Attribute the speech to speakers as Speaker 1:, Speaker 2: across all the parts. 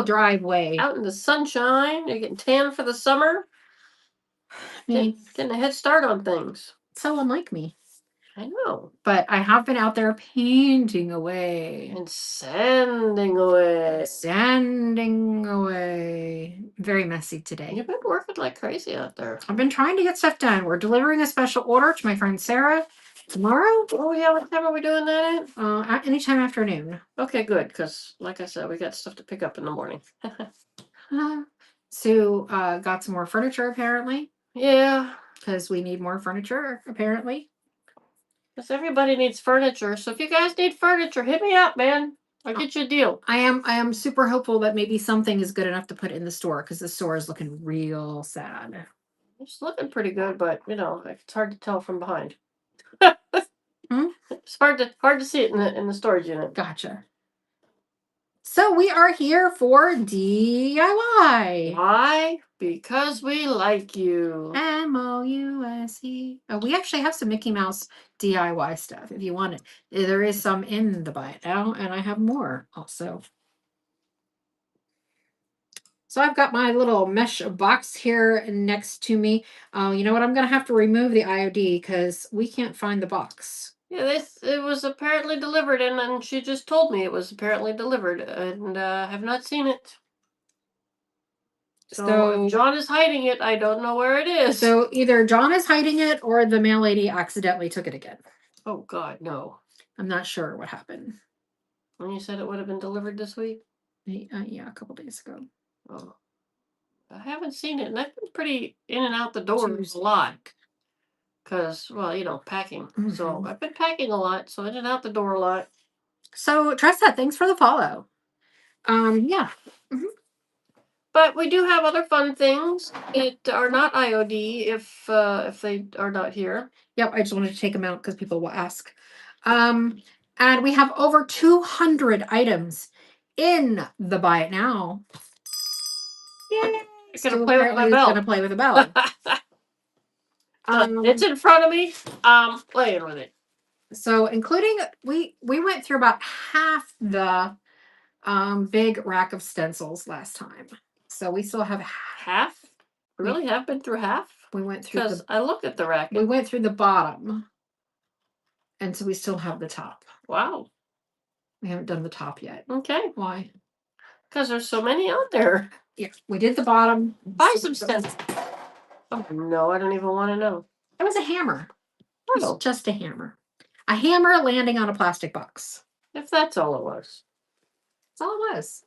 Speaker 1: driveway.
Speaker 2: Out in the sunshine. You're getting tan for the summer. Getting a head start on things.
Speaker 1: So unlike me.
Speaker 2: I know.
Speaker 1: But I have been out there painting away.
Speaker 2: And sanding away.
Speaker 1: Sanding away. Very messy today.
Speaker 2: You've been working like crazy out there.
Speaker 1: I've been trying to get stuff done. We're delivering a special order to my friend Sarah tomorrow.
Speaker 2: Oh yeah, what time are we doing that
Speaker 1: at? Anytime afternoon.
Speaker 2: Okay, good, because like I said, we got stuff to pick up in the morning.
Speaker 1: Sue got some more furniture apparently.
Speaker 2: Yeah.
Speaker 1: Because we need more furniture, apparently.
Speaker 2: Because everybody needs furniture. So if you guys need furniture, hit me up, man. I'll get you a deal.
Speaker 1: I am super hopeful that maybe something is good enough to put in the store, because the store is looking real sad.
Speaker 2: It's looking pretty good, but you know, it's hard to tell from behind. It's hard to see it in the storage unit.
Speaker 1: Gotcha. So we are here for DIY.
Speaker 2: Why? Because we like you.
Speaker 1: MOUSE. Oh, we actually have some Mickey Mouse DIY stuff if you want it. There is some in the buy it now, and I have more also. So I've got my little mesh box here next to me. You know what? I'm going to have to remove the IOD because we can't find the box.
Speaker 2: Yeah, it was apparently delivered, and then she just told me it was apparently delivered, and have not seen it. So if John is hiding it, I don't know where it is.
Speaker 1: So either John is hiding it or the mail lady accidentally took it again.
Speaker 2: Oh God, no.
Speaker 1: I'm not sure what happened.
Speaker 2: When you said it would have been delivered this week?
Speaker 1: Yeah, a couple days ago.
Speaker 2: Oh. I haven't seen it, and I've been pretty in and out the door a lot. Because, well, you know, packing. So I've been packing a lot, so in and out the door a lot.
Speaker 1: So trust that. Thanks for the follow. Yeah.
Speaker 2: But we do have other fun things that are not IOD if they are not here.
Speaker 1: Yep, I just wanted to take them out because people will ask. And we have over 200 items in the buy it now.
Speaker 2: Yay! It's gonna play with my bell.
Speaker 1: Gonna play with a bell.
Speaker 2: It's in front of me. I'm playing with it.
Speaker 1: So including we went through about half the big rack of stencils last time. So we still have
Speaker 2: half. We really have been through half.
Speaker 1: We went through
Speaker 2: because I looked at the rack.
Speaker 1: We went through the bottom, and so we still have the top.
Speaker 2: Wow.
Speaker 1: We haven't done the top yet.
Speaker 2: Okay.
Speaker 1: Why?
Speaker 2: Because there's so many out there.
Speaker 1: Yeah, we did the bottom.
Speaker 2: Buy some stencils. Oh no, I don't even want to know.
Speaker 1: It was a hammer. It was just a hammer. A hammer landing on a plastic box.
Speaker 2: If that's all it was.
Speaker 1: That's all it was.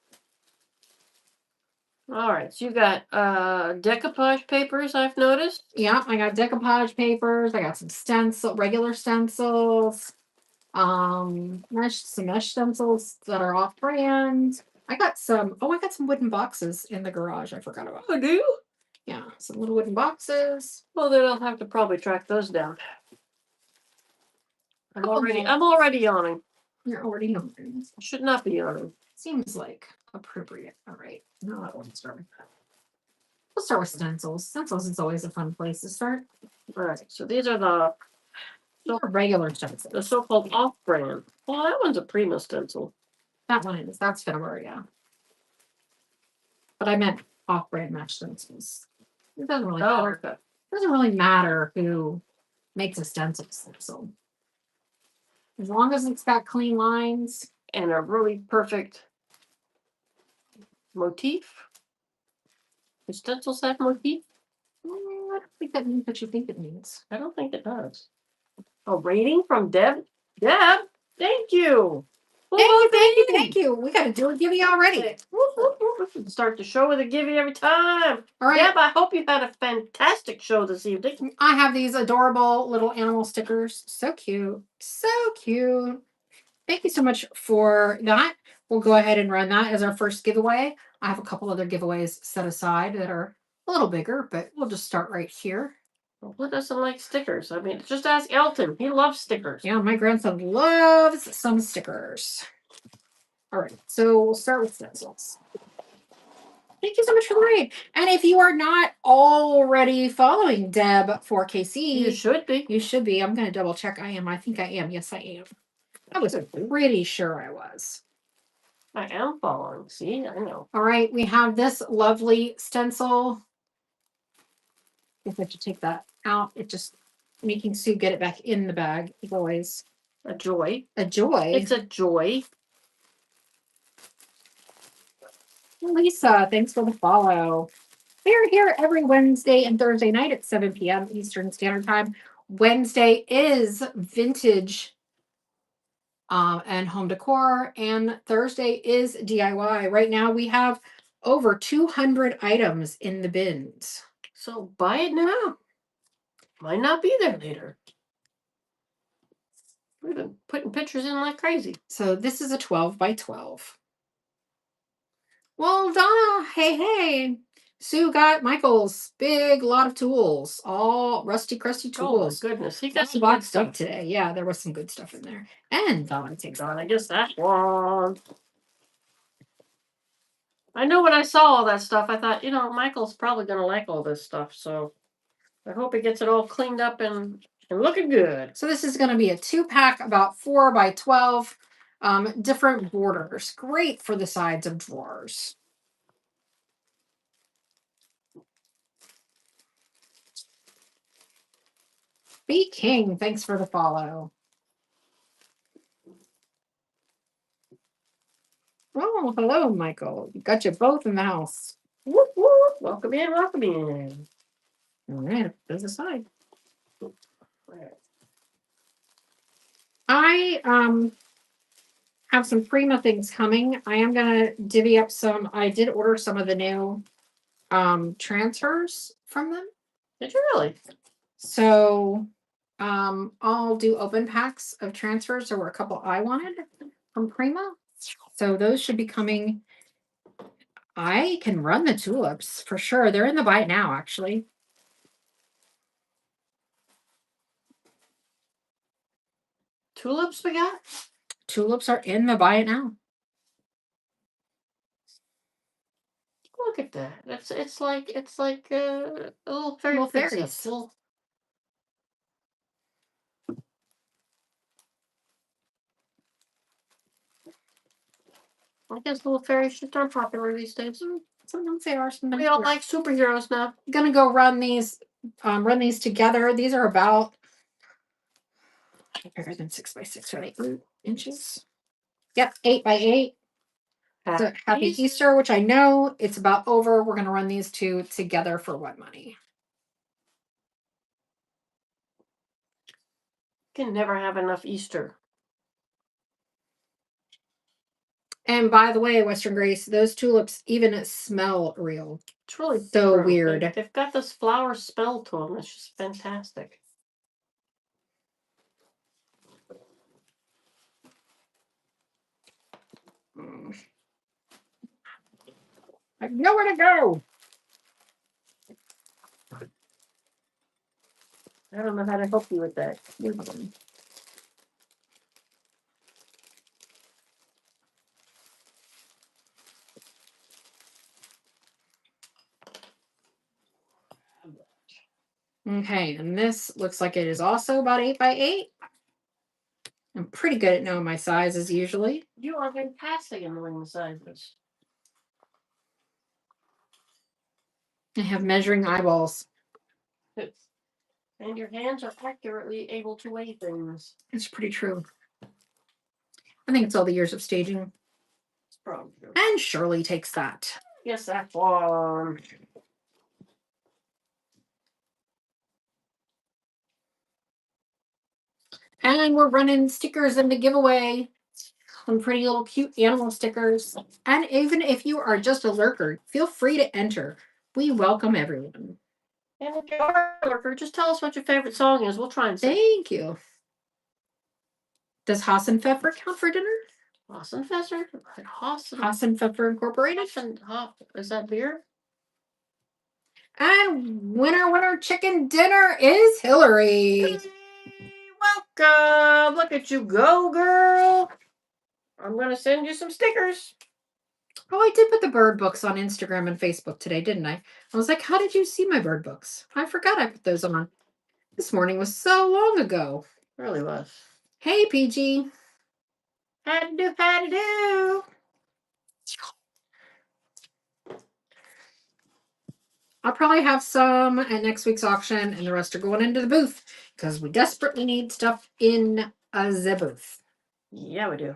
Speaker 2: All right, so you got decoupage papers, I've noticed.
Speaker 1: Yeah, I got decoupage papers. I got some regular stencils. Some mesh stencils that are off brand. I got some wooden boxes in the garage. I forgot about.
Speaker 2: Oh, do you?
Speaker 1: Yeah, some little wooden boxes.
Speaker 2: Well, then I'll have to probably track those down. I'm already yawning.
Speaker 1: You're already yawning.
Speaker 2: I should not be yawning.
Speaker 1: Seems like appropriate. All right. No, I won't start with that. We'll start with stencils. Stencils is always a fun place to start.
Speaker 2: All right. So these are
Speaker 1: regular stencils.
Speaker 2: The so-called off-brand. Well, that one's a Prima stencil.
Speaker 1: That one is. That's Fedora, yeah. But I meant off-brand mesh stencils. It doesn't really matter. Okay. It doesn't really matter who makes a stencil. As long as it's got clean lines.
Speaker 2: And a really perfect motif. Do stencils have motif?
Speaker 1: I don't think that means what you think it means.
Speaker 2: I don't think it does. A rating from Deb? Deb, thank you.
Speaker 1: Thank you. We got to do a giveaway already.
Speaker 2: Start the show with a giveaway every time. All right. Deb, I hope you had a fantastic show this evening.
Speaker 1: I have these adorable little animal stickers. So cute. So cute. Thank you so much for that. We'll go ahead and run that as our first giveaway. I have a couple other giveaways set aside that are a little bigger, but we'll just start right here.
Speaker 2: Who doesn't like stickers? I mean, just ask Elton. He loves stickers.
Speaker 1: Yeah, my grandson loves some stickers. All right, so we'll start with stencils. Thank you so much for the raid. And if you are not already following Deb for KC,
Speaker 2: you should be.
Speaker 1: You should be. I'm going to double check. I am. I think I am. Yes, I am. I was pretty sure I was.
Speaker 2: I am following. See, I know.
Speaker 1: All right, we have this lovely stencil. If I should take that out, it just making Sue get it back in the bag, as always.
Speaker 2: A joy.
Speaker 1: A joy.
Speaker 2: It's a joy.
Speaker 1: Lisa, thanks for the follow. We're here every Wednesday and Thursday night at 7 p.m. Eastern Standard Time. Wednesday is vintage and home decor, and Thursday is DIY. Right now, we have over 200 items in the bins.
Speaker 2: So buy it now. Might not be there later. We've been putting pictures in like crazy.
Speaker 1: So this is a 12 by 12. Well, Donna, hey. Sue got Michael's big lot of tools, all rusty, crusty tools.
Speaker 2: Oh my goodness, he got
Speaker 1: Some good stuff today. Yeah, there was some good stuff in there. And Donna takes on,
Speaker 2: I guess that one. I know when I saw all that stuff, I thought, Michael's probably gonna like all this stuff. So I hope he gets it all cleaned up and looking good.
Speaker 1: So this is going to be a 2-pack, about 4 by 12, different borders. Great for the sides of drawers. B King, thanks for the follow. Oh, hello, Michael. Got you both in the house.
Speaker 2: Whoop, whoop. Welcome in, welcome in.
Speaker 1: All right, there's a side. I have some Prima things coming. I am gonna divvy up some. I did order some of the new transfers from them.
Speaker 2: Did you really?
Speaker 1: So I'll do open packs of transfers. There were a couple I wanted from Prima. So those should be coming. I can run the tulips for sure. They're in the buy it now, actually.
Speaker 2: Tulips we got?
Speaker 1: Tulips are in the buy it now.
Speaker 2: Look at that. It's like a little fairy
Speaker 1: Little
Speaker 2: princess.
Speaker 1: fairies.
Speaker 2: I guess little fairies just aren't popular these days.
Speaker 1: Sometimes they are. Sometimes
Speaker 2: We all like superheroes now.
Speaker 1: I'm gonna go run these together. These are about bigger than 6 by 6, right? 8 inches. Yep, 8 by 8. So happy Easter, which I know it's about over. We're gonna run these two together for what money?
Speaker 2: Can never have enough Easter.
Speaker 1: And by the way, Western Grace, those tulips even smell real.
Speaker 2: It's really
Speaker 1: so
Speaker 2: true.
Speaker 1: weird.
Speaker 2: They've got this flower smell to them. It's just fantastic.
Speaker 1: I have nowhere to go.
Speaker 2: I don't know how to help you with that.
Speaker 1: Okay, and this looks like it is also about 8 by 8. I'm pretty good at knowing my sizes usually.
Speaker 2: You are fantastic in knowing the sizes.
Speaker 1: I have measuring eyeballs.
Speaker 2: And your hands are accurately able to weigh things.
Speaker 1: It's pretty true. I think it's all the years of staging.
Speaker 2: It's probably true.
Speaker 1: And Shirley takes that.
Speaker 2: Yes, that one.
Speaker 1: And we're running stickers in the giveaway. Some pretty little cute animal stickers. And even if you are just a lurker, feel free to enter. We welcome everyone.
Speaker 2: And if you are a lurker, just tell us what your favorite song is. We'll try and sing.
Speaker 1: Thank you. Does Hassenpfeffer count for dinner?
Speaker 2: Hassenpfeffer?
Speaker 1: Hassenpfeffer Incorporated?
Speaker 2: Is that beer?
Speaker 1: And winner chicken dinner is Hillary.
Speaker 2: Welcome. Look at you go, girl. I'm going to send you some stickers.
Speaker 1: Oh, I did put the bird books on Instagram and Facebook today, didn't I? I was like, how did you see my bird books? I forgot I put those on. This morning was so long ago.
Speaker 2: It really was.
Speaker 1: Hey, PG.
Speaker 2: How to do.
Speaker 1: I'll probably have some at next week's auction, and the rest are going into the booth because we desperately need stuff in the booth.
Speaker 2: Yeah, we do.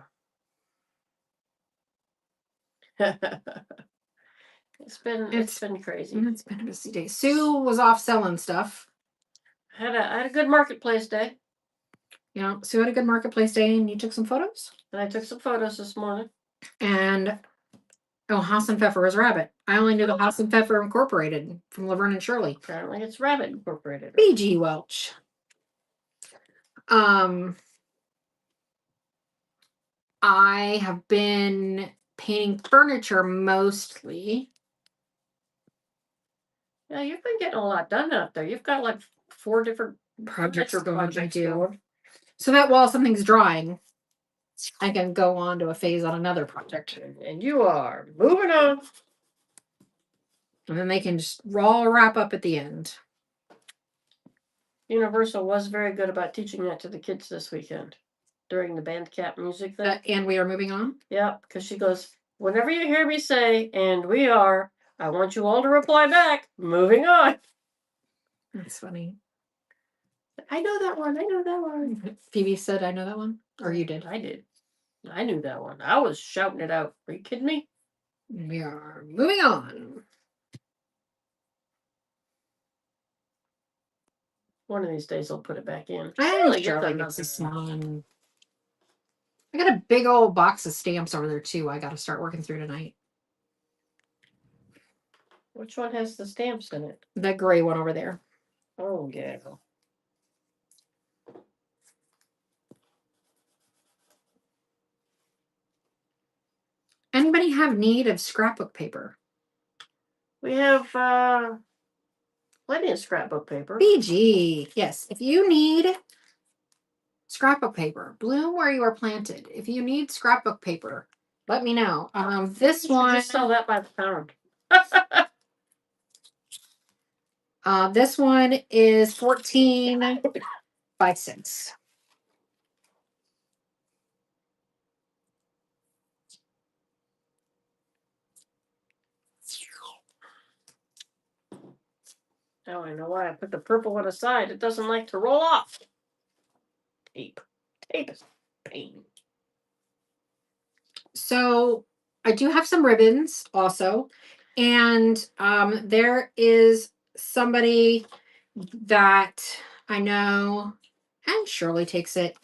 Speaker 2: It's been crazy.
Speaker 1: It's been a busy day. Sue was off selling stuff.
Speaker 2: I had a good marketplace day.
Speaker 1: You know, Sue had a good marketplace day, and you took some photos.
Speaker 2: And I took some photos this morning.
Speaker 1: And House and Pfeffer is rabbit. I only knew the House and Pfeffer Incorporated from Laverne and Shirley.
Speaker 2: Apparently, it's Rabbit Incorporated.
Speaker 1: B.G. Welch. I have been painting furniture mostly.
Speaker 2: Yeah, you've been getting a lot done out there. You've got like 4 different
Speaker 1: projects
Speaker 2: furniture
Speaker 1: going. I
Speaker 2: projects
Speaker 1: do.
Speaker 2: going.
Speaker 1: So that while something's drying, I can go on to a phase on another project.
Speaker 2: And you are moving on.
Speaker 1: And then they can just all wrap up at the end.
Speaker 2: Universal was very good about teaching that to the kids this weekend during the Bandcamp music thing.
Speaker 1: And we are moving on?
Speaker 2: Yeah, because she goes, whenever you hear me say, and we are, I want you all to reply back, moving on.
Speaker 1: That's funny.
Speaker 2: I know that one. I know that one.
Speaker 1: Phoebe said, I know that one? Or you did?
Speaker 2: I did. I knew that one. I was shouting it out. Are you kidding me?
Speaker 1: We are moving on.
Speaker 2: One of these days I'll put it back in.
Speaker 1: I got a big old box of stamps over there too. I got to start working through tonight.
Speaker 2: Which one has the stamps in it?
Speaker 1: The gray one over there.
Speaker 2: Oh, yeah.
Speaker 1: Anybody have need of scrapbook paper?
Speaker 2: We have plenty of scrapbook paper.
Speaker 1: BG. Yes. If you need scrapbook paper, bloom where you are planted. If you need scrapbook paper, let me know. This one.
Speaker 2: Just sell that by the pound.
Speaker 1: This one is 14 by 6.
Speaker 2: Now I know why I put the purple one aside. It doesn't like to roll off. Tape. Tape is pain.
Speaker 1: So I do have some ribbons also. And there is somebody that I know, and Shirley takes it,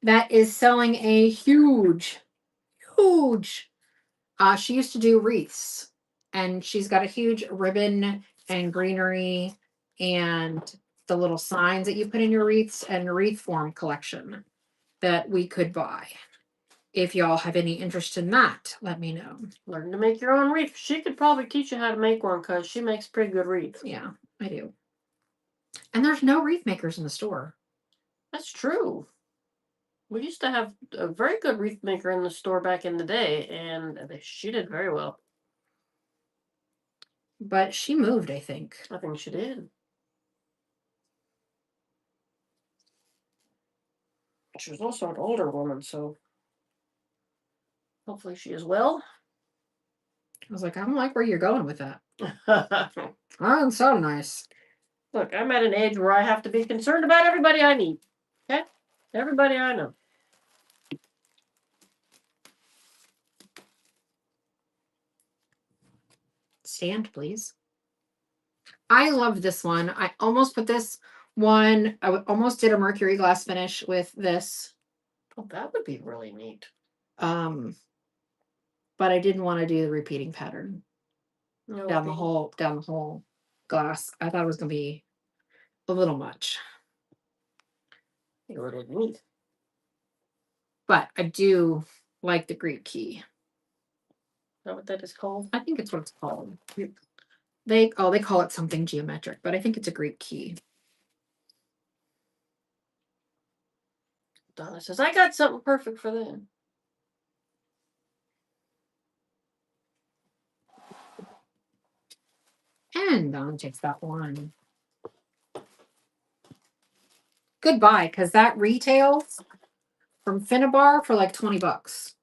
Speaker 1: that is selling a huge. She used to do wreaths, and she's got a huge ribbon and greenery and the little signs that you put in your wreaths and wreath form collection that we could buy. If y'all have any interest in that, let me know.
Speaker 2: Learn to make your own wreath. She could probably teach you how to make one because she makes pretty good wreaths.
Speaker 1: Yeah, I do. And there's no wreath makers in the store.
Speaker 2: That's true. We used to have a very good wreath maker in the store back in the day, and she did very well.
Speaker 1: But she moved, I think.
Speaker 2: I think she did. She was also an older woman, so hopefully she is well.
Speaker 1: I was like, I don't like where you're going with that. Oh, it's so nice.
Speaker 2: Look, I'm at an age where I have to be concerned about everybody I meet. Okay? Everybody I know.
Speaker 1: Stand, please. I love this one. I almost put this one, almost did a mercury glass finish with this.
Speaker 2: Oh, that would be really neat.
Speaker 1: But I didn't want to do the repeating pattern down the whole glass. I thought it was going to be a little much.
Speaker 2: A little neat.
Speaker 1: But I do like the Greek key.
Speaker 2: Is that what that is called?
Speaker 1: I think it's what it's called. They call it something geometric, but I think it's a Greek key.
Speaker 2: Donna says, I got something perfect for them.
Speaker 1: And Donna takes that one. Goodbye, because that retails from Finnabar for like $20.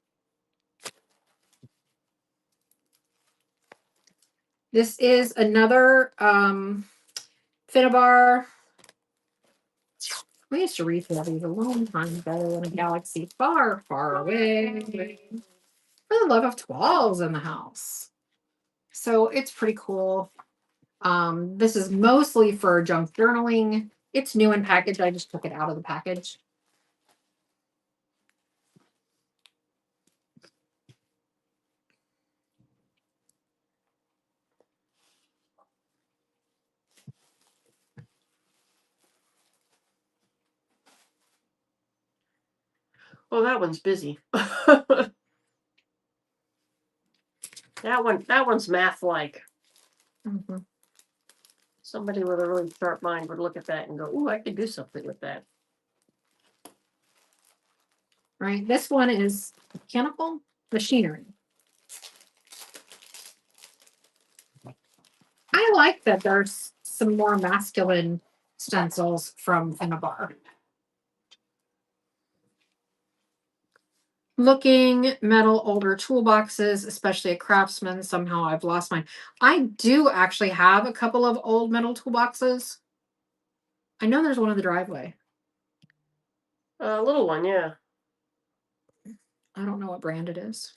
Speaker 1: This is another Finnabar. We used to refill these a long time ago in a galaxy far, far away. For the love of 12s in the house. So it's pretty cool. This is mostly for junk journaling. It's new in package. I just took it out of the package.
Speaker 2: Oh, that one's busy. that one's math-like.
Speaker 1: Mm-hmm.
Speaker 2: Somebody with a really sharp mind would look at that and go, "Ooh, I could do something with that."
Speaker 1: Right. This one is mechanical machinery. I like that there's some more masculine stencils from Finnabar. Looking metal older toolboxes, especially a craftsman. Somehow I've lost mine. I do actually have a couple of old metal toolboxes. I know there's one in the driveway.
Speaker 2: A little one, yeah.
Speaker 1: I don't know what brand it is.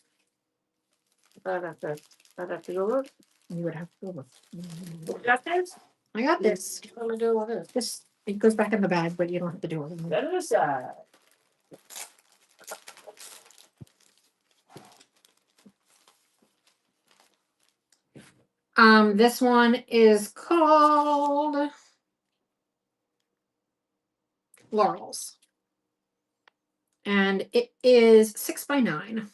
Speaker 2: I'd have to go look.
Speaker 1: You would have to go look.
Speaker 2: You got this?
Speaker 1: I got this.
Speaker 2: What am I doing with this?
Speaker 1: This it goes back in the bag, but you don't have to do it.
Speaker 2: Set it aside.
Speaker 1: This one is called Laurels. And it is 6x9.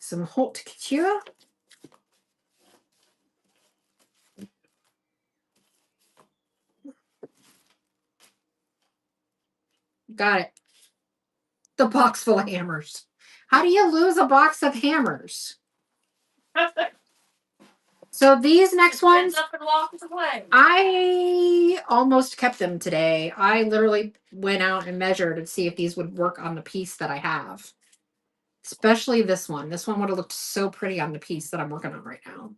Speaker 1: Some haute couture. Got it. The box full of hammers. How do you lose a box of hammers? So these next ones,
Speaker 2: Up and walks away.
Speaker 1: I almost kept them today. I literally went out and measured to see if these would work on the piece that I have. Especially this one. This one would have looked so pretty on the piece that I'm working on right now.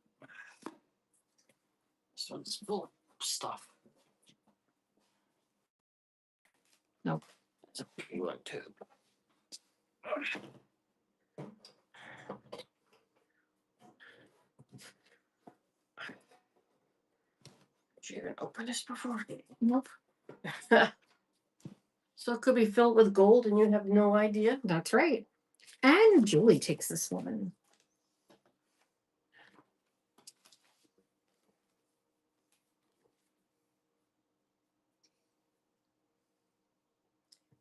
Speaker 2: This one's full of stuff.
Speaker 1: Nope.
Speaker 2: It's a big one too. Did you even open this before?
Speaker 1: Nope.
Speaker 2: So it could be filled with gold and you have no idea?
Speaker 1: That's right. And Julie takes this one.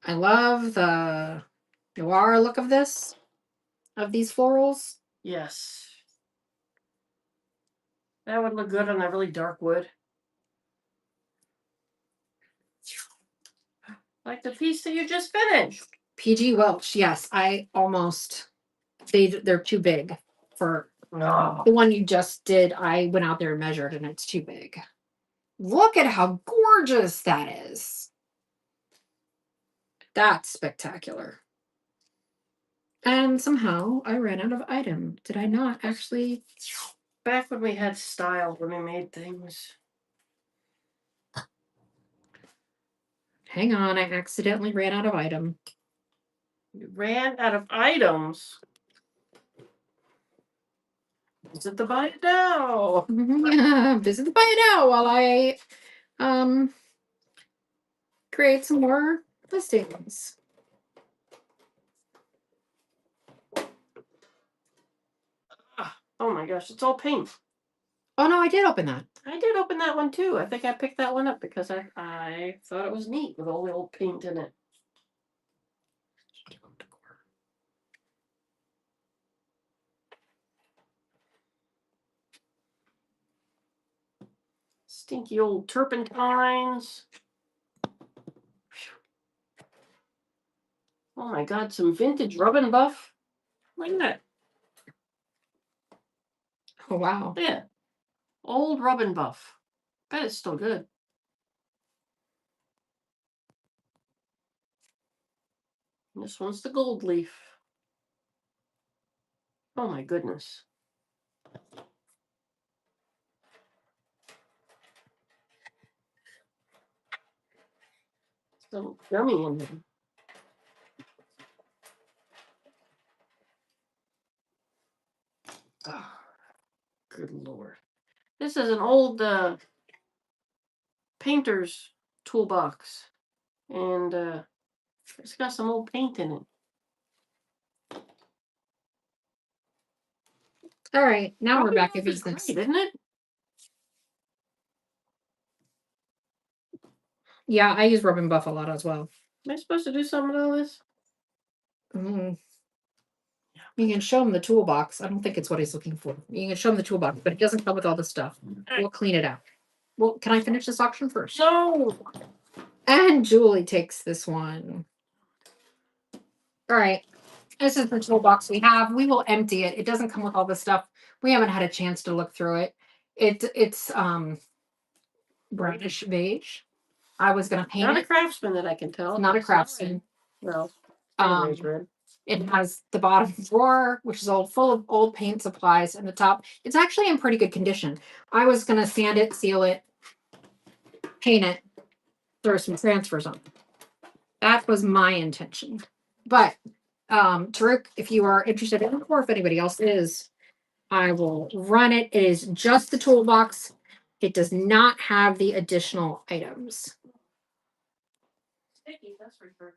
Speaker 1: I love the noir look of this, of these florals.
Speaker 2: Yes. That would look good on that really dark wood. Like the piece that you just finished.
Speaker 1: PG Welch, yes. I almost, they're too big for
Speaker 2: No.
Speaker 1: the one you just did. I went out there and measured and it's too big. Look at how gorgeous that is. That's spectacular. And somehow I ran out of item. Did I not actually?
Speaker 2: Back when we had style, when we made things.
Speaker 1: Hang on, I accidentally ran out of item.
Speaker 2: You ran out of items. Visit the buy it now.
Speaker 1: Yeah, visit the buy it now while I create some more listings.
Speaker 2: Oh my gosh, it's all paint.
Speaker 1: Oh no, I did open that.
Speaker 2: I did open that one too. I think I picked that one up because I thought it was neat with all the old paint in it. Stinky old turpentines. Oh my God, some vintage rub and buff. Look at that.
Speaker 1: Oh, wow.
Speaker 2: Yeah. Old rub and buff. Bet it's still good. And this one's the gold leaf. Oh my goodness. So yummy in there. Oh, good Lord. This is an old painter's toolbox. And it's got some old paint in it.
Speaker 1: All right, now we're back
Speaker 2: Rub
Speaker 1: at
Speaker 2: and buff is
Speaker 1: business.
Speaker 2: great, isn't it?
Speaker 1: Yeah, I use rub and buff a lot as well.
Speaker 2: Am I supposed to do some of all this?
Speaker 1: Mm. You can show him the toolbox. I don't think it's what he's looking for. You can show him the toolbox, but it doesn't come with all the stuff. We'll clean it out. Well, can I finish this auction first?
Speaker 2: No.
Speaker 1: And Julie takes this one. All right. This is the toolbox we have. We will empty it. It doesn't come with all the stuff. We haven't had a chance to look through it. It's brownish beige. I was gonna paint
Speaker 2: Not a
Speaker 1: it.
Speaker 2: craftsman that I can tell.
Speaker 1: Not a craftsman.
Speaker 2: No.
Speaker 1: Um,
Speaker 2: Red.
Speaker 1: It has the bottom drawer, which is old, full of old paint supplies, and the top. It's actually in pretty good condition. I was gonna sand it, seal it, paint it, throw some transfers on. That was my intention. But Taruk, if you are interested in it, or if anybody else is, I will run it. It is just the toolbox. It does not have the additional items.
Speaker 2: Sticky, that's for sure.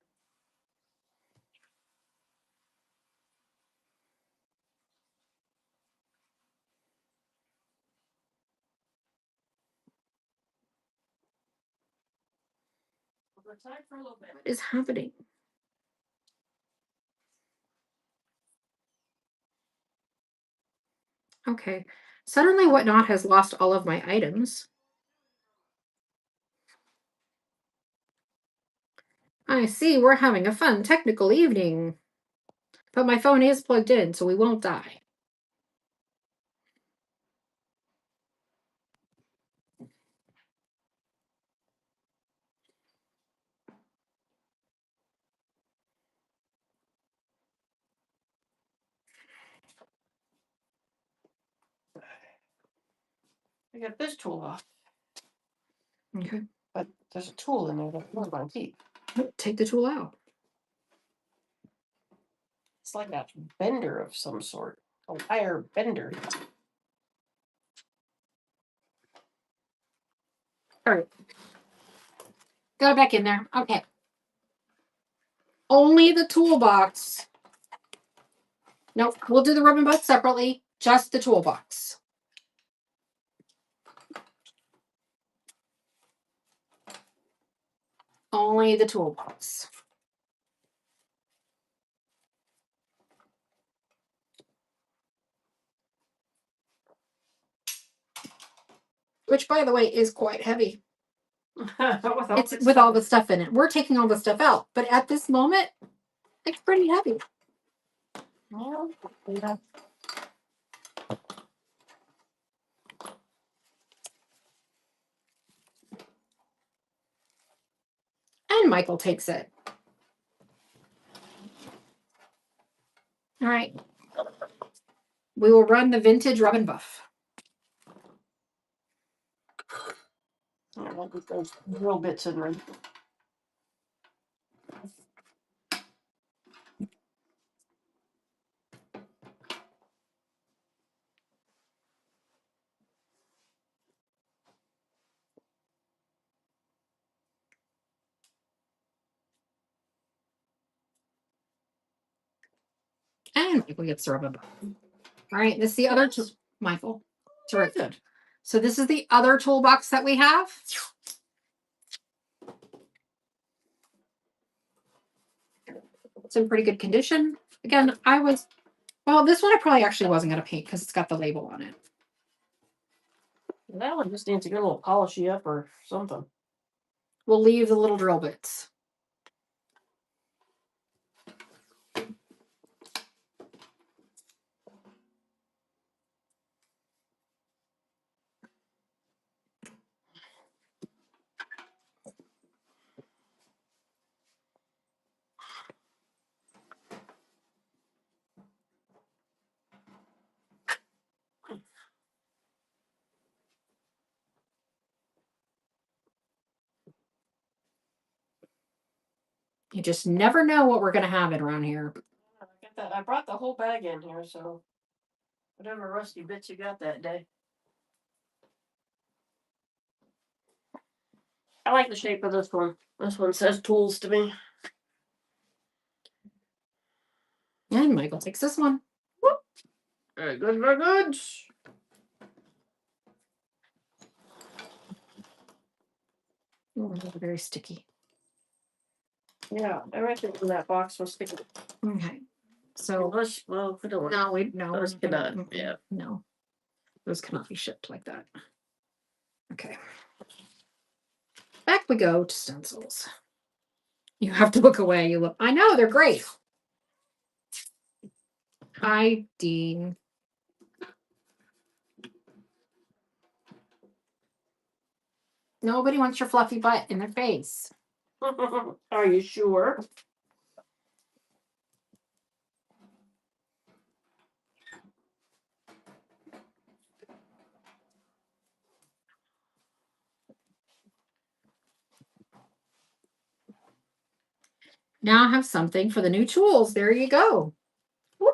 Speaker 2: For a little bit.
Speaker 1: What is happening? Okay. Suddenly Whatnot has lost all of my items. I see, we're having a fun technical evening. But my phone is plugged in, so we won't die.
Speaker 2: I got this tool off,
Speaker 1: Okay.
Speaker 2: but there's a tool in there that holds my teeth.
Speaker 1: Take the tool out.
Speaker 2: It's like a bender of some sort, a wire bender.
Speaker 1: All right. Got it back in there. Okay. Only the toolbox. Nope, we'll do the rub and buff separately. Just the toolbox. Only the toolbox. Which, by the way, is quite heavy. It's with all the stuff in it. We're taking all the stuff out, but at this moment, it's pretty heavy.
Speaker 2: Yeah.
Speaker 1: And Michael takes it. All right. We will run the vintage rub and buff.
Speaker 2: I want those drill bits in there.
Speaker 1: And Michael gets the rub and buff. All right, this is the other tool. Michael.
Speaker 2: Very good.
Speaker 1: So this is the other toolbox that we have. It's in pretty good condition. Again, this one I probably actually wasn't going to paint because it's got the label on it.
Speaker 2: That one just needs to get a little polishy up or something.
Speaker 1: We'll leave the little drill bits. You just never know what we're going to have it around here.
Speaker 2: I brought the whole bag in here, so whatever rusty bits you got that day. I like the shape of this one. This one says tools to me.
Speaker 1: And Michael takes this one.
Speaker 2: Whoop. Very good, very good.
Speaker 1: Oh, very sticky.
Speaker 2: Yeah, everything in that box was sticky.
Speaker 1: Okay. So,
Speaker 2: Well, we don't want
Speaker 1: no,
Speaker 2: those
Speaker 1: we're not
Speaker 2: cannot, yeah.
Speaker 1: No. Those cannot be shipped like that. Okay. Back we go to stencils. You have to look away. You look. I know, they're great. Hi, Dean. Nobody wants your fluffy butt in their face.
Speaker 2: Are you sure?
Speaker 1: Now I have something for the new tools. There you go.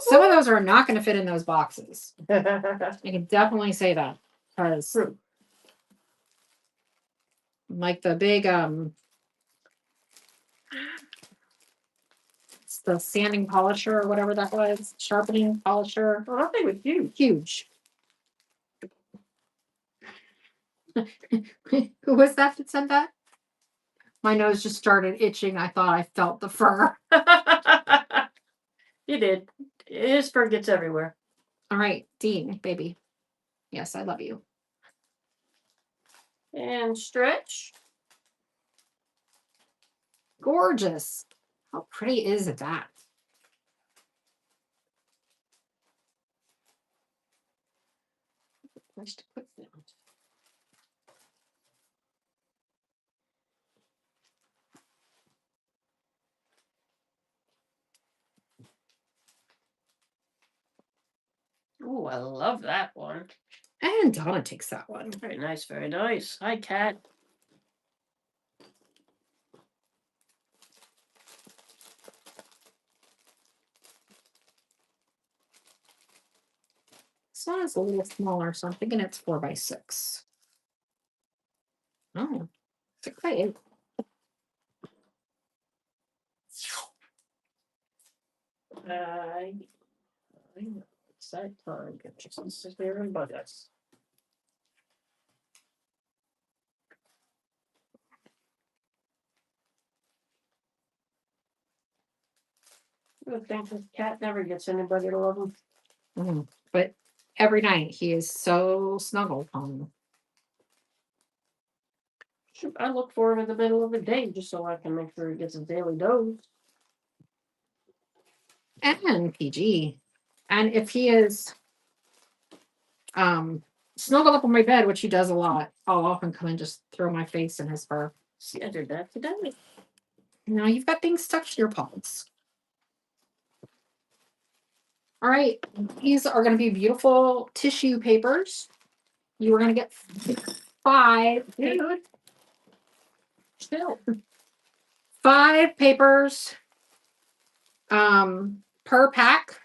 Speaker 1: Some of those are not going to fit in those boxes. I can definitely say that. Because like the big it's the sanding polisher or whatever that was, sharpening polisher.
Speaker 2: Well, that thing was huge.
Speaker 1: Huge. Who was that said that? My nose just started itching. I thought I felt the fur.
Speaker 2: You did. His fur gets everywhere.
Speaker 1: All right, Dean, baby. Yes, I love you.
Speaker 2: And stretch.
Speaker 1: Gorgeous. How pretty is that? Place to put them.
Speaker 2: Oh, I love that one.
Speaker 1: And Donna takes that one.
Speaker 2: Very nice, very nice. Hi, Cat.
Speaker 1: This one is a little smaller, so I'm thinking it's 4x6. Oh, 6x8.
Speaker 2: I know. It's that time. Get your sisters here and bug us. I would think this cat never gets anybody to love him.
Speaker 1: But every night he is so snuggled on.
Speaker 2: I look for him in the middle of the day just so I can make sure he gets his daily dose.
Speaker 1: And PG. And if he is snuggled up on my bed, which he does a lot, I'll often come and just throw my face in his fur.
Speaker 2: See, I did that today.
Speaker 1: Now you've got things stuck to your paws. All right, these are going to be beautiful tissue papers. You are going to get 5.
Speaker 2: Dude.
Speaker 1: Chill. 5 papers per pack.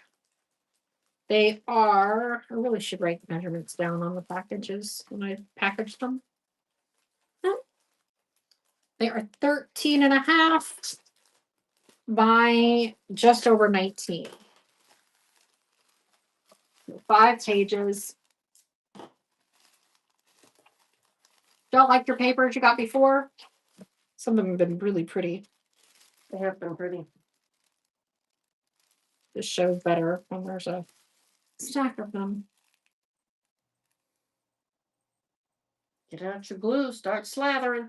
Speaker 1: They are, I really should write the measurements down on the packages when I package them. They are 13.5 by just over 19. 5 pages. Don't like your papers you got before? Some of them have been really pretty.
Speaker 2: They have been pretty.
Speaker 1: This shows better when there's a stack of them.
Speaker 2: Get out your glue, start slathering.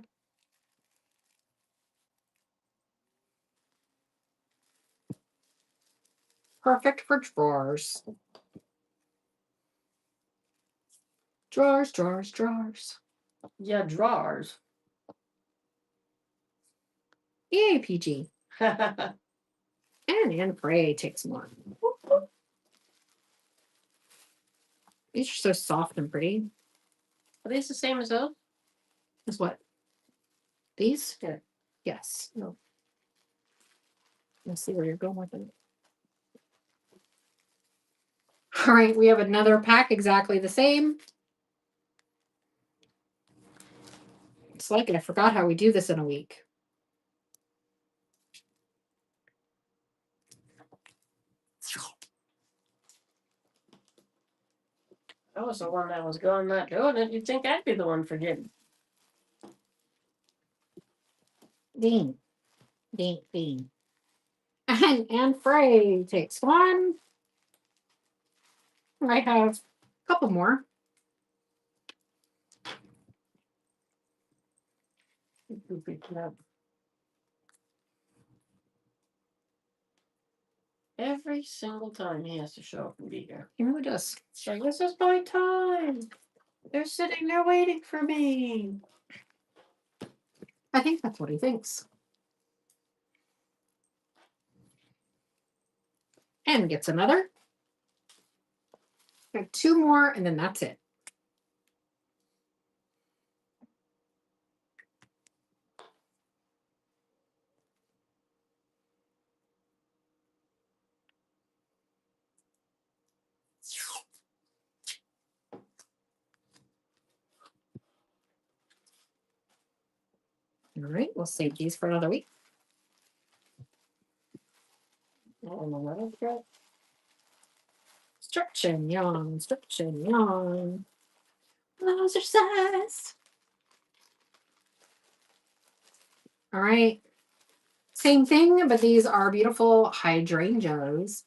Speaker 1: Perfect for drawers. Drawers, drawers, drawers.
Speaker 2: Yeah, drawers.
Speaker 1: Yay, PG. And Anne Frey takes more. These are so soft and pretty.
Speaker 2: Are these the same as those?
Speaker 1: As what? These?
Speaker 2: Yeah.
Speaker 1: Yes. No. Let's see where you're going with it. All right, we have another pack exactly the same. It's like I forgot how we do this in a week.
Speaker 2: I was the one that was going not doing it. You'd think I'd be the one forgetting.
Speaker 1: Dean. Dean. Dean. And Anne Frey takes one. I have a couple more.
Speaker 2: Every single time he has to show up and be here.
Speaker 1: He really does.
Speaker 2: It's like, this is my time. They're sitting there waiting for me.
Speaker 1: I think that's what he thinks. And gets another. Got two more, and then that's it. All right, we'll save these for another week.
Speaker 2: Oh, another thread.
Speaker 1: Stretch and yawn, stretch and yawn. Exercise. All right. Same thing, but these are beautiful hydrangeas.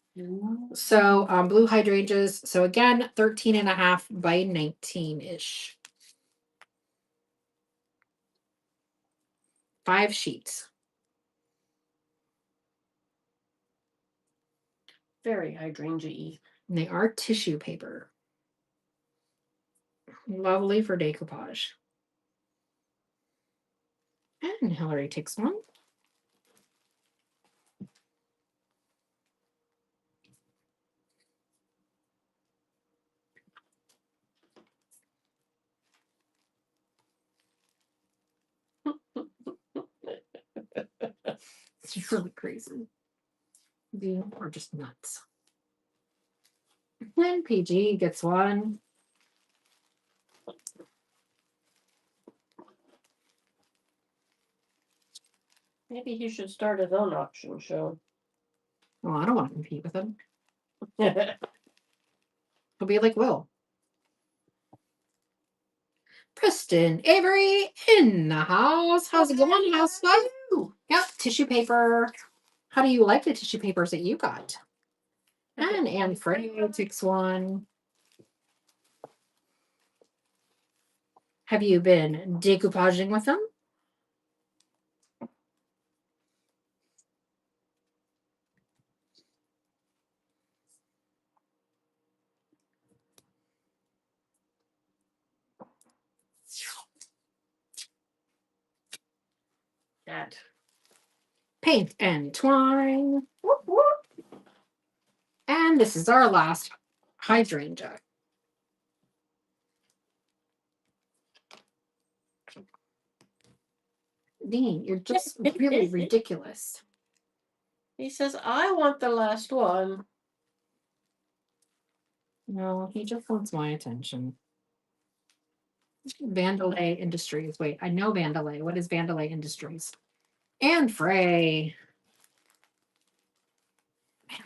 Speaker 1: So blue hydrangeas. So again, 13.5 by 19-ish. 5 sheets.
Speaker 2: Very hydrangea-y.
Speaker 1: And they are tissue paper. Lovely for decoupage. And Hillary takes one. It's really crazy. You are just nuts. And PG gets one.
Speaker 2: Maybe he should start his own auction show.
Speaker 1: Oh, I don't want to compete with him. He'll be like Will. Preston Avery in the house. How's it going, housewife? Yep, tissue paper. How do you like the tissue papers that you got? And Anne Frey takes one. Have you been decoupaging with them?
Speaker 2: That.
Speaker 1: Paint and twine. Whoop, whoop. And this is our last hydrangea. Dean, you're just really ridiculous.
Speaker 2: He says, I want the last one.
Speaker 1: No, he just wants my attention. Vandalay Industries. Wait, I know Vandalay. What is Vandalay Industries? Anne Frey.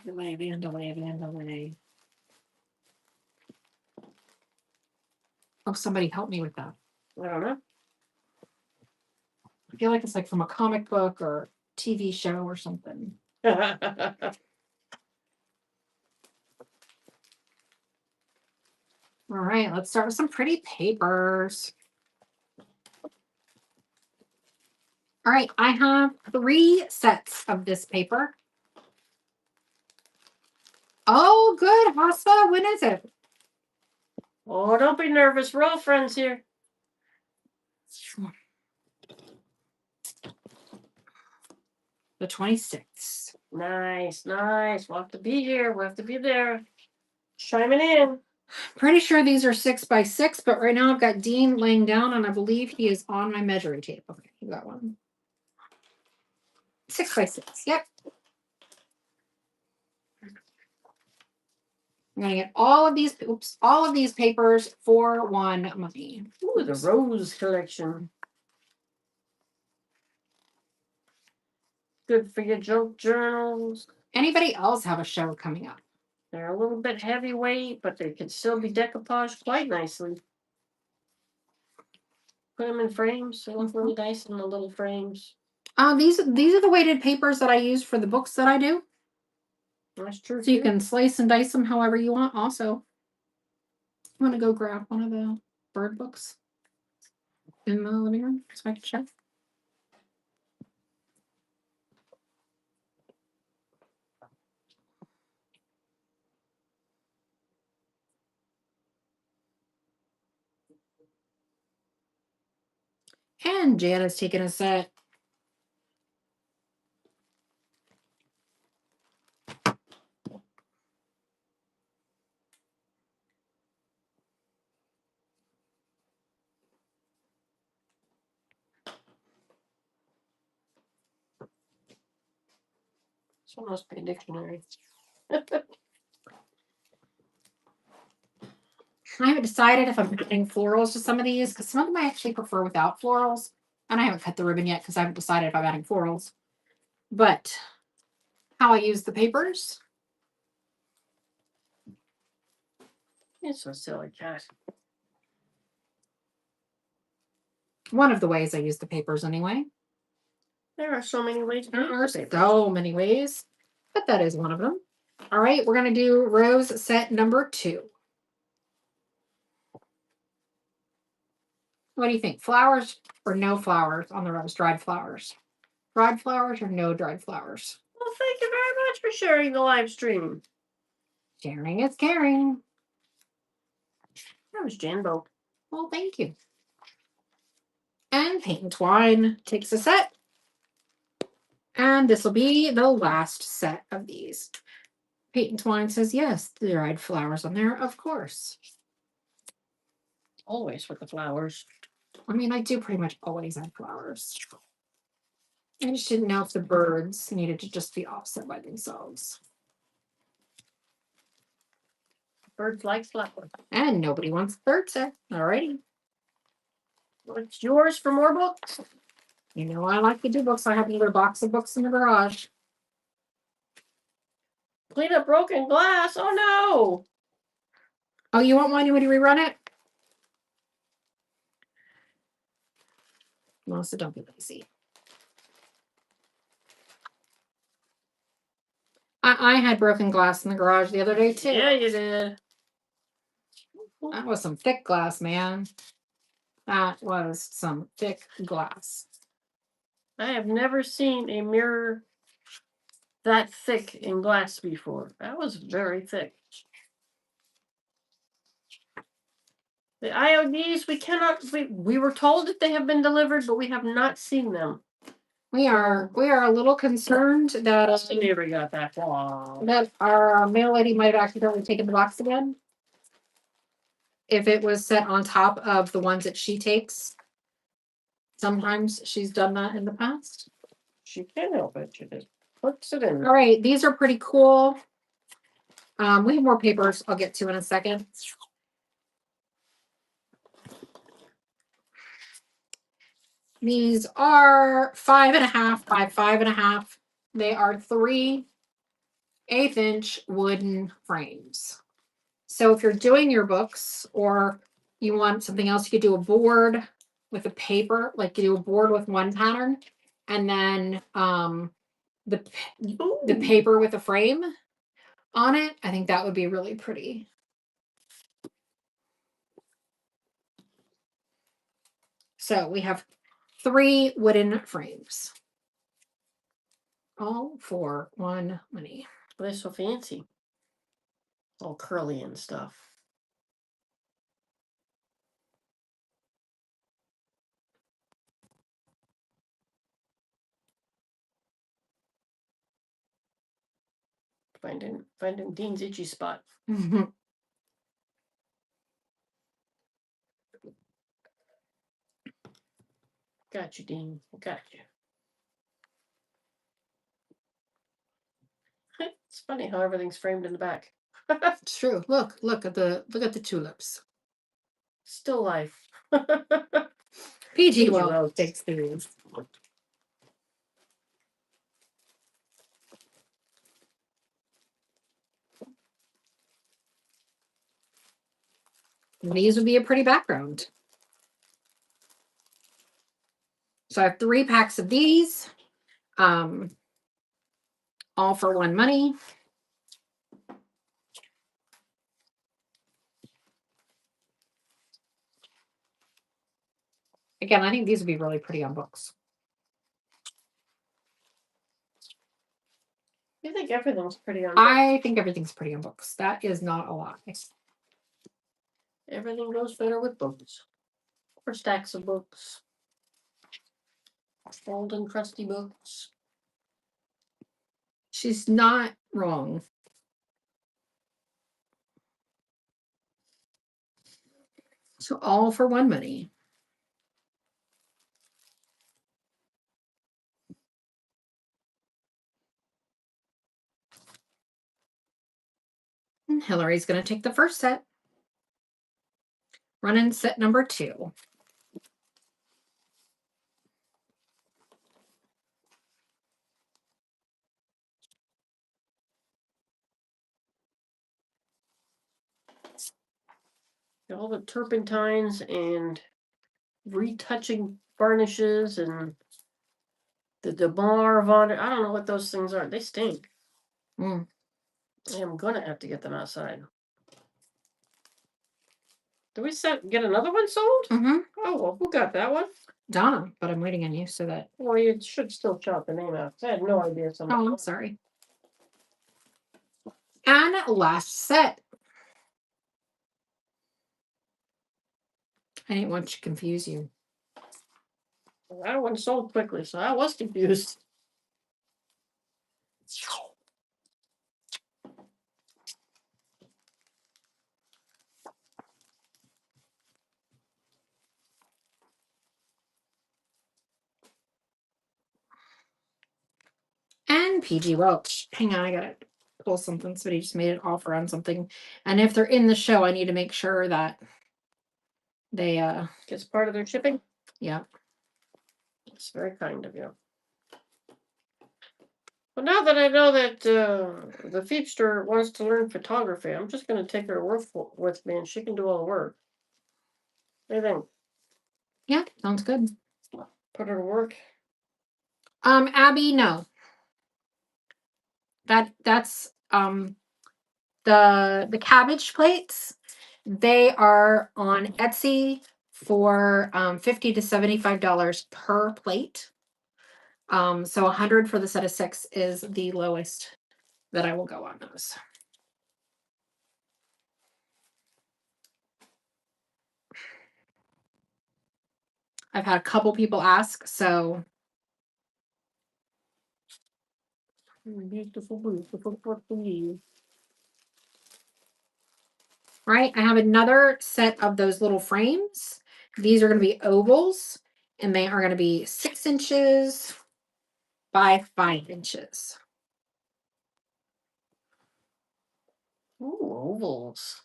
Speaker 1: Vandalay, Vandalay, Vandalay. Oh, somebody help me with that.
Speaker 2: I don't know.
Speaker 1: I feel like it's like from a comic book or TV show or something. All right, let's start with some pretty papers. All right, I have 3 sets of this paper. Oh, good, Hasta. When is it?
Speaker 2: Oh, don't be nervous. We're all friends here.
Speaker 1: The 26th.
Speaker 2: Nice, nice. We'll have to be here. We'll have to be there. Chiming in.
Speaker 1: Pretty sure these are 6 by 6, but right now I've got Dean laying down, and I believe he is on my measuring tape. Okay, you got one. 6 by 6. Yep. I'm gonna get all of these. Oops, all of these papers for one money.
Speaker 2: Ooh, the rose collection. Good for your junk journals.
Speaker 1: Anybody else have a show coming up?
Speaker 2: They're a little bit heavyweight, but they can still be decoupaged quite nicely. Put them in frames. They look really nice in the little frames.
Speaker 1: These are the weighted papers that I use for the books that I do.
Speaker 2: That's true.
Speaker 1: So you can slice and dice them however you want. Also, I'm gonna go grab one of the bird books in the living room so I can check. And Janet's taking a set.
Speaker 2: This must be a dictionary.
Speaker 1: I haven't decided if I'm adding florals to some of these because some of them I actually prefer without florals. And I haven't cut the ribbon yet because I haven't decided if I'm adding florals. But how I use the papers.
Speaker 2: It's so silly, cat.
Speaker 1: One of the ways I use the papers anyway.
Speaker 2: There are so many ways to
Speaker 1: There are
Speaker 2: use paper.
Speaker 1: so many ways, but that is one of them. All right, we're going to do rose set number 2. What do you think? Flowers or no flowers on the rose? Dried flowers. Dried flowers or no dried flowers?
Speaker 2: Well, thank you very much for sharing the live stream.
Speaker 1: Sharing is caring.
Speaker 2: That was Janbo.
Speaker 1: Well, thank you. And Paint and Twine takes a set. And this will be the last set of these. Paint and Twine says, yes, the dried flowers on there, of course.
Speaker 2: Always with the flowers.
Speaker 1: I mean, I do pretty much always add flowers. I just didn't know if the birds needed to just be offset by themselves.
Speaker 2: Birds like flowers.
Speaker 1: And nobody wants a third set. Alrighty.
Speaker 2: What's yours for more books?
Speaker 1: You know I like to do books. I have another box of books in the garage.
Speaker 2: Clean up broken glass. Oh no.
Speaker 1: Oh, you want one? You want to rerun it? Melissa, don't be lazy. I had broken glass in the garage the other day too.
Speaker 2: Yeah, you did.
Speaker 1: That was some thick glass, man. That was some thick glass.
Speaker 2: I have never seen a mirror that thick in glass before. That was very thick. The IODs, we were told that they have been delivered, but we have not seen them.
Speaker 1: We are a little concerned that
Speaker 2: I never got that far.
Speaker 1: that our mail lady might have accidentally taken the box again. If it was set on top of the ones that she takes. Sometimes she's done that in the past.
Speaker 2: She can't help it. She just puts it in.
Speaker 1: All right, these are pretty cool. We have more papers I'll get to in a second. These are 5.5 by 5.5. They are 3 1/8-inch wooden frames. So if you're doing your books or you want something else, you could do a board with a paper, like you do a board with one pattern, and then the paper with a frame on it. I think that would be really pretty. So we have 3 wooden frames. All for $1.
Speaker 2: They're so fancy. All curly and stuff. Finding Dean's itchy spot. Got you, Dean. Got you. It's funny how everything's framed in the back.
Speaker 1: It's true. Look at the tulips.
Speaker 2: Still life.
Speaker 1: PG
Speaker 2: Well
Speaker 1: well takes these. These would be a pretty background. So I have 3 packs of these. All for $1. Again, I think these would be really pretty on books.
Speaker 2: You think everything's pretty on
Speaker 1: I think everything's pretty on books. That is not a lie.
Speaker 2: Everything goes better with books. Or stacks of books. Old and crusty books.
Speaker 1: She's not wrong. So all for $1. And Hillary's going to take the first set. Running set number 2.
Speaker 2: All the turpentines and retouching varnishes and the DeMar varnish. I don't know what those things are. They stink.
Speaker 1: Mm.
Speaker 2: I am gonna have to get them outside. Do we get another one sold?
Speaker 1: Mm-hmm.
Speaker 2: Oh well, who got that one?
Speaker 1: Donna, but I'm waiting on you so that.
Speaker 2: Well, you should still shout the name out. I had no idea somebody.
Speaker 1: Oh, I'm sorry. And last set. I didn't want to confuse you.
Speaker 2: Well, that one sold quickly, so I was confused.
Speaker 1: And PG Welch. Hang on, I gotta pull something. Somebody just made an offer on something. And if they're in the show, I need to make sure that they
Speaker 2: Gets part of their shipping.
Speaker 1: Yeah.
Speaker 2: It's very kind of you. Well, now that I know that the Feepster wants to learn photography, I'm just going to take her to work with me, and she can do all the work. What do you think?
Speaker 1: Yeah, sounds good.
Speaker 2: Put her to work.
Speaker 1: Abby, no. That's the cabbage plates. They are on Etsy for $50 to $75 per plate. So 100 for the set of 6 is the lowest that I will go on those. I've had a couple people ask, so
Speaker 2: Beautiful, beautiful Portuguese.
Speaker 1: right. I have another set of those little frames. These are going to be ovals, and they are going to be 6 inches by 5 inches.
Speaker 2: Ooh, ovals.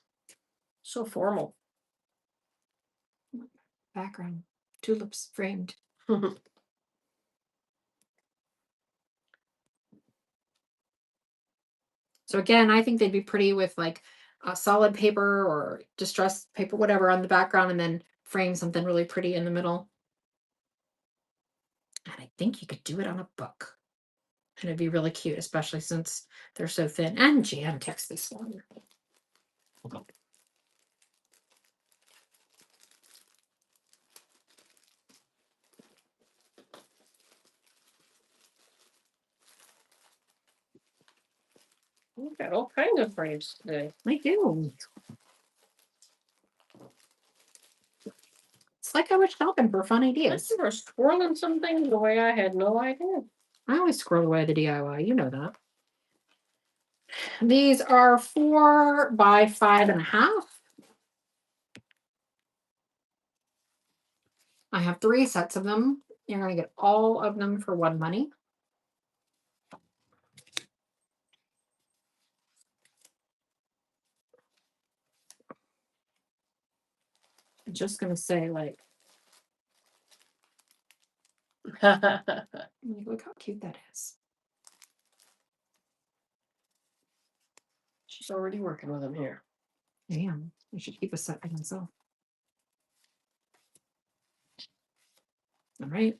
Speaker 2: So formal.
Speaker 1: Background. Tulips framed. So again, I think they'd be pretty with like a solid paper or distressed paper, whatever, on the background, and then frame something really pretty in the middle. And I think you could do it on a book. And it'd be really cute, especially since they're so thin. And Jan takes this one.
Speaker 2: You got all kinds of frames today.
Speaker 1: I do. It's like I was shopping for fun ideas.
Speaker 2: You were swirling some things the way I had no idea.
Speaker 1: I always scroll away the DIY. You know that. These are 4 by 5.5. I have 3 sets of them. You're going to get all of them for one money. I'm just going to say, like, look how cute that is.
Speaker 2: She's already working with them here.
Speaker 1: Damn, I should keep a set by myself. All right.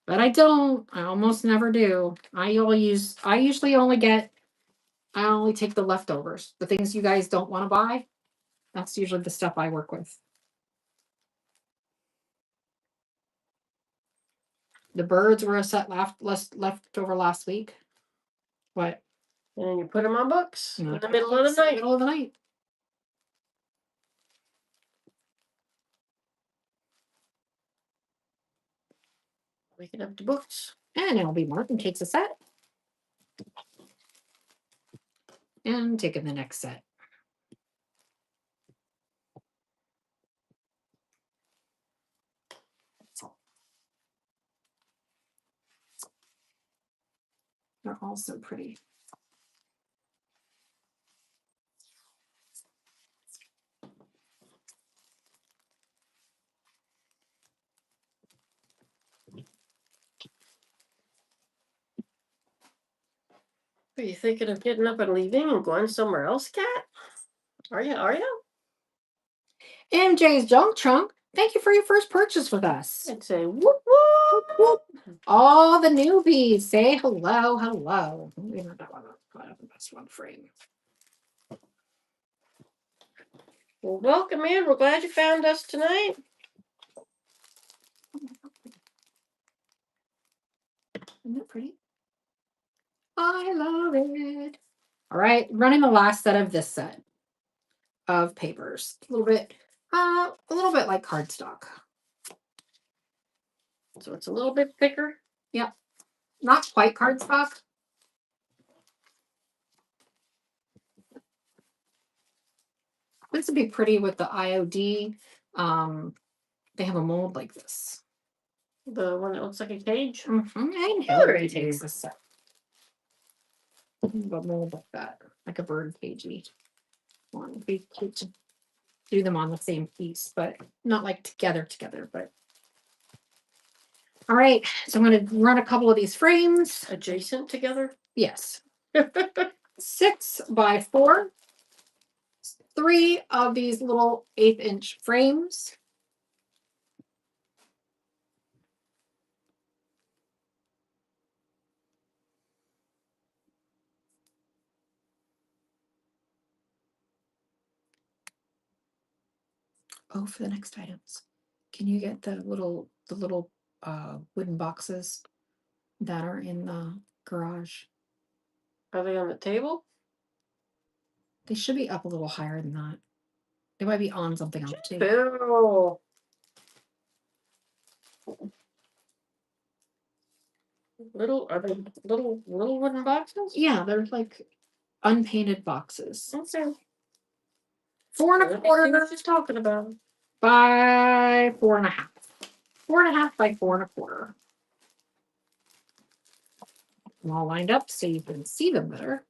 Speaker 1: But I don't. I almost never do. I usually only take the leftovers. The things you guys don't want to buy. That's usually the stuff I work with. The birds were a set left over last week. What?
Speaker 2: And you put them on books
Speaker 1: No,
Speaker 2: in the middle of the night.
Speaker 1: Middle of the night.
Speaker 2: Waking up to books.
Speaker 1: And it'll be Martin takes a set. And taking the next set. They're all so pretty.
Speaker 2: Are you thinking of getting up and leaving and going somewhere else, Kat? Are you?
Speaker 1: MJ's Junk Trunk, thank you for your first purchase with us.
Speaker 2: I'd say whoop whoop whoop.
Speaker 1: All the newbies, say hello, hello. We don't want to the best one frame.
Speaker 2: Well, welcome in. We're glad you found us tonight.
Speaker 1: Isn't that pretty? I love it. All right, running the last set of this set of papers. A little bit like cardstock.
Speaker 2: So it's a little bit thicker.
Speaker 1: Yep. Not quite cardstock. This would be pretty with the IOD. They have a mold like this.
Speaker 2: The one that looks like a cage.
Speaker 1: And Hillary takes this set. A mold like that, like a bird cagey one. It'd be cute to do them on the same piece, but not like together, but. All right, so I'm going to run a couple of these frames.
Speaker 2: Adjacent together?
Speaker 1: Yes. 6 by 4. 3 of these little 1/8-inch frames. Oh, for the next items, can you get the little wooden boxes that are in the garage?
Speaker 2: Are they on the table?
Speaker 1: They should be up a little higher than that. They might be on something else too.
Speaker 2: Bill. Are they little wooden boxes?
Speaker 1: Yeah, they're like unpainted boxes.
Speaker 2: Okay.
Speaker 1: 4 1/4.
Speaker 2: What she's talking about.
Speaker 1: By 4.5. 4.5 by 4 1/4. I'm all lined up so you can see them better.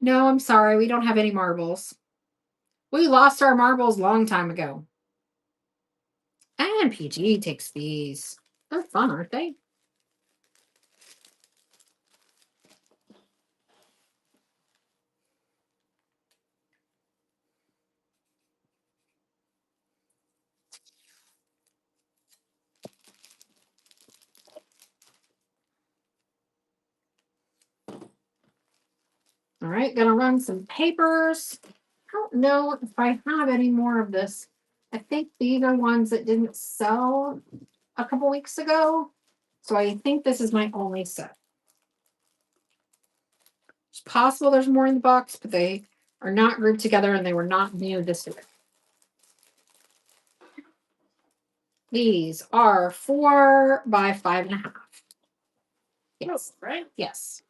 Speaker 1: No, I'm sorry. We don't have any marbles. We lost our marbles long time ago. And PG takes these. They're fun, aren't they? right, gonna run some papers. I don't know if I have any more of this. I think these are ones that didn't sell a couple weeks ago. So I think this is my only set. It's possible there's more in the box, but they are not grouped together and they were not new this year. These are 4 by 5.5. Yes.
Speaker 2: Oh, right?
Speaker 1: Yes.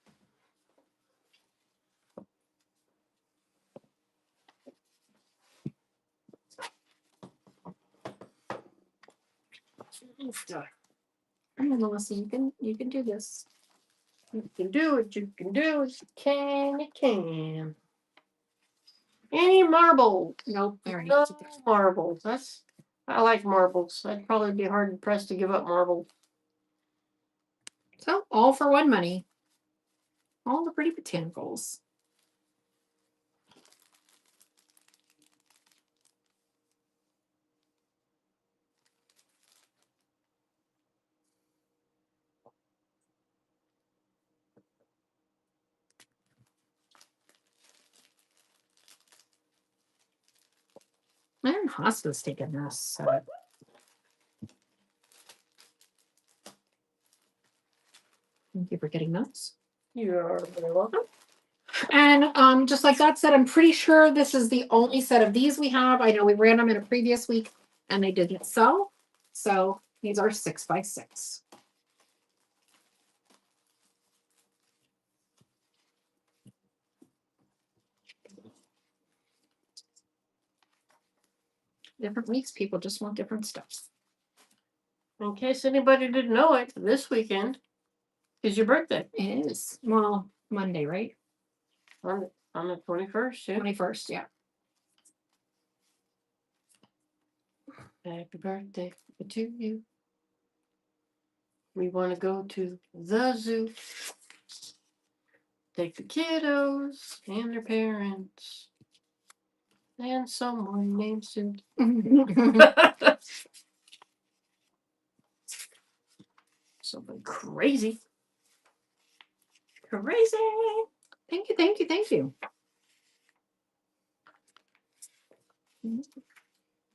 Speaker 1: Come on, Melissa, you can do this.
Speaker 2: You can do it. You can do it. You can. You can. Any marbles?
Speaker 1: Nope. I already
Speaker 2: No
Speaker 1: took it.
Speaker 2: marbles. I like marbles. I'd probably be hard pressed to give up marbles.
Speaker 1: So all for one money. All the pretty botanicals. Iron Hospice taking this. So. Thank you for getting those.
Speaker 2: You're very welcome.
Speaker 1: And just like that said, I'm pretty sure this is the only set of these we have. I know we ran them in a previous week and they didn't sell. So these are 6 by 6. Different weeks, people just want different stuff.
Speaker 2: In case anybody didn't know it, this weekend is your birthday.
Speaker 1: It is. Well, Monday, right?
Speaker 2: On the 21st, yeah.
Speaker 1: 21st, yeah.
Speaker 2: Happy birthday to you. We want to go to the zoo. Take the kiddos and their parents. And someone named Sue. Something crazy. Crazy.
Speaker 1: Thank you, thank you, thank you.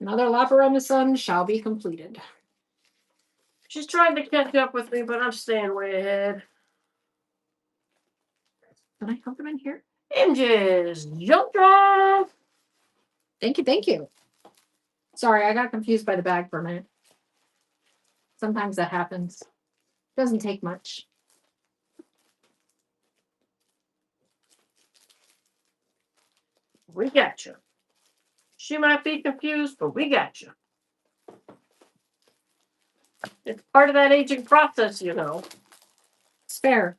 Speaker 1: Another lap around the sun shall be completed.
Speaker 2: She's trying to catch up with me, but I'm staying way ahead.
Speaker 1: Can I have them in here?
Speaker 2: Hinges. Jump drive.
Speaker 1: Thank you, thank you. Sorry, I got confused by the bag for a minute. Sometimes that happens. Doesn't take much.
Speaker 2: We got you. She might be confused, but we got you. It's part of that aging process, you know.
Speaker 1: It's fair.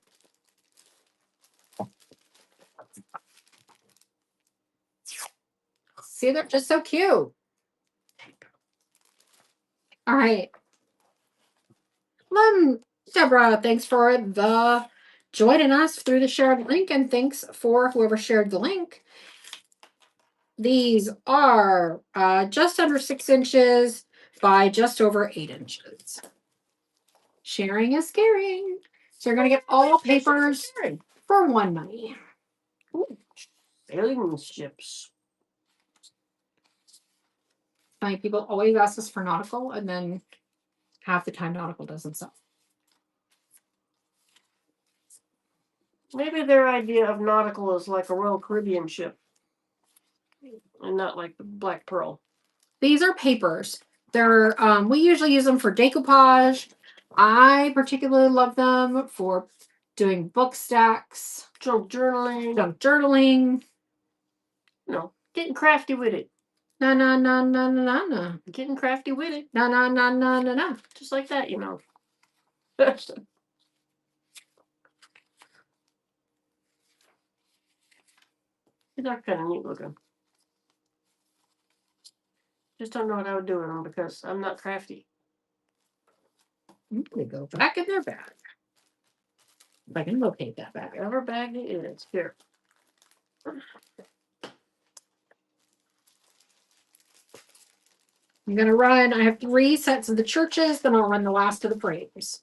Speaker 1: See, they're just so cute. All right. Deborah, thanks for the joining us through the shared link, and thanks for whoever shared the link. These are just under 6 inches by just over 8 inches. Sharing is caring. So you're going to get all papers for one money.
Speaker 2: Ooh, sailing ships.
Speaker 1: Funny, people always ask us for nautical, and then half the time nautical doesn't sell.
Speaker 2: Maybe their idea of nautical is like a Royal Caribbean ship. And not like the Black Pearl.
Speaker 1: These are papers. They're we usually use them for decoupage. I particularly love them for doing book stacks,
Speaker 2: Junk journaling.
Speaker 1: junk journaling.
Speaker 2: No, getting crafty with it.
Speaker 1: Na na na na na na na.
Speaker 2: Getting crafty with it.
Speaker 1: Na na na na na na.
Speaker 2: Just like that, you know. These are kind of neat looking. Just don't know what I would do with them because I'm not crafty.
Speaker 1: They go back in their bag. If I can locate that bag.
Speaker 2: Whatever bag it is. Here.
Speaker 1: I'm going to run, I have 3 sets of the churches, then I'll run the last of the frames.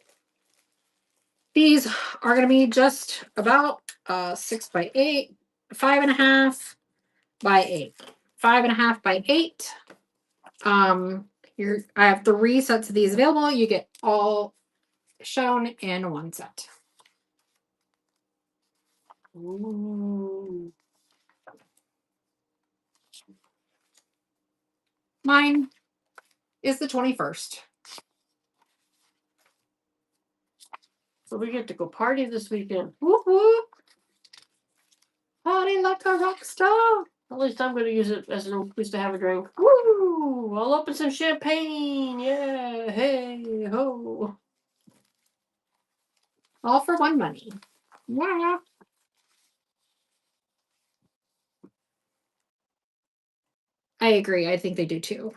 Speaker 1: These are going to be just about 6 by 8. 5.5 by 8. 5.5 by 8. I have 3 sets of these available. You get all shown in one set.
Speaker 2: Ooh.
Speaker 1: Mine is the 21st.
Speaker 2: So we get to go party this weekend.
Speaker 1: Whoop whoop. Party like a rock star.
Speaker 2: At least I'm going to use it as an excuse to have a drink. Woo! I'll open some champagne. Yeah. Hey ho.
Speaker 1: All for one money. Yeah. I agree. I think they do too.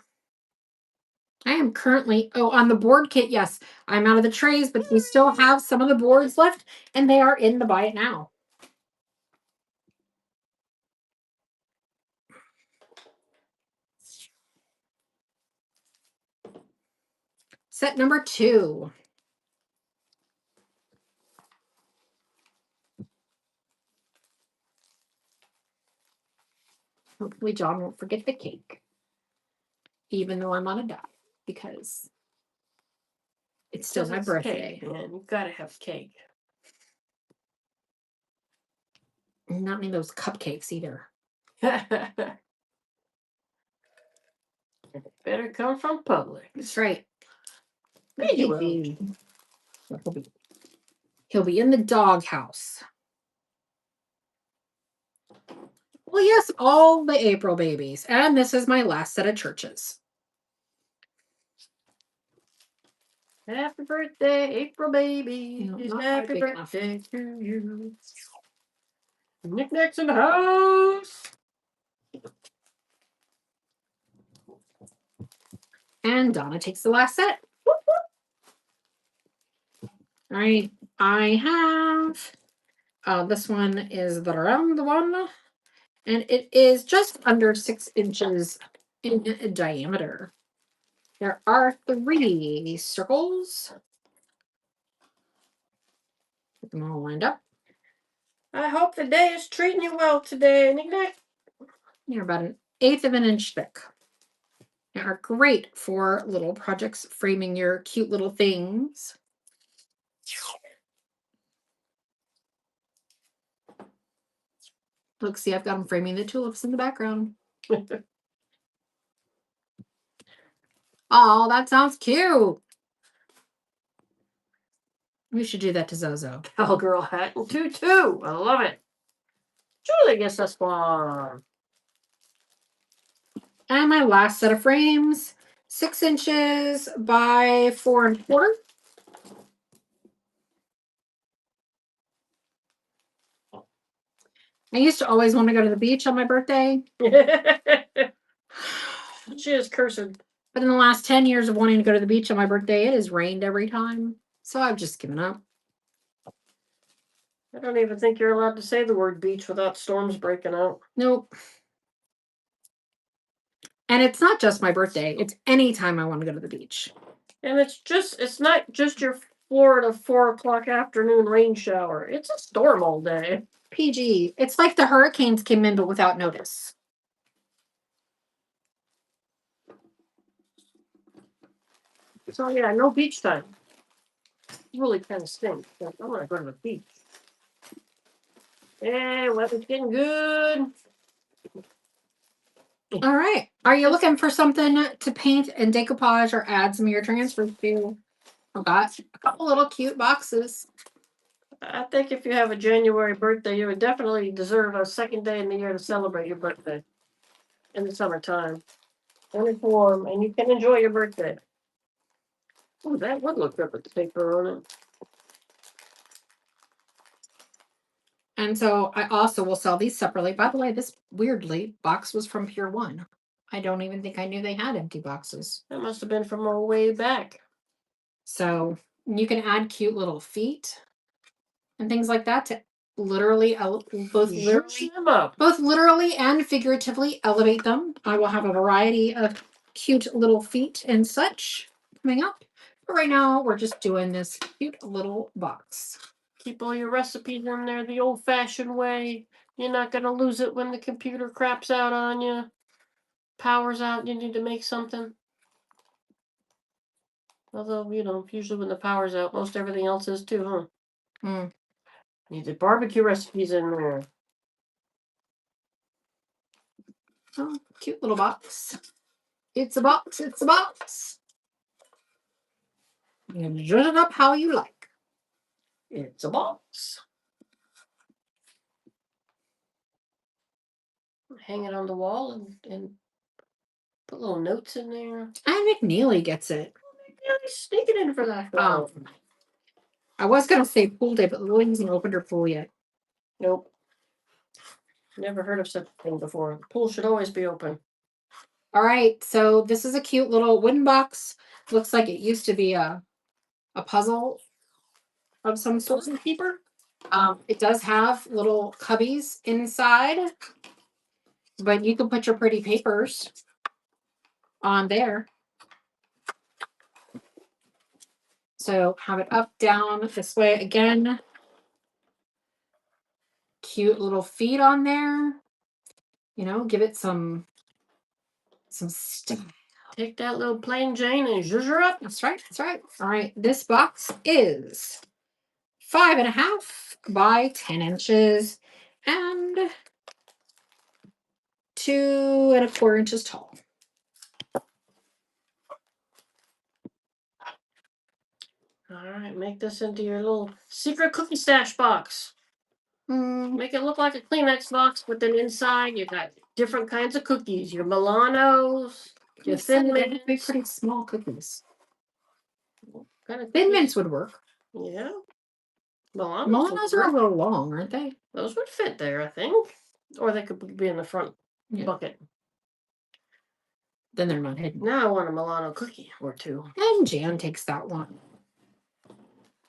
Speaker 1: I am currently, on the board kit, yes. I'm out of the trays, but we still have some of the boards left, and they are in the buy it now. Set number 2. Hopefully John won't forget the cake. Even though I'm on a diet, because it's still my birthday.
Speaker 2: Cake, man. You gotta have cake.
Speaker 1: Not any of those cupcakes either.
Speaker 2: It better come from Publix.
Speaker 1: That's right.
Speaker 2: He'll
Speaker 1: be in the doghouse. Well, yes, all the April babies. And this is my last set of churches.
Speaker 2: Happy birthday, April baby.
Speaker 1: Not
Speaker 2: Happy
Speaker 1: quite big enough.
Speaker 2: birthday to you. Knickknacks in the house.
Speaker 1: And Donna takes the last set. Whoop, whoop. All right. I have this one is the round one. And it is just under 6 inches in diameter. There are 3 circles. Get them all lined up.
Speaker 2: I hope the day is treating you well today, Knickknack.
Speaker 1: They're about 1/8 of an inch thick. They are great for little projects, framing your cute little things. Look, see, I've got them framing the tulips in the background. Oh, that sounds cute. We should do that to Zozo.
Speaker 2: Cowgirl hat and tutu. I love it. Julie gets this one.
Speaker 1: And my last set of frames, 6 inches by 4 1/4. I used to always want to go to the beach on my birthday.
Speaker 2: She is cursing.
Speaker 1: But in the last 10 years of wanting to go to the beach on my birthday, it has rained every time. So I've just given up.
Speaker 2: I don't even think you're allowed to say the word beach without storms breaking out.
Speaker 1: Nope. And it's not just my birthday. It's any time I want to go to the beach.
Speaker 2: And it's not just your Florida 4 o'clock afternoon rain shower. It's a storm all day.
Speaker 1: PG. It's like the hurricanes came in, but without notice.
Speaker 2: So yeah, no beach time. It really kind of stinks. I want to go to the beach. Hey, weather's getting good.
Speaker 1: All right. Are you looking for something to paint and decoupage or add some of your transfers to? I've got a couple little cute boxes.
Speaker 2: I think if you have a January birthday, you would definitely deserve a second day in the year to celebrate your birthday in the summertime. And it's warm, and you can enjoy your birthday. Oh, that would look good with the paper on it.
Speaker 1: And so I also will sell these separately. By the way, this weirdly box was from Pure One. I don't even think I knew they had empty boxes.
Speaker 2: That must have been from a way back.
Speaker 1: So you can add cute little feet and things like that to literally both literally and figuratively elevate them. I will have a variety of cute little feet and such coming up. But right now we're just doing this cute little box.
Speaker 2: Keep all your recipes in there the old-fashioned way. You're not gonna lose it when the computer craps out on you. Power's out, you need to make something. Although, usually when the power's out, most everything else is too, huh?
Speaker 1: Mm.
Speaker 2: Need the barbecue recipes in there.
Speaker 1: Oh, cute little box. It's a box. It's a box. You can dress it up how you like.
Speaker 2: It's a box. Hang it on the wall and put little notes in there.
Speaker 1: And McNeely gets it.
Speaker 2: Yeah, he's sneaking in for that.
Speaker 1: I was gonna say pool day, but Lily hasn't opened her pool yet.
Speaker 2: Nope. Never heard of such a thing before. The pool should always be open.
Speaker 1: All right, so this is a cute little wooden box. Looks like it used to be a puzzle of some sort and keeper. It does have little cubbies inside, but you can put your pretty papers on there. So have it up, down, this way again. Cute little feet on there. Give it some stuff.
Speaker 2: Take that little plain Jane and zhuzh her up.
Speaker 1: That's right. That's right. All right. This box is 5.5 by 10 inches and 2.25 inches tall.
Speaker 2: All right, make this into your little secret cookie stash box. Make it look like a Kleenex box, but then inside you got different kinds of cookies. Your Milanos, your Thin Mints.
Speaker 1: Pretty small cookies.
Speaker 2: Kind of
Speaker 1: Thin Mints would work.
Speaker 2: Yeah.
Speaker 1: Milanos are a little long, aren't they?
Speaker 2: Those would fit there, I think. Or they could be in the front bucket.
Speaker 1: Then they're not hidden.
Speaker 2: Now I want a Milano cookie or two.
Speaker 1: And Jan takes that one.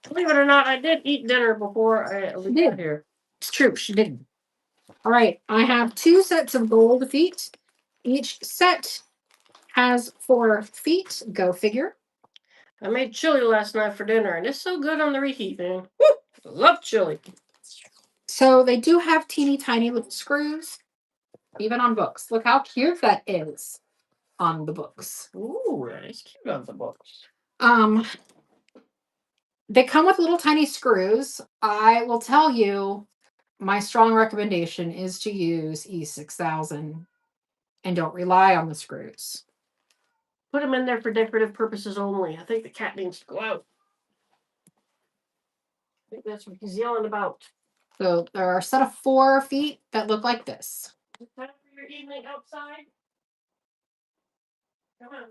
Speaker 2: Believe it or not, I did eat dinner before we got here.
Speaker 1: It's true, she didn't. All right, I have 2 sets of gold feet. Each set has 4 feet. Go figure.
Speaker 2: I made chili last night for dinner, and it's so good on the reheat, man. Woo! Love chili.
Speaker 1: So they do have teeny tiny little screws, even on books. Look how cute that is on the books.
Speaker 2: Ooh, that's cute on the books.
Speaker 1: They come with little tiny screws. I will tell you, my strong recommendation is to use E6000 and don't rely on the screws.
Speaker 2: Put them in there for decorative purposes only. I think the cat needs to go out. I think that's what he's yelling about.
Speaker 1: So there are a set of 4 feet that look like this.
Speaker 2: Is that for your evening outside? Come on.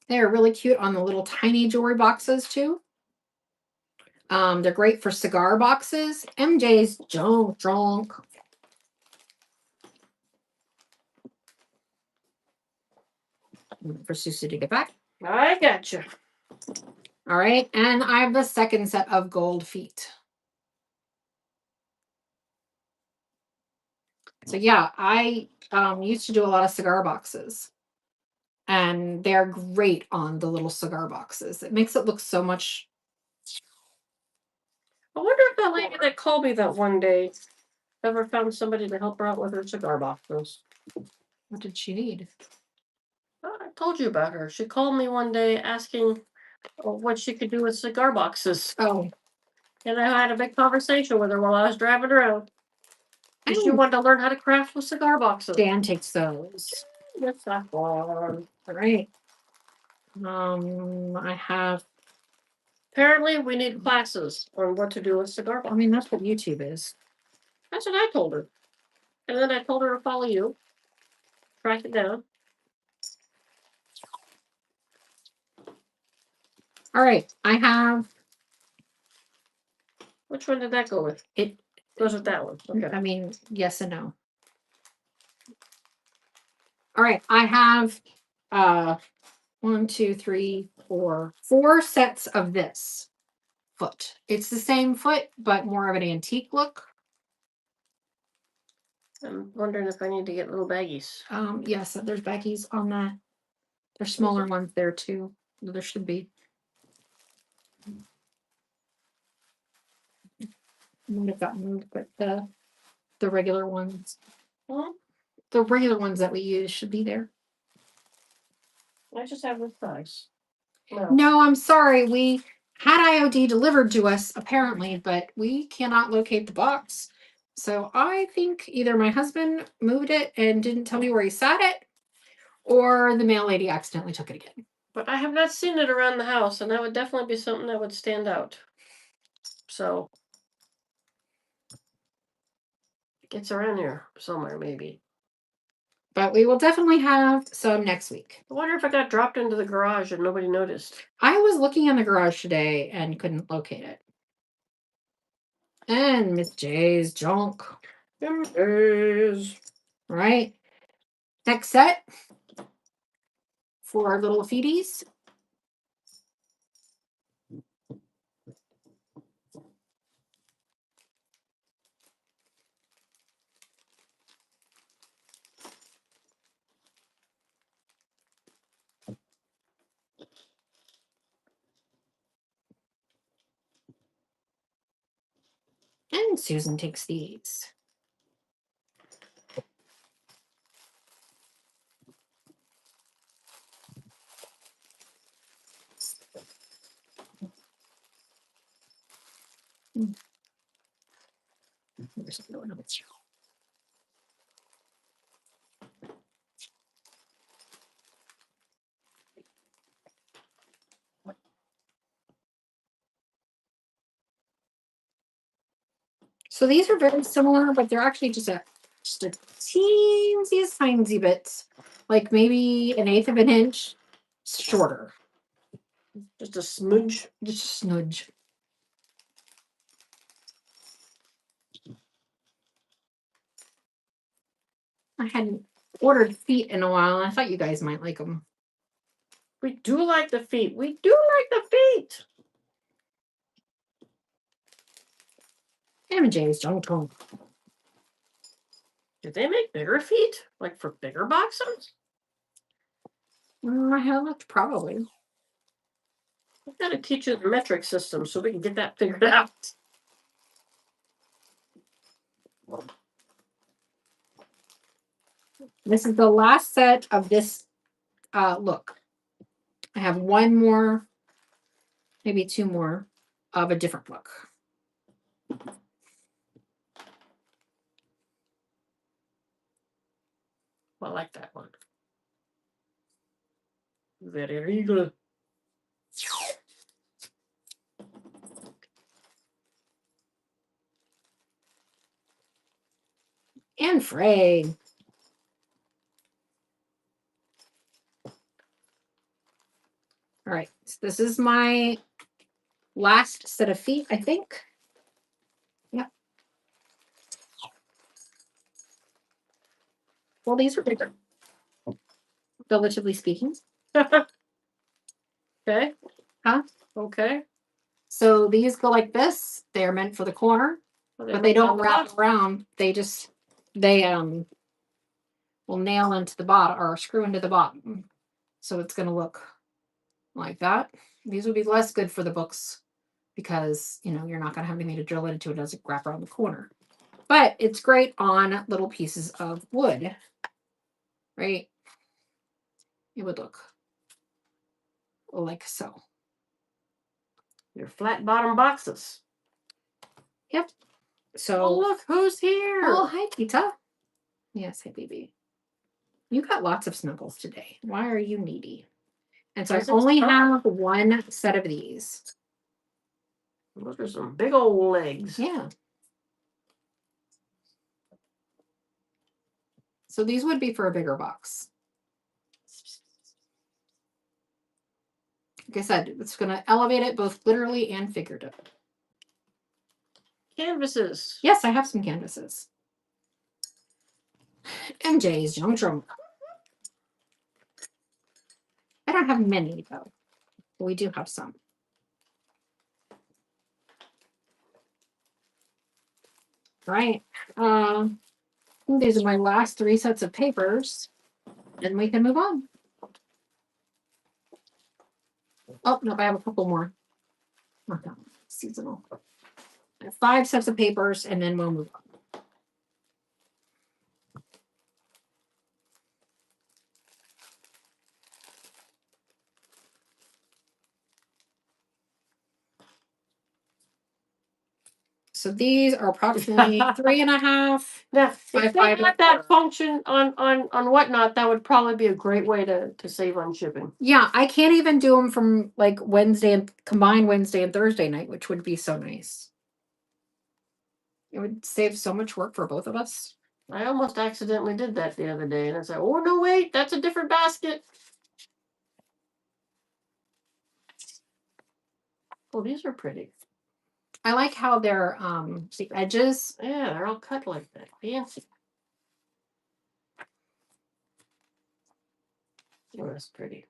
Speaker 1: They're really cute on the little tiny jewelry boxes too. They're great for cigar boxes. MJ's drunk. For Susie to get back.
Speaker 2: I gotcha.
Speaker 1: All right, and I have the second set of gold feet. So yeah, I used to do a lot of cigar boxes. And they're great on the little cigar boxes. It makes it look so much.
Speaker 2: I wonder if that lady that called me that one day ever found somebody to help her out with her cigar boxes.
Speaker 1: What did she need?
Speaker 2: Oh, I told you about her. She called me one day asking what she could do with cigar boxes.
Speaker 1: Oh.
Speaker 2: And I had a big conversation with her while I was driving around. And she wanted to learn how to craft with cigar boxes.
Speaker 1: Dan takes those.
Speaker 2: That's not fun.
Speaker 1: All right. I have.
Speaker 2: Apparently, we need classes on what to do with cigar boxes.
Speaker 1: I mean, that's what YouTube is.
Speaker 2: That's what I told her. And then I told her to follow you. Track it down.
Speaker 1: All right. I have.
Speaker 2: Which one did that go with?
Speaker 1: It
Speaker 2: goes with that one. Okay.
Speaker 1: I mean, yes and no. All right. I have 1, 2, 3, 4 sets of this foot. It's the same foot, but more of an antique look.
Speaker 2: I'm wondering if I need to get little baggies.
Speaker 1: Yes, there's baggies on that. There's smaller ones there too. There should be. Might have gotten moved, but the regular ones,
Speaker 2: Hmm?
Speaker 1: the regular ones that we use should be there.
Speaker 2: I just have this size. No.
Speaker 1: No, I'm sorry. We had IOD delivered to us apparently, but we cannot locate the box. So I think either my husband moved it and didn't tell me where he sat it, or the mail lady accidentally took it again.
Speaker 2: But I have not seen it around the house, and that would definitely be something that would stand out. So it's around here somewhere, maybe.
Speaker 1: But we will definitely have some next week.
Speaker 2: I wonder if it got dropped into the garage and nobody noticed.
Speaker 1: I was looking in the garage today and couldn't locate it. And Miss J's junk.
Speaker 2: Is
Speaker 1: Right. Next set for our little feeties. And Susan takes these. There's another one of its. So these are very similar, but they're actually just a tiny bit, like maybe an eighth of an inch shorter.
Speaker 2: just a smudge.
Speaker 1: Just a smudge. I hadn't ordered feet in a while, and I thought you guys might like them.
Speaker 2: We do like the feet. We do like the feet.
Speaker 1: M&J's don't talk.
Speaker 2: Do they make bigger feet? Like for bigger boxes?
Speaker 1: I have looked probably.
Speaker 2: I've got to teach you the metric system so we can get that figured out.
Speaker 1: This is the last set of this look. I have one more, maybe two more of a different look.
Speaker 2: I like that one. Very regal.
Speaker 1: And frayed. All right, so this is my last set of feet, I think. Yep. Well, these are bigger, relatively speaking.
Speaker 2: Okay.
Speaker 1: Huh?
Speaker 2: Okay.
Speaker 1: So these go like this. They're meant for the corner, but they don't wrap around. They will nail into the bottom or screw into the bottom. So it's going to look like that. These would be less good for the books because, you know, you're not going to have anything to drill it into. It doesn't wrap around the corner. But it's great on little pieces of wood, right? It would look like so.
Speaker 2: Your flat bottom boxes.
Speaker 1: Yep. So,
Speaker 2: oh, look who's here.
Speaker 1: Oh, hi, Tita. Yes, hey, baby. You got lots of snuggles today. Why are you needy? And so I only have one set of these.
Speaker 2: Those are some big old legs.
Speaker 1: Yeah. So these would be for a bigger box. Like I said, it's going to elevate it both literally and figuratively.
Speaker 2: Canvases.
Speaker 1: Yes, I have some canvases. MJ's Young Trump. I don't have many, though. But we do have some. Right. These are my last three sets of papers. And we can move on. Oh, no, I have a couple more. Not that one. Seasonal. I have 5 sets of papers, and then we'll move on. So these are approximately 3.5.
Speaker 2: Now,
Speaker 1: By
Speaker 2: if they
Speaker 1: five and a
Speaker 2: had that
Speaker 1: quarter.
Speaker 2: function on Whatnot, that would probably be a great way to save on shipping.
Speaker 1: Yeah, I can't even do them from like Wednesday and combined Wednesday and Thursday night, which would be so nice. It would save so much work for both of us.
Speaker 2: I almost accidentally did that the other day, and I said, "Oh no, wait, that's a different basket." Oh, these are pretty.
Speaker 1: I like how they're the edges.
Speaker 2: Yeah, they're all cut like that. Fancy. Oh, that's pretty.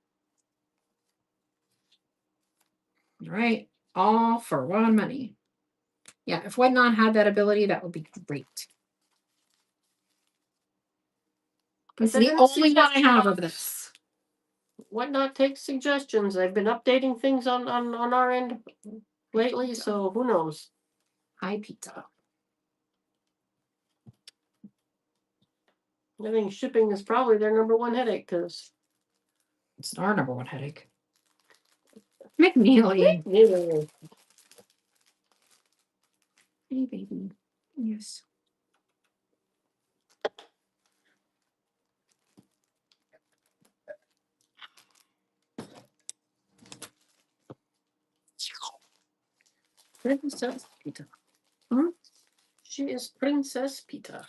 Speaker 1: Right. All for one money. Yeah, if Whatnot had that ability, that would be great. It's the only one I have of this.
Speaker 2: Whatnot takes suggestions. I've been updating things on our end lately, so who knows?
Speaker 1: Hi, pizza.
Speaker 2: I think shipping is probably their number one headache because
Speaker 1: It's our number one headache. McNeely. Hey, baby. Yes.
Speaker 2: Princess Peter.
Speaker 1: Huh?
Speaker 2: She is Princess Peter.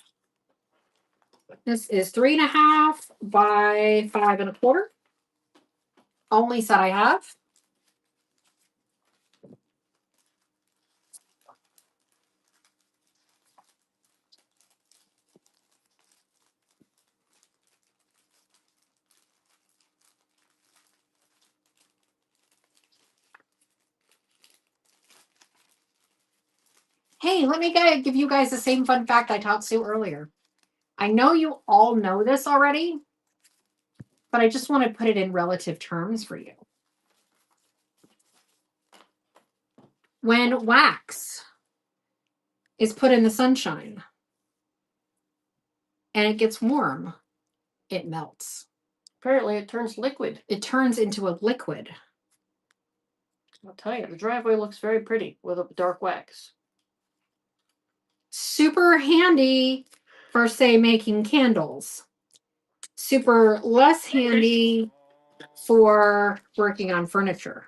Speaker 1: This is 3.5 by 5.25. Only set I have. Hey, let me give you guys the same fun fact I taught Sue earlier. I know you all know this already, but I just want to put it in relative terms for you. When wax is put in the sunshine and it gets warm, it melts.
Speaker 2: Apparently, it turns liquid.
Speaker 1: It turns into a liquid.
Speaker 2: I'll tell you, the driveway looks very pretty with a dark wax.
Speaker 1: Super handy for, say, making candles. Super less handy for working on furniture.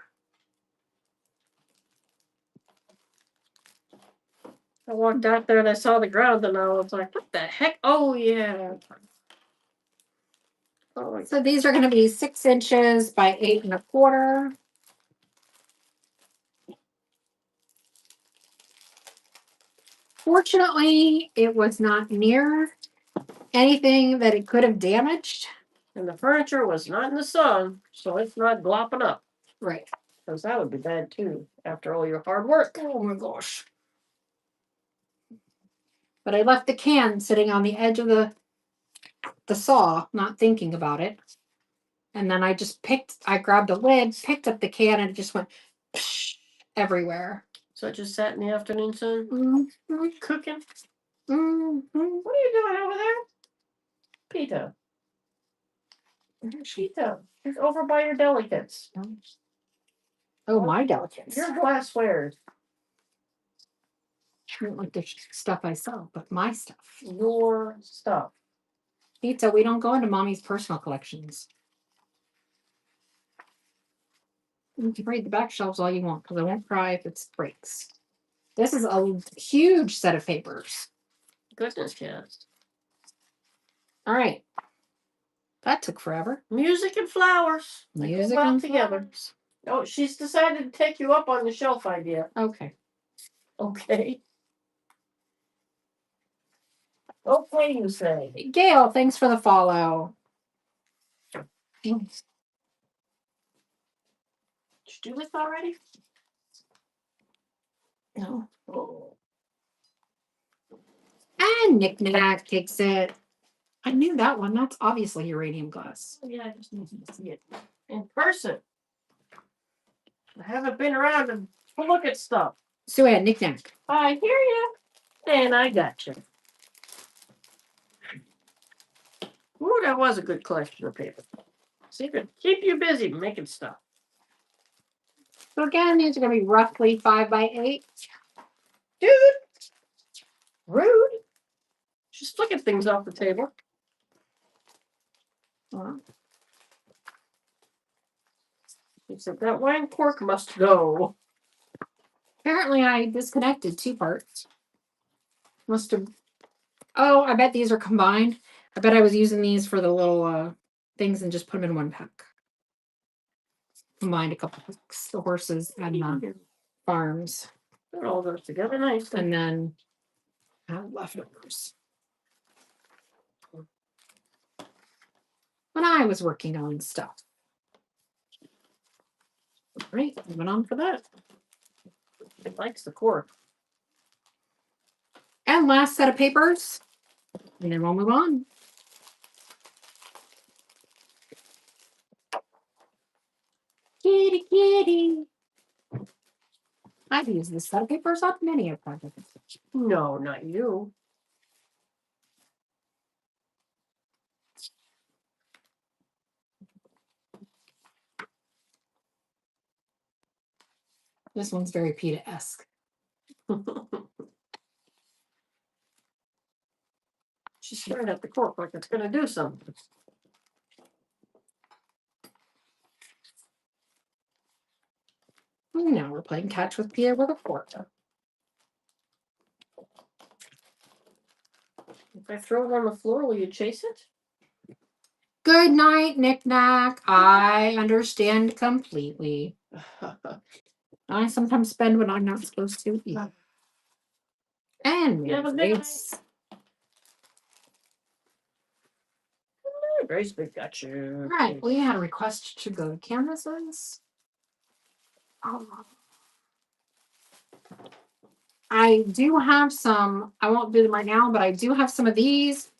Speaker 2: I walked out there and I saw the ground and I was like, what the heck? Oh, yeah. Oh,
Speaker 1: So these are going to be 6 inches by 8.25. Fortunately, it was not near anything that it could have damaged.
Speaker 2: and the furniture was not in the sun, so it's not glopping up.
Speaker 1: Right.
Speaker 2: Because that would be bad too, after all your hard work.
Speaker 1: Oh my gosh. But I left the can sitting on the edge of the saw, not thinking about it. And then I grabbed the lid, picked up the can, and it just went everywhere.
Speaker 2: So it just sat in the afternoon sun?
Speaker 1: Mm-hmm.
Speaker 2: Cooking?
Speaker 1: Mm-hmm.
Speaker 2: What are you doing over there? Peter. Peter. She's over by your delicates.
Speaker 1: Oh, my delicates.
Speaker 2: Your glassware.
Speaker 1: I don't like the stuff I sell, but my stuff.
Speaker 2: Your stuff.
Speaker 1: Pizza, we don't go into mommy's personal collections. You can read the back shelves all you want because I won't cry if it breaks. This is a huge set of papers.
Speaker 2: Goodness, yes.
Speaker 1: All right. That took forever.
Speaker 2: Music and flowers.
Speaker 1: Music and
Speaker 2: together.
Speaker 1: flowers.
Speaker 2: Oh, she's decided to take you up on the shelf idea.
Speaker 1: Okay.
Speaker 2: Okay. Okay, you say.
Speaker 1: Gail, thanks for the follow. Thanks.
Speaker 2: Did you do this already?
Speaker 1: No.
Speaker 2: Oh.
Speaker 1: And Knick Knack takes it. I knew that one. That's obviously uranium glass.
Speaker 2: Yeah, I just need to see it in person. I haven't been around to look at stuff.
Speaker 1: So yeah, knick-knack.
Speaker 2: I hear you. And I got you. Ooh, that was a good collection of paper. See, it could keep you busy making stuff.
Speaker 1: So again, these are going to be roughly 5 by 8.
Speaker 2: Dude, rude. Just look at things off the table. Except that wine cork must go.
Speaker 1: Apparently, I disconnected 2 parts. Must have. Oh, I bet these are combined. I bet I was using these for the little things and just put them in one pack. Combined a couple packs, the horses and the farms.
Speaker 2: It all goes together nicely.
Speaker 1: And then leftovers. When I was working on stuff. All right, moving on for that.
Speaker 2: It likes the cork.
Speaker 1: And last set of papers. And then we'll move on. Kitty, kitty. I've used this set of papers on many a project.
Speaker 2: No, not you.
Speaker 1: This one's very PETA-esque.
Speaker 2: She's staring at the cork like it's going to do something.
Speaker 1: Now we're playing catch with PETA with a fork.
Speaker 2: If I throw it on the floor, will you chase it?
Speaker 1: Good night, knick-knack. I understand completely. I sometimes spend when I'm not supposed to eat. And
Speaker 2: Yeah, but
Speaker 1: it's
Speaker 2: Grace, we got you.
Speaker 1: right. We had a request to go to canvases. I do have some. I won't do them right now, but I do have some of these.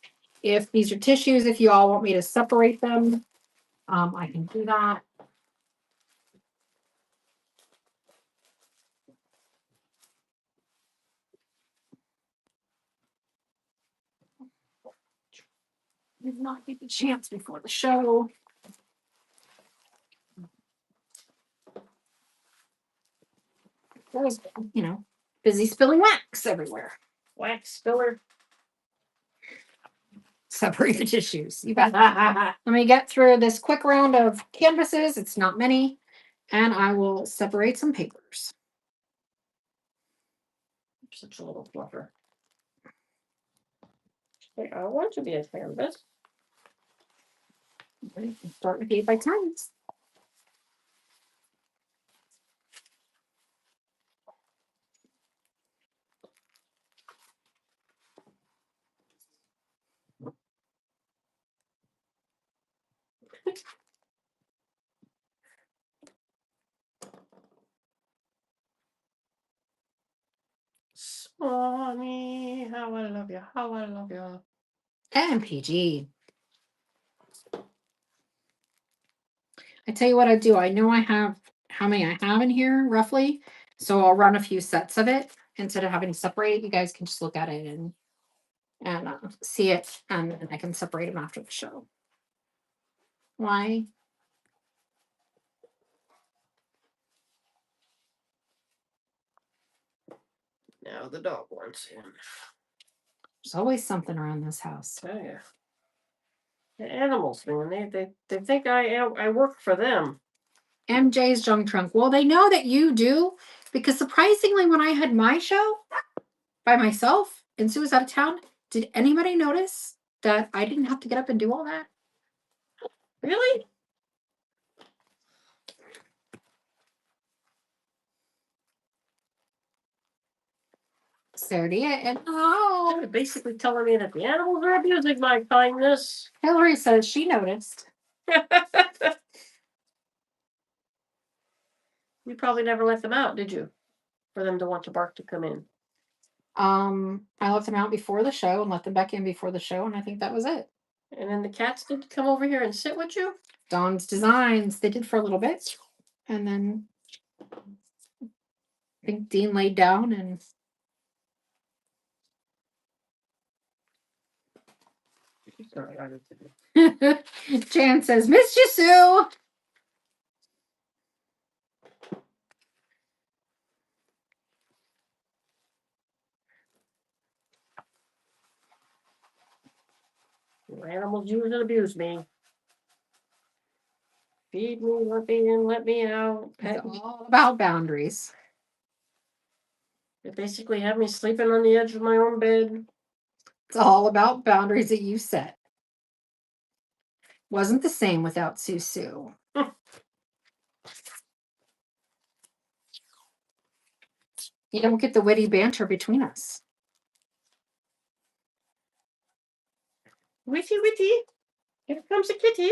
Speaker 1: If these are tissues, if you all want me to separate them, I can do that. Did not get the chance before the show. There's, busy spilling wax everywhere.
Speaker 2: Wax spiller.
Speaker 1: Separate the tissues. You bet. Let me get through this quick round of canvases. It's not many. And I will separate some papers.
Speaker 2: Such a little fluffer. I want to be a canvas.
Speaker 1: Start with 8 by 10s.
Speaker 2: Swanee, how I love you, how I love you.
Speaker 1: And PG. I tell you what I do. I know I have how many I have in here roughly. So I'll run a few sets of it instead of having to separate. You guys can just look at it and see it, and I can separate them after the show. Why?
Speaker 2: Now the dog wants in.
Speaker 1: There's always something around this house.
Speaker 2: Oh yeah. The animals, man, they think I work for them.
Speaker 1: MJ's junk trunk. Well, they know that you do, because surprisingly, when I had my show by myself and Sue was out of town, did anybody notice that I didn't have to get up and do all that?
Speaker 2: Really?
Speaker 1: Sardia and
Speaker 2: You're basically telling me that the animals are abusing my kindness.
Speaker 1: Hillary says she noticed.
Speaker 2: You probably never let them out, did you? For them to want to bark to come in.
Speaker 1: I let them out before the show and let them back in before the show, and I think that was it.
Speaker 2: And then the cats did come over here and sit with you?
Speaker 1: Dawn's Designs, they did for a little bit, and then I think Dean laid down and
Speaker 2: Sorry, I didn't do it.
Speaker 1: Jan says, "Miss you, Sue."
Speaker 2: Your animals use and abuse me. Feed me, let me in, let me out.
Speaker 1: It's
Speaker 2: Pet me.
Speaker 1: all about boundaries.
Speaker 2: They basically have me sleeping on the edge of my own bed.
Speaker 1: It's all about boundaries that you set. Wasn't the same without Sue Sue. You don't get the witty banter between us.
Speaker 2: Witty, witty. Here comes a kitty.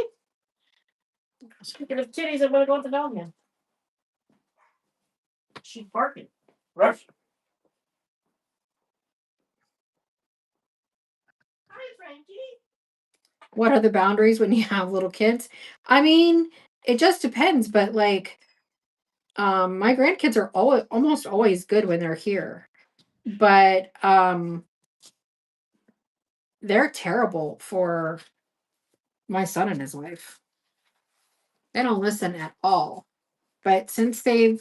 Speaker 2: Speaking of kitties, I'm gonna go with the dog now. She's barking. Rush. Hi, Frankie.
Speaker 1: What are the boundaries when you have little kids? I mean, it just depends, but like my grandkids are almost always good when they're here. But they're terrible for my son and his wife. They don't listen at all. But since they've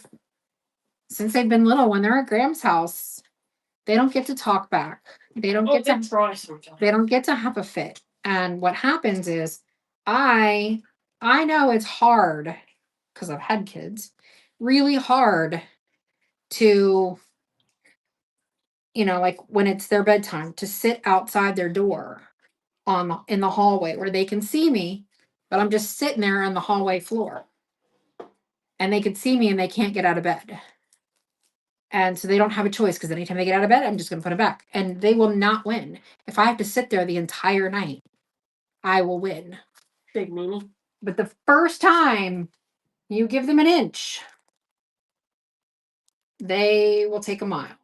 Speaker 1: been little, when they're at Graham's house, they don't get to talk back. They don't get to
Speaker 2: try sometimes.
Speaker 1: they don't get to have a fit. And what happens is I know it's hard because I've had kids, really hard to, like when it's their bedtime, to sit outside their door in the hallway where they can see me, but I'm just sitting there on the hallway floor. And they can see me and they can't get out of bed. And so they don't have a choice because anytime they get out of bed, I'm just going to put them back. And they will not win. If I have to sit there the entire night, I will win.
Speaker 2: Big meanie.
Speaker 1: But the first time you give them an inch, they will take a mile.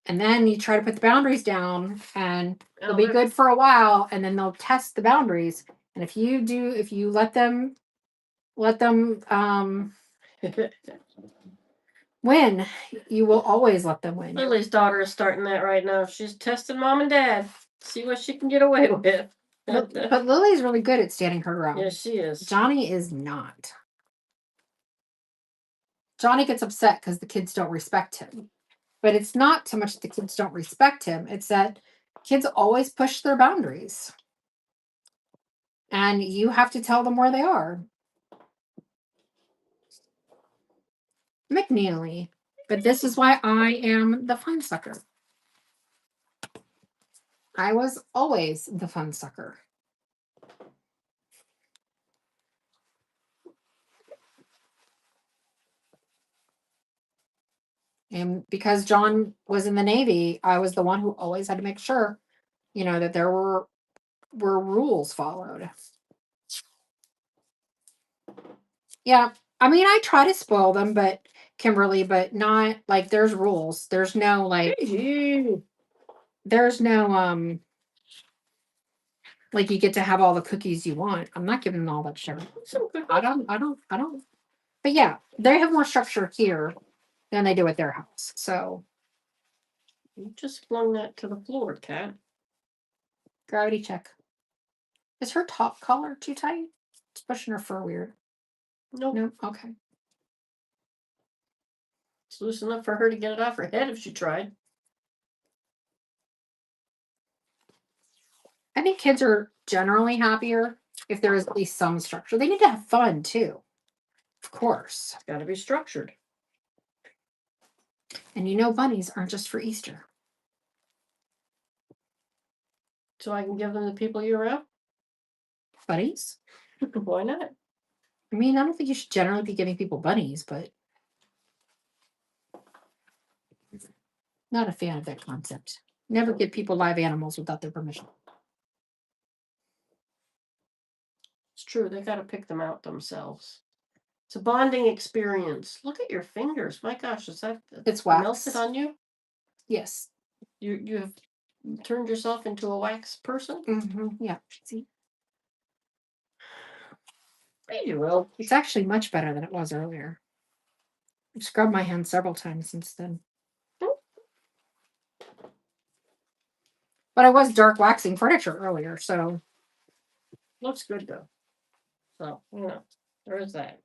Speaker 1: And then you try to put the boundaries down and they'll be good for a while and then they'll test the boundaries. And if you let them win, you will always let them win.
Speaker 2: Lily's daughter is starting that right now. She's testing mom and dad. See what she can get away with.
Speaker 1: But Lily's really good at standing her ground.
Speaker 2: Yes, she is.
Speaker 1: Johnny is not. Johnny gets upset because the kids don't respect him. But it's not so much the kids don't respect him, it's that kids always push their boundaries. And you have to tell them where they are. McNeely. But this is why I am the fun sucker. I was always the fun sucker. And because John was in the Navy, I was the one who always had to make sure, that there were rules followed. Yeah. I mean, I try to spoil them, but Kimberly, but not like there's rules. There's no there's no like you get to have all the cookies you want. I'm not giving them all that sugar. I don't. But yeah, they have more structure here than they do at their house. So
Speaker 2: You just flung that to the floor, Cat.
Speaker 1: gravity check. Is her top collar too tight? It's pushing her fur weird.
Speaker 2: Nope.
Speaker 1: No. Okay.
Speaker 2: It's loose enough for her to get it off her head if she tried.
Speaker 1: I think kids are generally happier if there is at least some structure. They need to have fun too. Of course.
Speaker 2: It's got to be structured.
Speaker 1: And bunnies aren't just for Easter.
Speaker 2: So I can give them to people year round?
Speaker 1: Bunnies?
Speaker 2: Why not?
Speaker 1: I mean, I don't think you should generally be giving people bunnies, but not a fan of that concept. Never give people live animals without their permission.
Speaker 2: It's true. They got to pick them out themselves. It's a bonding experience. Look at your fingers. My gosh, is that
Speaker 1: It's wax.
Speaker 2: melted on you?
Speaker 1: Yes.
Speaker 2: You have turned yourself into a wax person?
Speaker 1: Mm-hmm. Yeah. See?
Speaker 2: Maybe you will.
Speaker 1: It's actually much better than it was earlier. I've scrubbed my hands several times since then. But I was dark waxing furniture earlier, so
Speaker 2: Looks good though. So, there is that.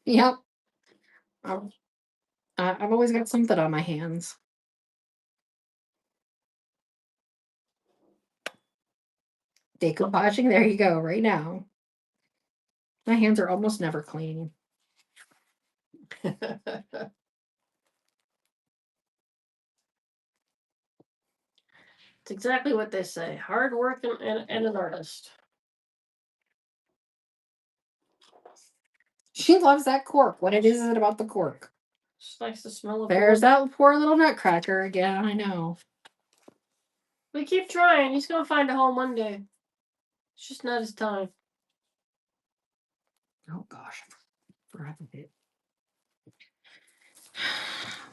Speaker 1: yep. I've always got something on my hands. Decoupaging, there you go, right now. My hands are almost never clean.
Speaker 2: It's exactly what they say. Hard work and an artist.
Speaker 1: She loves that cork. What is it about the cork?
Speaker 2: She likes the smell of
Speaker 1: There's
Speaker 2: gold.
Speaker 1: that poor little nutcracker again. I know.
Speaker 2: We keep trying. He's gonna find a home one day. It's just not his time.
Speaker 1: Oh gosh, I forgot it.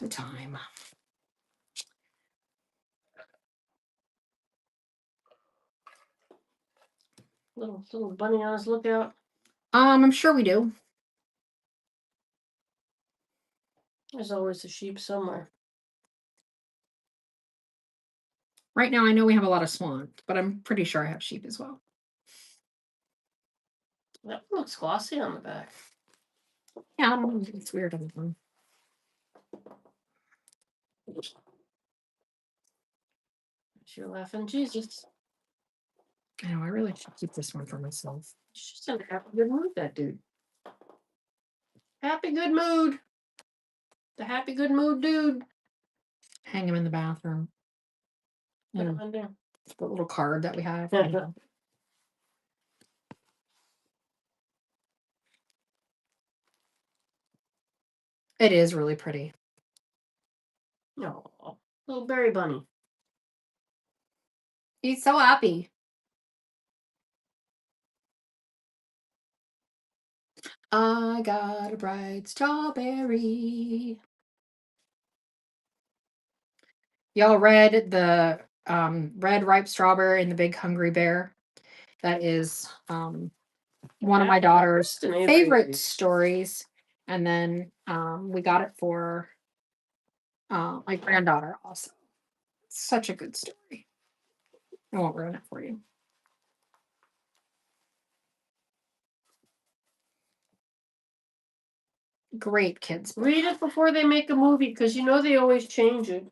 Speaker 1: The time.
Speaker 2: Little bunny on his lookout.
Speaker 1: I'm sure we do.
Speaker 2: There's always a sheep somewhere.
Speaker 1: Right now, I know we have a lot of swans, but I'm pretty sure I have sheep as well.
Speaker 2: That one looks glossy on the back.
Speaker 1: Yeah, I don't know. It's weird on the phone.
Speaker 2: You're laughing, Jesus.
Speaker 1: I know. I really should keep this one for myself.
Speaker 2: She's in a happy good mood, that dude. Happy good mood. The happy good mood dude.
Speaker 1: Hang him in the bathroom.
Speaker 2: Put him in there.
Speaker 1: It's the little card that we have. It is really pretty.
Speaker 2: Oh, little berry bunny.
Speaker 1: He's so happy. I got a bright strawberry. Y'all read the Red Ripe Strawberry and the Big Hungry Bear? That is one of my daughter's favorite stories. And then we got it for my granddaughter also. Such a good story. I won't ruin it for you. Great kids book.
Speaker 2: Read it before they make a movie, because they always change it.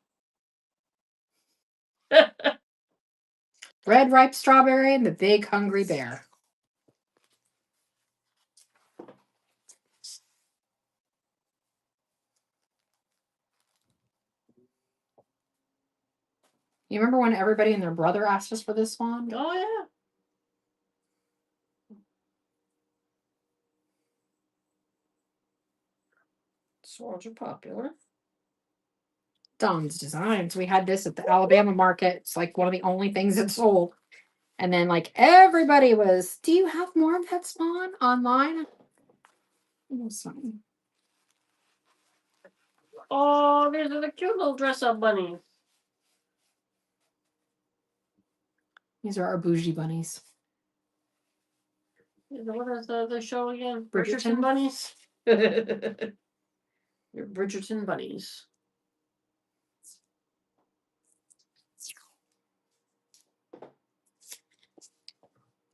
Speaker 1: Red Ripe Strawberry and the Big Hungry Bear. You remember when everybody and their brother asked us for this one?
Speaker 2: Oh, yeah. Swans are popular.
Speaker 1: Don's Designs. We had this at the Alabama market. It's like one of the only things that sold. And then like everybody was, do you have more of that swan online?
Speaker 2: Oh, there's a cute little dress-up bunny.
Speaker 1: These are our bougie bunnies.
Speaker 2: What is the show again?
Speaker 1: Bridgerton
Speaker 2: bunnies. Your Bridgerton bunnies.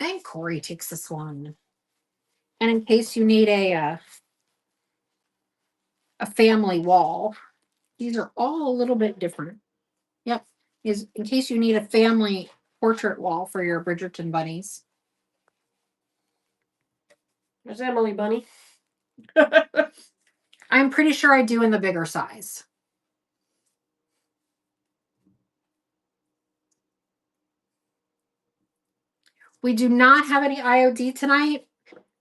Speaker 1: And Corey takes this one. And in case you need a family wall, these are all a little bit different. Yep. Is in case you need a family portrait wall for your Bridgerton bunnies.
Speaker 2: There's Emily Bunny.
Speaker 1: I'm pretty sure I do in the bigger size. We do not have any IOD tonight.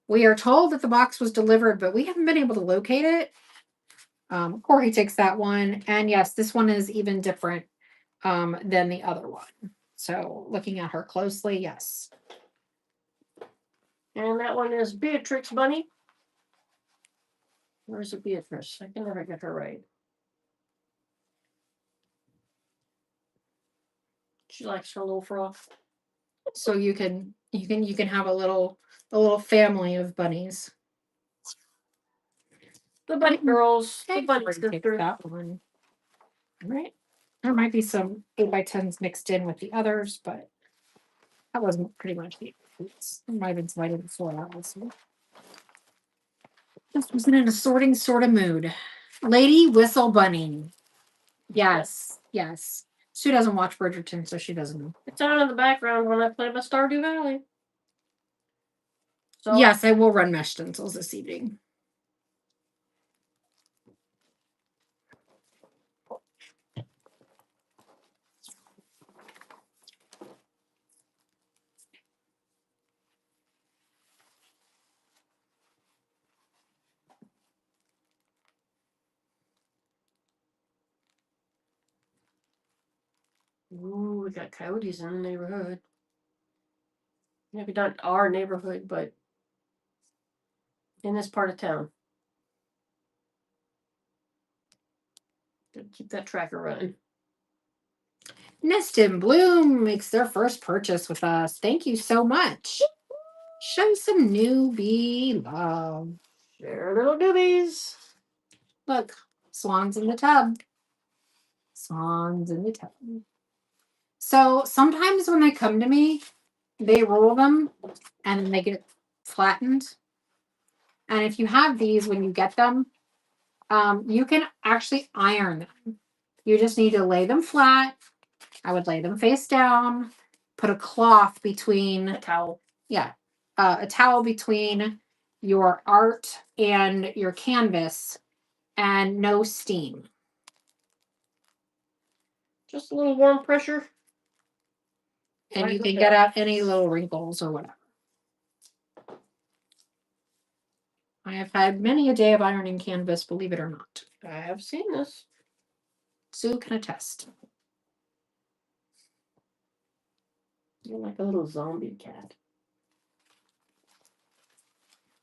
Speaker 1: We are told that the box was delivered, but we haven't been able to locate it. Corey takes that one. And yes, this one is even different than the other one. So looking at her closely, yes.
Speaker 2: And that one is Beatrix Bunny. Where's the Beatrice? I can never get her right. She likes her little frock.
Speaker 1: So you can have a little family of bunnies.
Speaker 2: The bunny girls, the
Speaker 1: Okay,
Speaker 2: bunny
Speaker 1: we're gonna take
Speaker 2: sisters.
Speaker 1: that one.
Speaker 2: Right?
Speaker 1: There might be some 8x10s mixed in with the others, but that wasn't pretty much the fruits. There might have been some I didn't sort out this one. Just was in a sorting sort of mood. Lady Whistle Bunny. Yes, yes. Sue doesn't watch Bridgerton, so she doesn't know.
Speaker 2: It's on in the background when I play my Stardew Valley. So
Speaker 1: Yes, I will run mesh stencils this evening.
Speaker 2: ooh, we got coyotes in the neighborhood. Maybe not our neighborhood, but in this part of town. Gotta keep that tracker running.
Speaker 1: Nest in Bloom makes their first purchase with us. Thank you so much. Show some newbie love.
Speaker 2: Share little doobies.
Speaker 1: Look, swans in the tub. Swans in the tub. So sometimes when they come to me, they roll them and then they get flattened. And if you have these when you get them, you can actually iron them. You just need to lay them flat. I would lay them face down, put a cloth between
Speaker 2: A towel.
Speaker 1: Yeah, a towel between your art and your canvas, and no steam.
Speaker 2: Just a little warm pressure.
Speaker 1: And
Speaker 2: Right
Speaker 1: you can
Speaker 2: with
Speaker 1: get
Speaker 2: that.
Speaker 1: out any little wrinkles or whatever. I have had many a day of ironing canvas, believe it or not.
Speaker 2: I have seen this.
Speaker 1: Sue can attest.
Speaker 2: You're like a little zombie cat.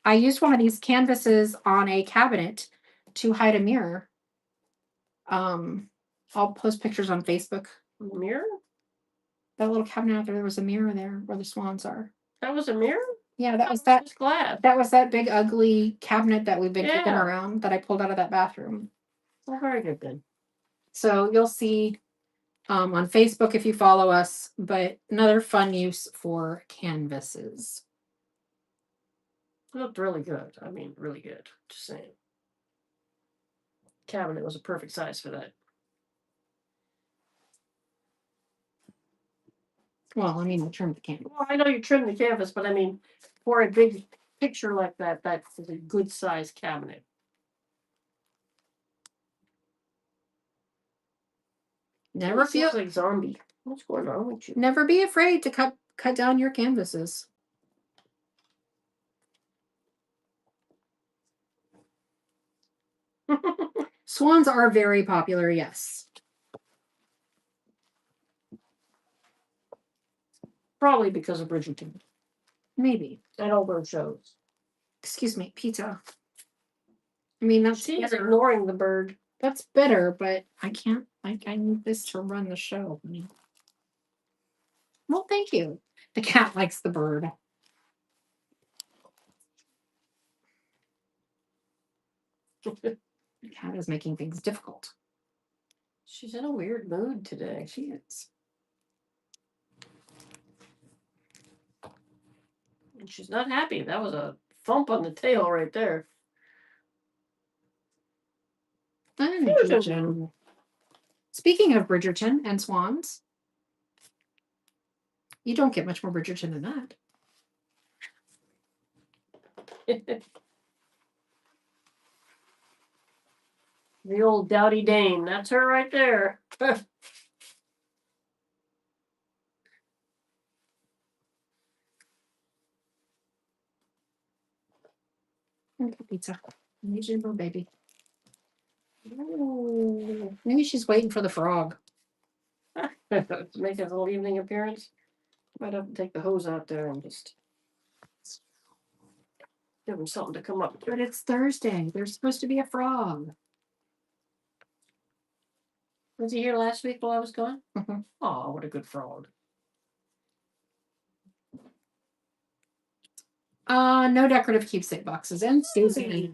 Speaker 1: I used one of these canvases on a cabinet to hide a mirror. I'll post pictures on Facebook.
Speaker 2: Mirror?
Speaker 1: That little cabinet out there, there was a mirror there where the swans are.
Speaker 2: That was a mirror?
Speaker 1: Yeah, that was
Speaker 2: I
Speaker 1: that.
Speaker 2: was glad.
Speaker 1: That was that big ugly cabinet that we've been kicking
Speaker 2: Yeah.
Speaker 1: around that I pulled out of that bathroom.
Speaker 2: Oh, very good then.
Speaker 1: So you'll see on Facebook if you follow us, but another fun use for canvases.
Speaker 2: It looked really good. I mean, really good. Just saying. Cabinet was a perfect size for that.
Speaker 1: Well, I mean, I trimmed the canvas.
Speaker 2: Well, I know you trimmed the canvas, but I mean, for a big picture like that, that is a good size cabinet.
Speaker 1: Never
Speaker 2: It
Speaker 1: feel
Speaker 2: feels like zombie. What's going on with you?
Speaker 1: never be afraid to cut down your canvases. Swans are very popular, yes.
Speaker 2: Probably because of Bridgerton
Speaker 1: Maybe.
Speaker 2: and all those shows.
Speaker 1: Excuse me, pizza. I mean, that's
Speaker 2: She's
Speaker 1: better.
Speaker 2: ignoring the bird.
Speaker 1: That's better, but I can't. I need this to run the show. Well, thank you. The cat likes the bird. The cat is making things difficult.
Speaker 2: She's in a weird mood today.
Speaker 1: She is.
Speaker 2: And she's not happy. That was a thump on the tail right there.
Speaker 1: Bridgerton. Speaking of Bridgerton and swans, you don't get much more Bridgerton than that.
Speaker 2: The old dowdy dame. That's her right there.
Speaker 1: Pizza. I need you to go, baby.
Speaker 2: Ooh.
Speaker 1: Maybe she's waiting for the frog.
Speaker 2: To make his little evening appearance. Might have to take the hose out there and just. Give them something to come up
Speaker 1: But
Speaker 2: with.
Speaker 1: it's Thursday. There's supposed to be a frog.
Speaker 2: Was he here last week while I was gone?
Speaker 1: Mhm.
Speaker 2: Oh, what a good frog.
Speaker 1: No decorative keepsake boxes. And Susie.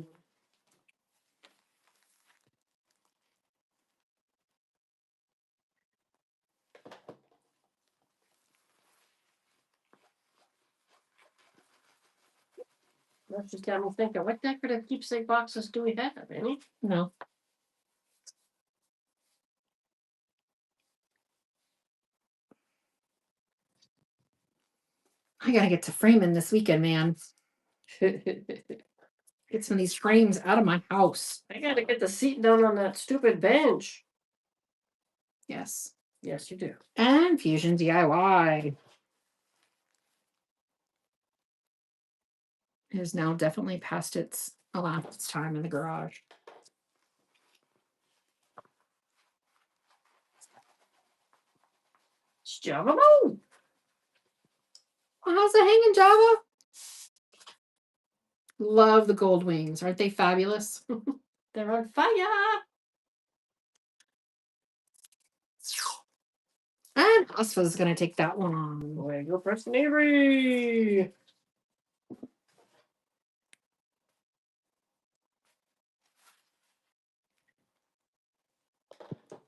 Speaker 2: That's just got me thinking, what decorative keepsake boxes do we have? Any?
Speaker 1: No. I gotta get to framing this weekend, man. Get some of these frames out of my house.
Speaker 2: I gotta get the seat down on that stupid bench.
Speaker 1: Yes.
Speaker 2: Yes, you do.
Speaker 1: And Fusion DIY is now definitely past its allowance time in the garage.
Speaker 2: It's Java Moon.
Speaker 1: Well, how's it hanging, Java? Love the gold wings. Aren't they fabulous?
Speaker 2: They're on fire.
Speaker 1: And Husfa's going to take that one on.
Speaker 2: Way go, Preston Avery.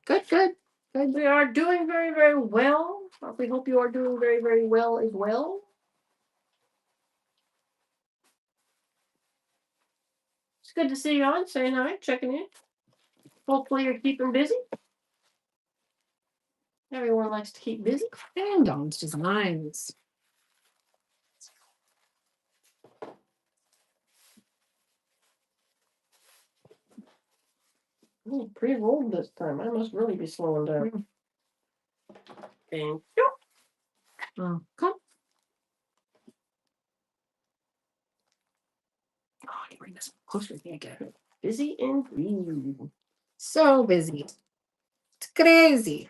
Speaker 1: Good, good, good.
Speaker 2: We are doing very, very well. We hope you are doing very, very well as well. It's good to see you on, saying hi, checking in. Hopefully you're keeping busy. Everyone likes to keep busy.
Speaker 1: And Dawn's Designs.
Speaker 2: Ooh, pre-rolled this time. I must really be slowing down. Thank you.
Speaker 1: Oh, come. Oh, I can bring this closer to me again.
Speaker 2: Busy indeed.
Speaker 1: So busy. It's crazy.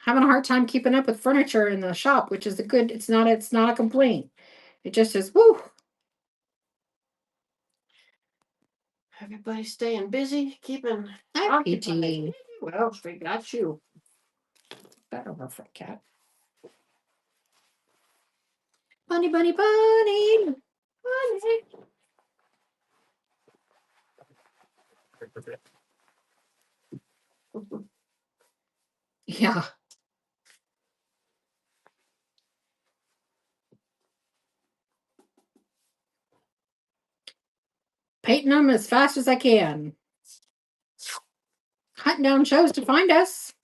Speaker 1: Having a hard time keeping up with furniture in the shop, which is a good, it's not a complaint. It just is, woo.
Speaker 2: Everybody staying busy, keeping
Speaker 1: Hi,
Speaker 2: occupied.
Speaker 1: PG.
Speaker 2: What else we got you?
Speaker 1: That over for a cat. Bunny, bunny, bunny. Bunny. Yeah. Painting them as fast as I can. Hunting down shows to find us.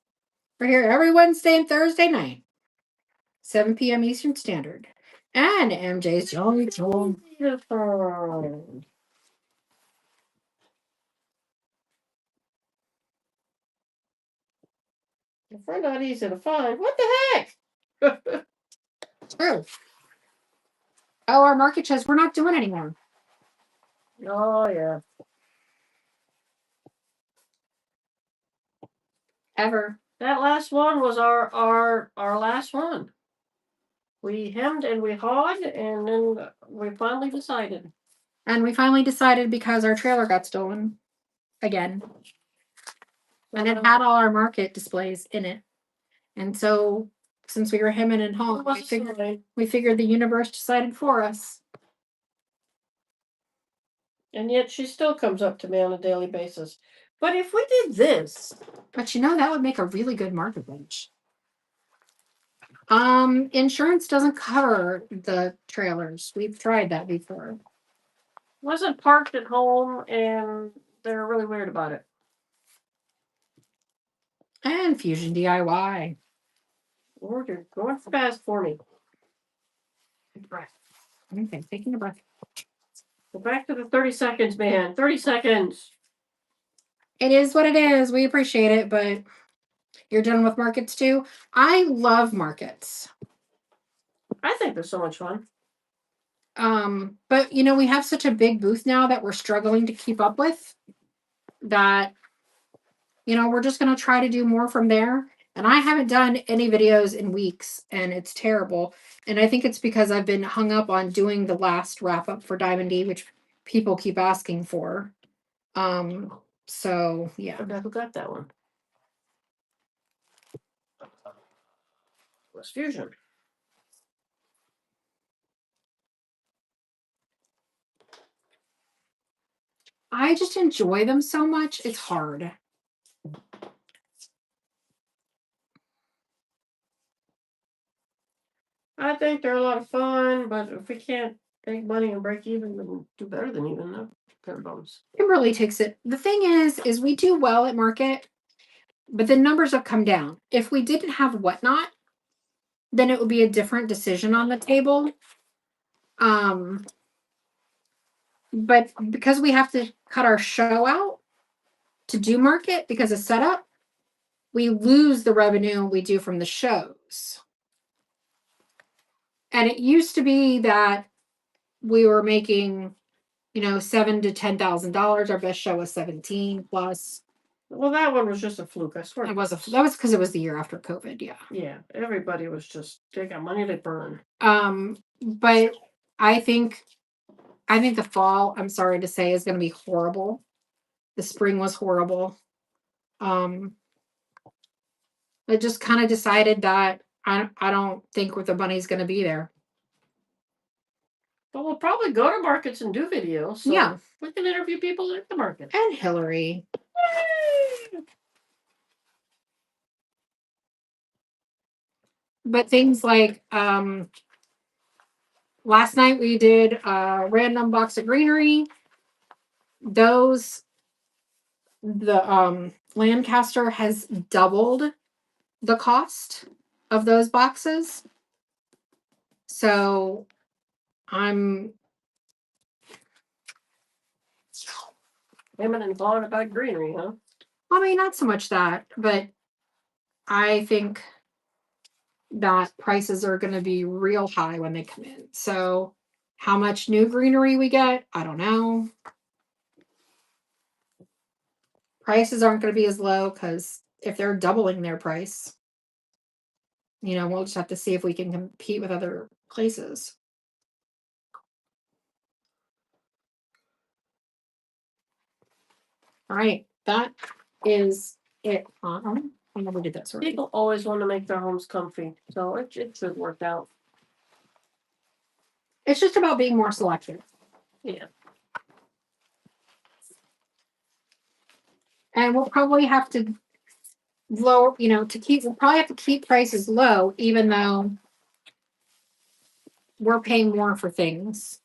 Speaker 1: We're here every Wednesday and Thursday night, 7 p.m. Eastern Standard. And MJ's Jolly Joel.
Speaker 2: Beautiful. If we're not easy to find, what the heck?
Speaker 1: True. Oh, our market shows we're not doing anymore.
Speaker 2: Oh yeah.
Speaker 1: Ever.
Speaker 2: That last one was our last one. We hemmed and we hawed, and then we finally decided.
Speaker 1: And we finally decided because our trailer got stolen again. And it had all our market displays in it. And so since we were hemming and hawing, we figured the universe decided for us.
Speaker 2: And yet she still comes up to me on a daily basis. But if we did this.
Speaker 1: But you know, that would make a really good market bench. Insurance doesn't cover the trailers. We've tried that before.
Speaker 2: Wasn't parked at home, and they're really weird about it.
Speaker 1: And Fusion DIY.
Speaker 2: Lord, you're going fast for me.
Speaker 1: Good breath. Okay, taking a breath.
Speaker 2: Go back to the 30 seconds, man. 30 seconds.
Speaker 1: It is what it is. We appreciate it, but you're done with markets too. I love markets.
Speaker 2: I think they're so much fun.
Speaker 1: But you know, we have such a big booth now that we're struggling to keep up with that, you know, we're just going to try to do more from there. And I haven't done any videos in weeks, and it's terrible. And I think it's because I've been hung up on doing the last wrap up for Diamond D, which people keep asking for. So yeah.
Speaker 2: Okay, who got that one? West Fusion.
Speaker 1: I just enjoy them so much. It's hard.
Speaker 2: I think they're a lot of fun, but if we can't make money and break even, then we'll do better than even that. Pair of bones.
Speaker 1: Kimberly takes it. The thing is we do well at market, but the numbers have come down. If we didn't have whatnot, then it would be a different decision on the table. But because we have to cut our show out to do market because of setup, we lose the revenue we do from the shows. And it used to be that we were making, $7,000 to $10,000. Our best show was 17 plus.
Speaker 2: Well, that one was just a fluke. I swear.
Speaker 1: That was because it was the year after COVID. Yeah.
Speaker 2: Yeah, everybody was just they got money to burn.
Speaker 1: But I think the fall, I'm sorry to say, is going to be horrible. The spring was horrible. I just kind of decided that I don't think the money's going to be there.
Speaker 2: But we'll probably go to markets and do videos. So
Speaker 1: yeah,
Speaker 2: we can interview people at the market.
Speaker 1: And Hillary.
Speaker 2: Yay!
Speaker 1: But things like last night we did a random box of greenery. The Lancaster has doubled the cost of those boxes. So I'm
Speaker 2: and thought about greenery, huh?
Speaker 1: I mean, not so much that, but I think that prices are going to be real high when they come in. So how much new greenery we get, I don't know. Prices aren't going to be as low because if they're doubling their price, we'll just have to see if we can compete with other places. All right, that is it. I never did that sort of.
Speaker 2: People always want to make their homes comfy, so it should work out.
Speaker 1: It's just about being more selective.
Speaker 2: Yeah.
Speaker 1: And we'll probably have to lower, we'll probably have to keep prices low, even though we're paying more for things.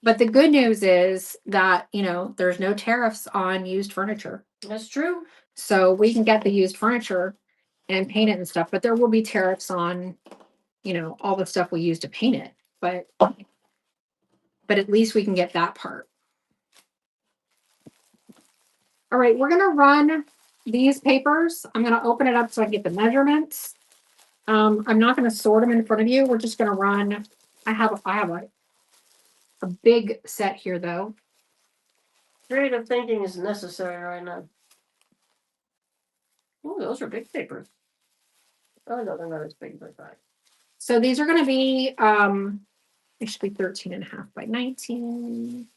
Speaker 1: But the good news is that, there's no tariffs on used furniture.
Speaker 2: That's true.
Speaker 1: So we can get the used furniture and paint it and stuff, but there will be tariffs on, all the stuff we use to paint it. But at least we can get that part. All right, we're going to run these papers. I'm going to open it up so I can get the measurements. I'm not going to sort them in front of you. We're just going to run. I have a big set here, though.
Speaker 2: Creative thinking is necessary right now. Oh, those are big papers. Oh, no, they're not as big as I thought.
Speaker 1: So these are going to be, they should be 13.5 by 19.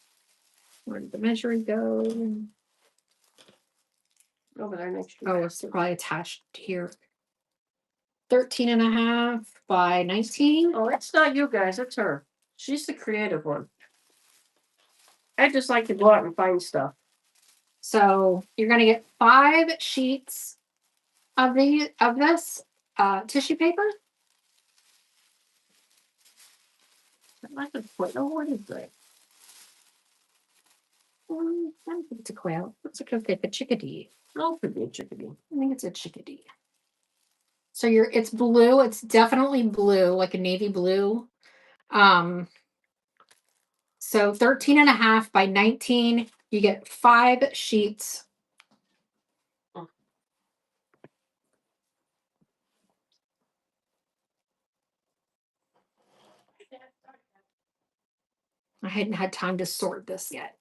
Speaker 1: Where did the measuring go?
Speaker 2: Over there next to you.
Speaker 1: Oh, it's probably attached here. 13.5 by 19.
Speaker 2: Oh, it's not you guys, it's her. She's the creative one. I just like to go out and find stuff.
Speaker 1: So you're going to get 5 sheets of this tissue paper.
Speaker 2: I could put, oh, what is that?
Speaker 1: I don't think it's a quail. It's a chickadee.
Speaker 2: Oh, it could be a chickadee.
Speaker 1: I think it's a chickadee. So it's blue. It's definitely blue, like a navy blue. So 13.5 by 19. You get 5 sheets. I hadn't had time to sort this yet.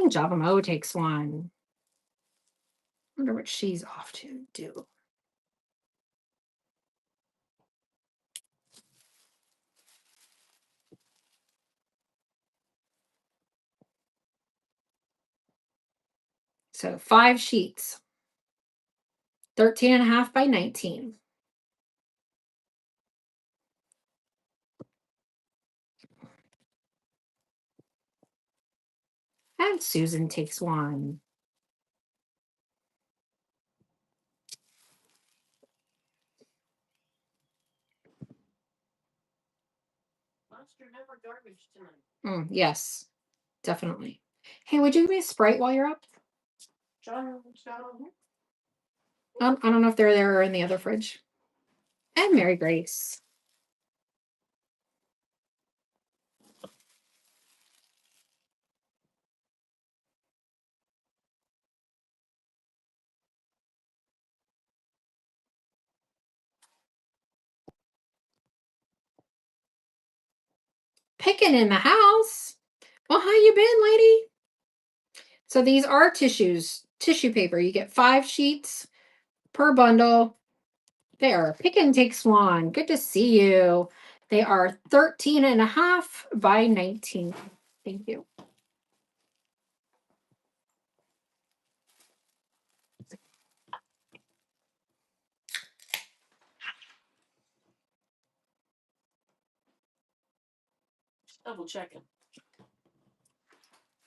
Speaker 1: And Java Mo takes one. Wonder what she's off to do. So 5 sheets. 13.5 by 19. And Susan takes one.
Speaker 2: Monster never garbage tonight.
Speaker 1: Yes, definitely. Hey, would you give me a Sprite while you're up?
Speaker 2: John.
Speaker 1: I don't know if they're there or in the other fridge. And Mary Grace. Picking in the house. Well, how you been, lady? So these are tissues, tissue paper. You get 5 sheets per bundle. There, Pickin takes one. Good to see you. They are 13.5 by 19. Thank you.
Speaker 2: Double checking.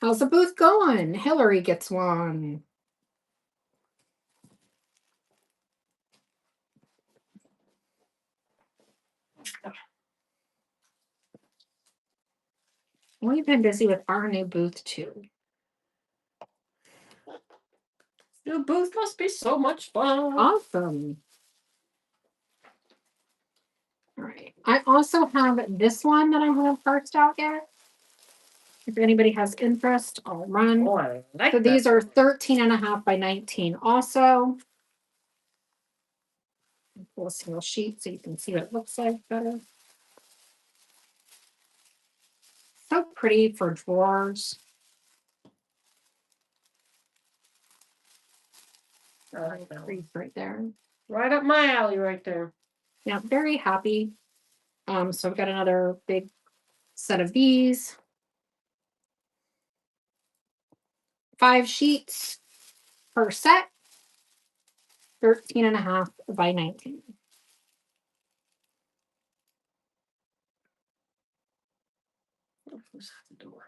Speaker 1: How's the booth going? Hillary gets one. We've been busy with our new booth too.
Speaker 2: Your booth must be so much fun.
Speaker 1: Awesome. All right. I also have this one that I haven't parsed out yet. If anybody has interest, I'll run.
Speaker 2: Oh, I like
Speaker 1: So these
Speaker 2: that.
Speaker 1: are 13.5 by 19 also. Pull a single sheet so you can see what it looks like better. So pretty for drawers. Crease right there.
Speaker 2: Right up my alley right there.
Speaker 1: Yeah, very happy. So I've got another big set of these. 5 sheets per set. 13.5 by 19.
Speaker 2: Who's at the door?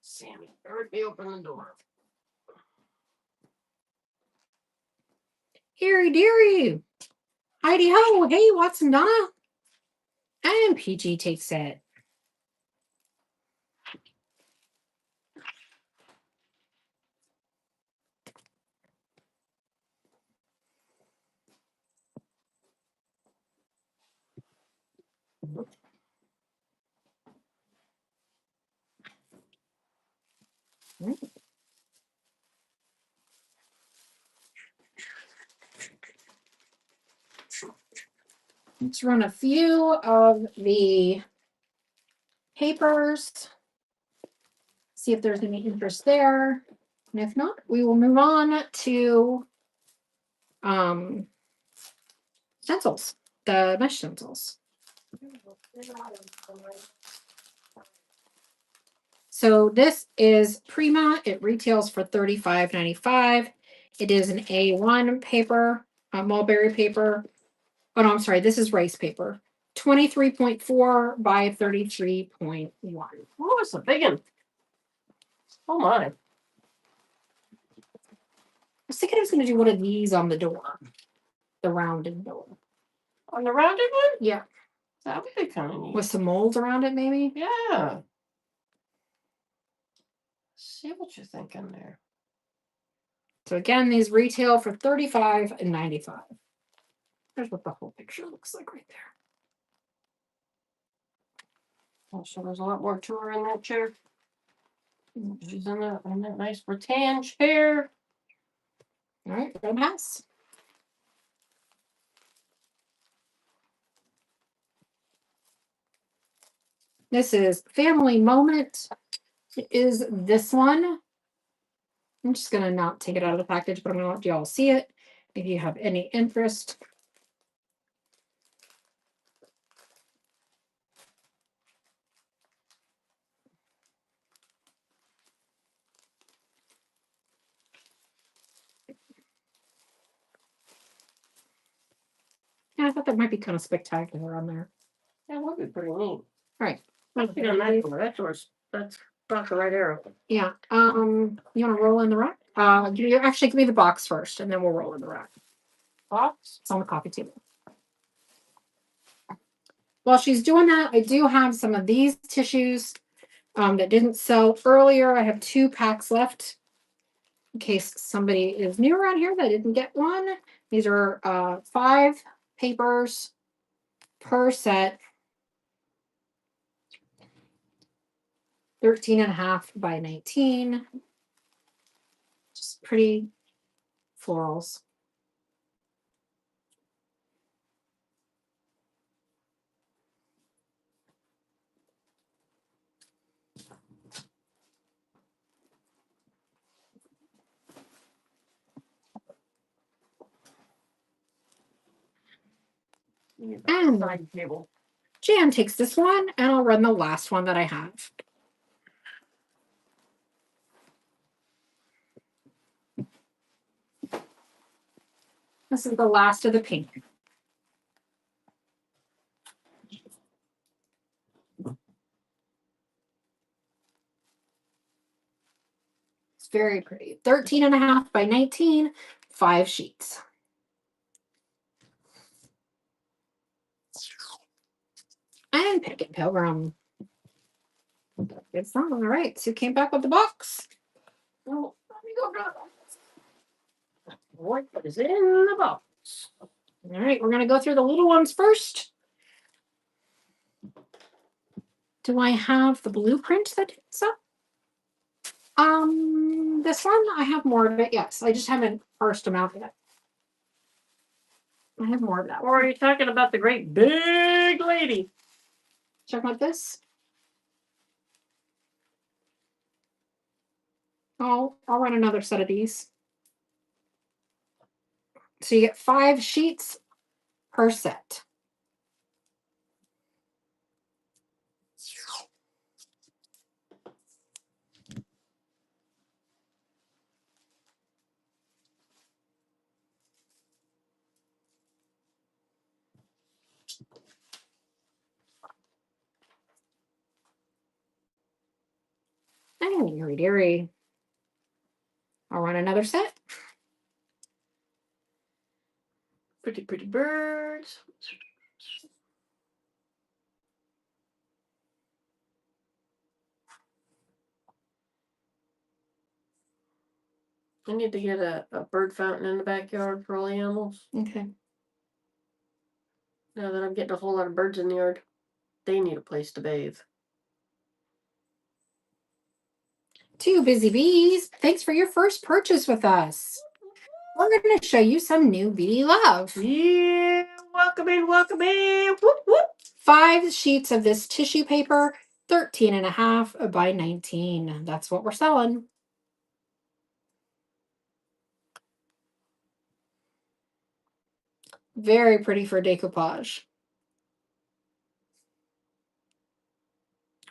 Speaker 2: Sammy, heard me open the door.
Speaker 1: Harry dearie. Heidi ho. Hey, Watson Donna. And PG takes it. Let's run a few of the papers. See if there's any interest there. And if not, we will move on to stencils, the mesh stencils. So this is Prima. It retails for $35.95. It is an A1 paper, mulberry paper. Oh no, I'm sorry. This is rice paper. 23.4 by 33.1.
Speaker 2: Oh, it's a big one. Oh my.
Speaker 1: I was thinking I was going to do one of these on the door, the rounded door.
Speaker 2: On the rounded one?
Speaker 1: Yeah,
Speaker 2: That would be kind of neat.
Speaker 1: with some molds around it, maybe.
Speaker 2: Yeah. See what you're thinking there.
Speaker 1: So again, these retail for $35.95. There's what the whole picture looks like right there.
Speaker 2: Oh, so there's a lot more to her in that chair. She's in that nice rattan chair.
Speaker 1: All right, red house. This is Family Moment. is this one. I'm just gonna not take it out of the package, but I'm gonna let you all see it if you have any interest. Yeah, I thought that might be kind of spectacular on there.
Speaker 2: That would be pretty neat.
Speaker 1: All right.
Speaker 2: That's about the right arrow.
Speaker 1: Yeah. You want to roll in the rack? You actually give me the box first, and then we'll roll in the rack.
Speaker 2: Box?
Speaker 1: It's on the coffee table. While she's doing that, I do have some of these tissues that didn't sell earlier. I have 2 packs left in case somebody is new around here that didn't get one. These are 5 papers per set. 13.5 by 19. Just pretty florals. And
Speaker 2: Side table.
Speaker 1: Jan takes this one, and I'll run the last one that I have. This is the last of the pink. It's very pretty. 13.5 by 19, 5 sheets. And Picket Pilgrim. It's not all right. So came back with the box.
Speaker 2: Oh, let me go grab it. What is in the box?
Speaker 1: All right, we're gonna go through the little ones first. Do I have the blueprint that it's up? This one I have more of it. Yes, I just haven't parsed them out yet. I have more of that.
Speaker 2: Or are you talking about the great big lady?
Speaker 1: Check out this. I'll run another set of these. So you get 5 sheets per set. And dearie dearie. I'll run another set.
Speaker 2: Pretty, pretty birds. I need to get a bird fountain in the backyard for all the animals.
Speaker 1: Okay.
Speaker 2: Now that I'm getting a whole lot of birds in the yard, they need a place to bathe.
Speaker 1: 2 busy bees. Thanks for your first purchase with us. We're going to show you some new bee love.
Speaker 2: Yeah, welcome in, welcome in. Whoop, whoop.
Speaker 1: 5 sheets of this tissue paper, 13.5 by 19. That's what we're selling. Very pretty for decoupage.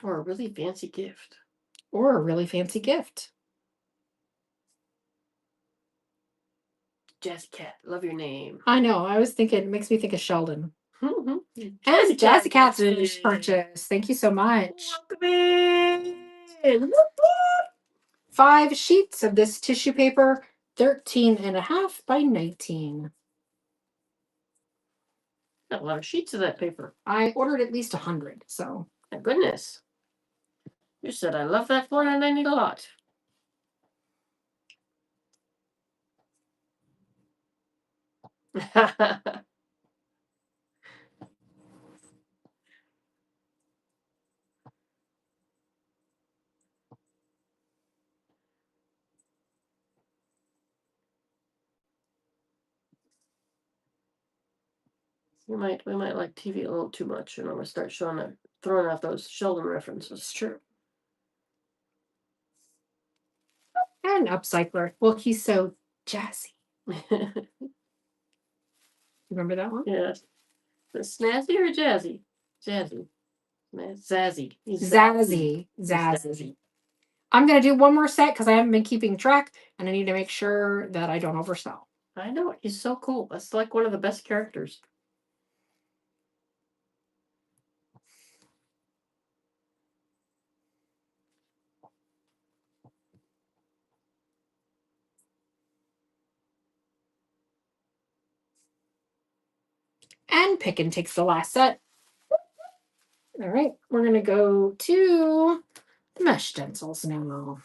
Speaker 2: Or a really fancy gift.
Speaker 1: Or a really fancy gift.
Speaker 2: Jazzy Cat, love your name.
Speaker 1: I know. I was thinking, it makes me think of Sheldon.
Speaker 2: And
Speaker 1: And Jazzy Cat's finished purchase. Thank you so much.
Speaker 2: Welcome in. Whoop, whoop.
Speaker 1: 5 sheets of this tissue paper, 13.5 by 19.
Speaker 2: A lot of sheets of that paper.
Speaker 1: I ordered at least 100, so.
Speaker 2: My goodness. You said I love that one and I need a lot. we might like TV a little too much, and I'm gonna start throwing out those Sheldon references.
Speaker 1: It's true. an upcycler. Well, he's so jazzy. Remember that one?
Speaker 2: Yes. Snazzy or jazzy? Jazzy. Zazzy. He's
Speaker 1: Zazzy.
Speaker 2: He's
Speaker 1: Zazzy. I'm going to do one more set because I haven't been keeping track and I need to make sure that I don't oversell.
Speaker 2: I know. He's so cool. That's like one of the best characters.
Speaker 1: And Pickin takes the last set. All right, we're going to go to the mesh stencils now.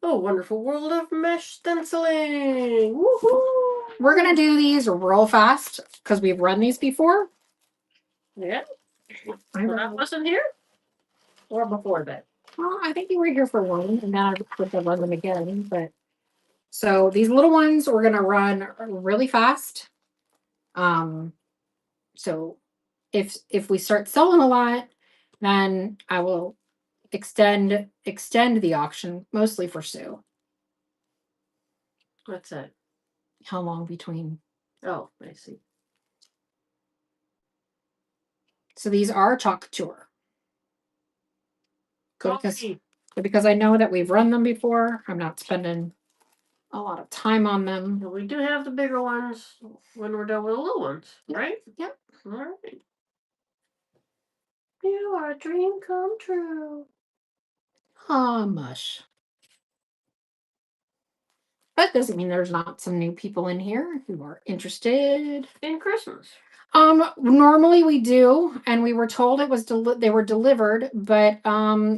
Speaker 2: Oh, wonderful world of mesh stenciling. Woohoo!
Speaker 1: We're going to do these real fast because we've run these before.
Speaker 2: Yeah. When I wasn't here? Or before that?
Speaker 1: Well, I think you were here for one, and then I would have run them again. But so these little ones we're going to run really fast. So if we start selling a lot, then I will extend the auction mostly for Sue.
Speaker 2: What's that?
Speaker 1: How long between?
Speaker 2: Oh, I see.
Speaker 1: So these are Couture.
Speaker 2: Coffee.
Speaker 1: Because I know that we've run them before. I'm not spending a lot of time on them.
Speaker 2: We do have the bigger ones when we're done with the little ones, right?
Speaker 1: Yep.
Speaker 2: All right. You are a dream come true.
Speaker 1: Ah, mush. But doesn't mean there's not some new people in here who are interested
Speaker 2: in Christmas.
Speaker 1: Normally we do, and we were told it was they were delivered, but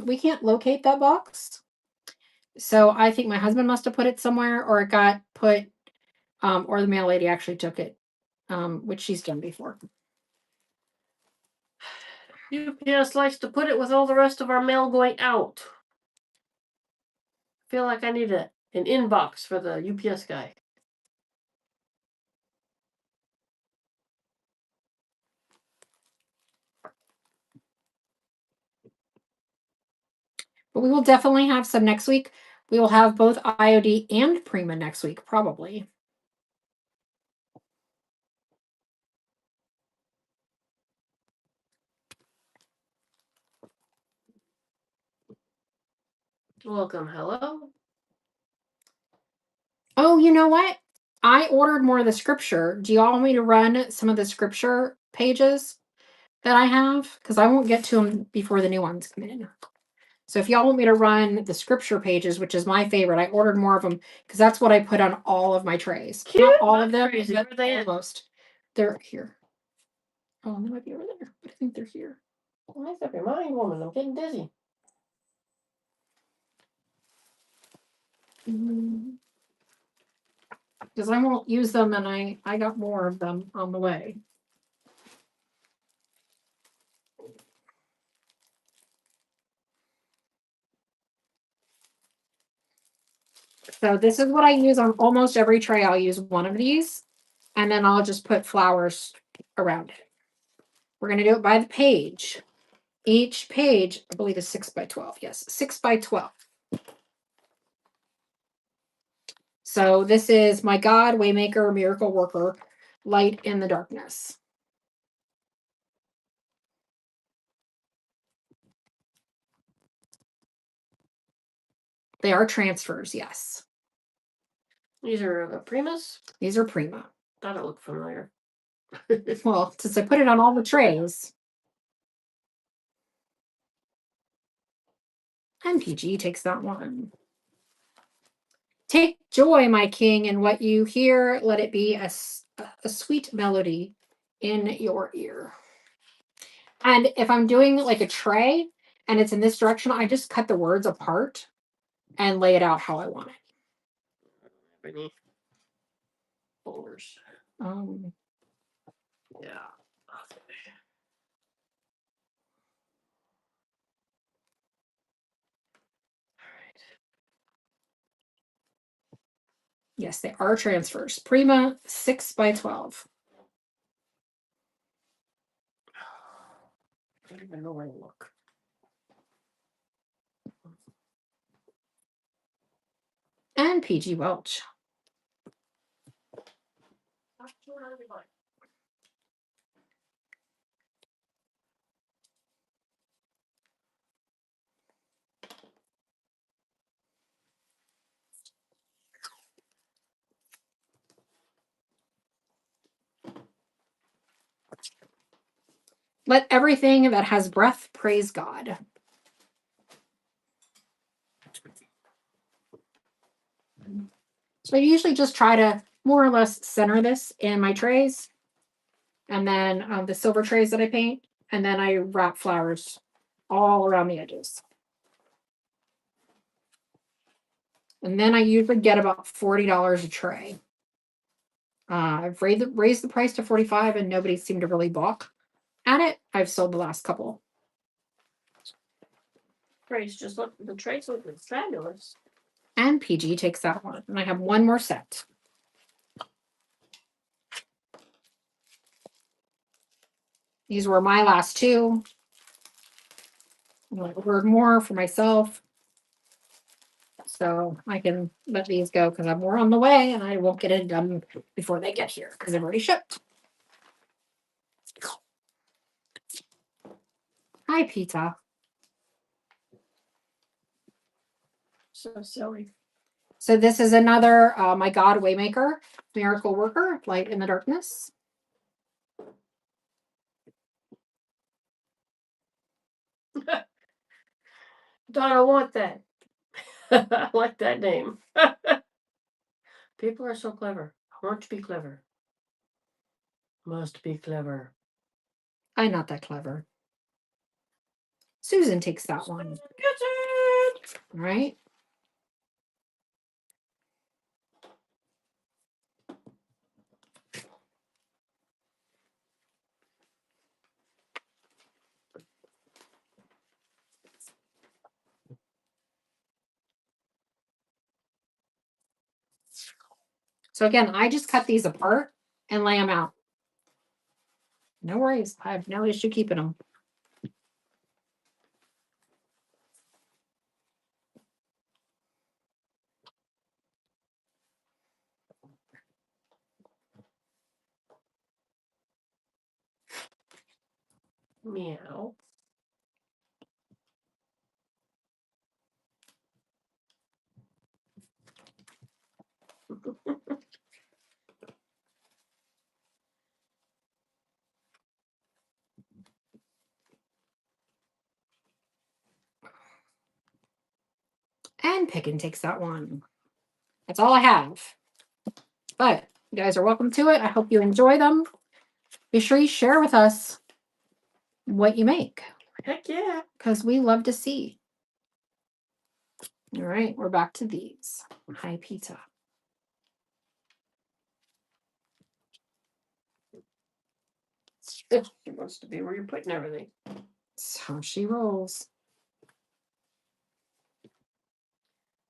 Speaker 1: we can't locate that box. So I think my husband must have put it somewhere, or it got put, or the mail lady actually took it, which she's done before.
Speaker 2: UPS likes to put it with all the rest of our mail going out. I feel like I need an inbox for the UPS guy.
Speaker 1: But we will definitely have some next week. We will have both IOD and Prima next week, probably.
Speaker 2: Welcome, hello.
Speaker 1: Oh, you know what? I ordered more of the scripture. Do you all want me to run some of the scripture pages that I have? Because I won't get to them before the new ones come in. So if y'all want me to run the scripture pages, which is my favorite, I ordered more of them because that's what I put on all of my trays.
Speaker 2: Cute.
Speaker 1: Not all of them,
Speaker 2: Crazy.
Speaker 1: but
Speaker 2: Where are they at?
Speaker 1: almost. They're here. Oh, they might be over there, but I think they're here.
Speaker 2: Make up your mind, woman. I'm getting dizzy.
Speaker 1: Because I won't use them, and I got more of them on the way. So this is what I use on almost every tray. I'll use one of these, and then I'll just put flowers around it. We're going to do it by the page. Each page, I believe, is 6 by 12. Yes, 6 by 12. So this is my God, Waymaker, Miracle Worker, Light in the Darkness. They are transfers, yes.
Speaker 2: These are the Primas?
Speaker 1: These are Prima.
Speaker 2: Thought it looked familiar.
Speaker 1: Well, since I put it on all the trays. MPG takes that one. Take joy, my king, in what you hear. Let it be a sweet melody in your ear. And if I'm doing like a tray and it's in this direction, I just cut the words apart and lay it out how I want it.
Speaker 2: Any folders? Yeah.
Speaker 1: Yes, they are transfers. Prima 6 by 12.
Speaker 2: I don't even know where to look.
Speaker 1: and PG Welch. Let everything that has breath praise God. So I usually just try to more or less center this in my trays. And then the silver trays that I paint. And then I wrap flowers all around the edges. And then I usually get about $40 a tray. I've raised the price to $45 and nobody seemed to really balk at it. I've sold the last couple.
Speaker 2: Trays just look, the trays look fabulous.
Speaker 1: And PG takes that one. And I have one more set. These were my last two. I ordered more for myself. So I can let these go because I'm more on the way and I won't get it done before they get here because they've already shipped. Hi, Pizza.
Speaker 2: So silly.
Speaker 1: So this is another My God Waymaker, Miracle Worker, Light in the Darkness.
Speaker 2: Don, I want that. I like that name. People are so clever. I want to be clever. Must be clever.
Speaker 1: I'm not that clever. Susan takes that one.
Speaker 2: Gets it.
Speaker 1: All right. So again, I just cut these apart and lay them out. No worries. I have no issue keeping them.
Speaker 2: Meow.
Speaker 1: And Picken takes that one. That's all I have. But you guys are welcome to it. I hope you enjoy them. Be sure you share with us what you make.
Speaker 2: Heck yeah.
Speaker 1: Because we love to see. All right, we're back to these. Hi, Pizza.
Speaker 2: She wants to be where you're putting everything.
Speaker 1: So she rolls.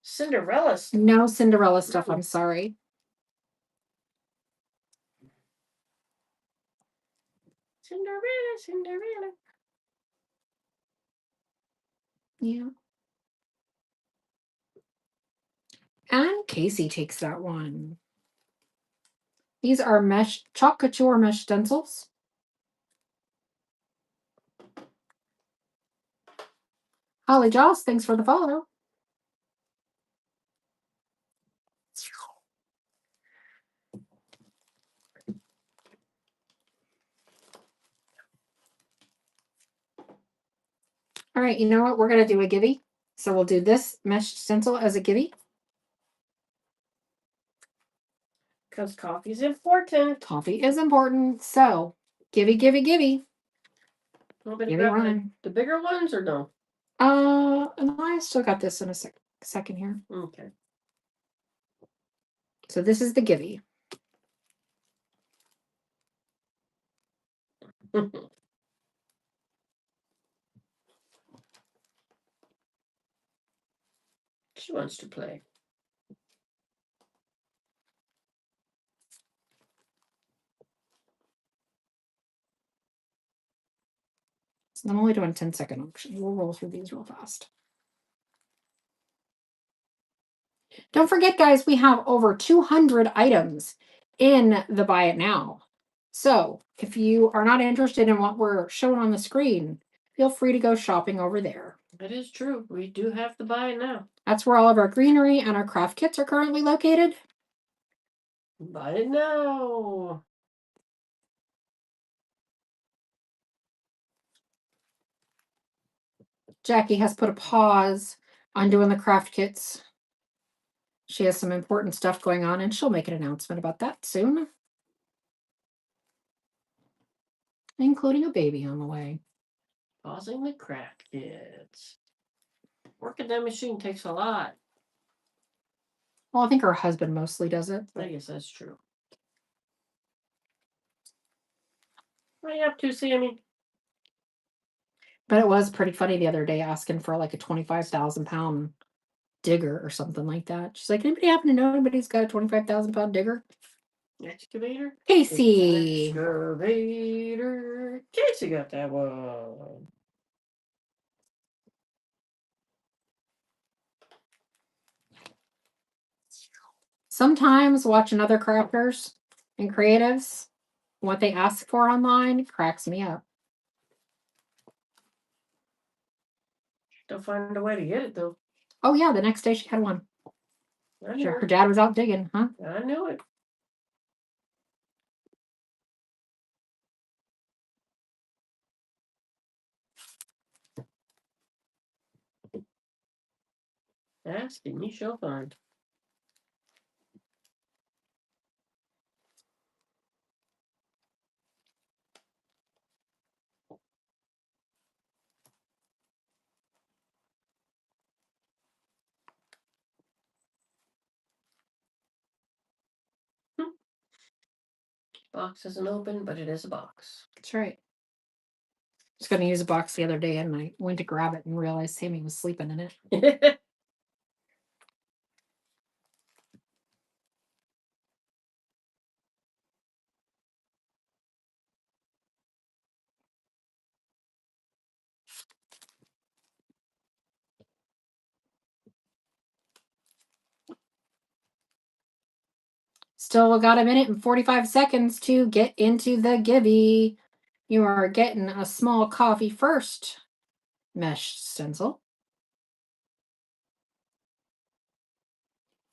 Speaker 2: Cinderella stuff.
Speaker 1: No Cinderella stuff, I'm sorry.
Speaker 2: Cinderella, Cinderella.
Speaker 1: Yeah. And Casey takes that one. These are mesh, chalk couture mesh stencils. Holly Joss, thanks for the follow. All right, you know what? We're going to do a givey. So we'll do this mesh stencil as a givey.
Speaker 2: Because coffee's important.
Speaker 1: Coffee is important. So givey, givey, givey.
Speaker 2: Nobody
Speaker 1: Givey
Speaker 2: grab
Speaker 1: run.
Speaker 2: the bigger ones or no?
Speaker 1: And I still got this in a second here.
Speaker 2: Okay.
Speaker 1: So this is the givey.
Speaker 2: She wants to play.
Speaker 1: So I'm only doing 10-second option. We'll roll through these real fast. Don't forget, guys, we have over 200 items in the Buy It Now. So if you are not interested in what we're showing on the screen, feel free to go shopping over there.
Speaker 2: It is true. We do have to buy it now.
Speaker 1: That's where all of our greenery and our craft kits are currently located.
Speaker 2: Buy it now.
Speaker 1: Jackie has put a pause on doing the craft kits. She has some important stuff going on, and she'll make an announcement about that soon, including a baby on the way.
Speaker 2: Pausing the craft kits. Working that machine takes a lot.
Speaker 1: Well, I think her husband mostly does it.
Speaker 2: I guess that's true. What are you up to, Sammy?
Speaker 1: But it was pretty funny the other day asking for like a 25,000-pound digger or something like that. She's like, anybody happen to know anybody who's got a 25,000-pound digger?
Speaker 2: Excavator?
Speaker 1: Casey.
Speaker 2: Excavator. Casey got that one.
Speaker 1: Sometimes watching other crafters and creatives, what they ask for online cracks me up.
Speaker 2: They'll find a way to get it, though.
Speaker 1: Oh, yeah, the next day she had one.
Speaker 2: I knew
Speaker 1: Her
Speaker 2: it.
Speaker 1: dad was out digging, huh?
Speaker 2: I knew it. Ask and ye shall find. Box isn't open, but it is a box.
Speaker 1: That's right. I was going to use a box the other day, and I went to grab it and realized Sammy was sleeping in it. Still got a minute and 45 seconds to get into the givey. You are getting a small coffee first mesh stencil.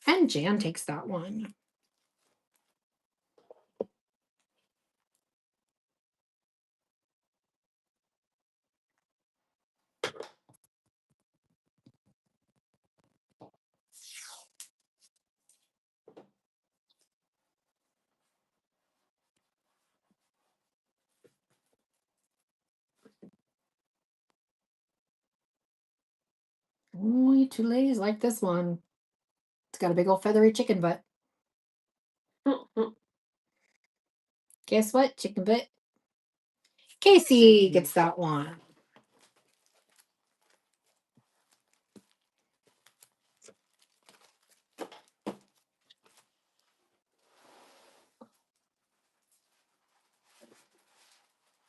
Speaker 1: And Jan takes that one. Oh, you two ladies like this one. It's got a big old feathery chicken butt. Guess what? Chicken butt. Casey gets that one.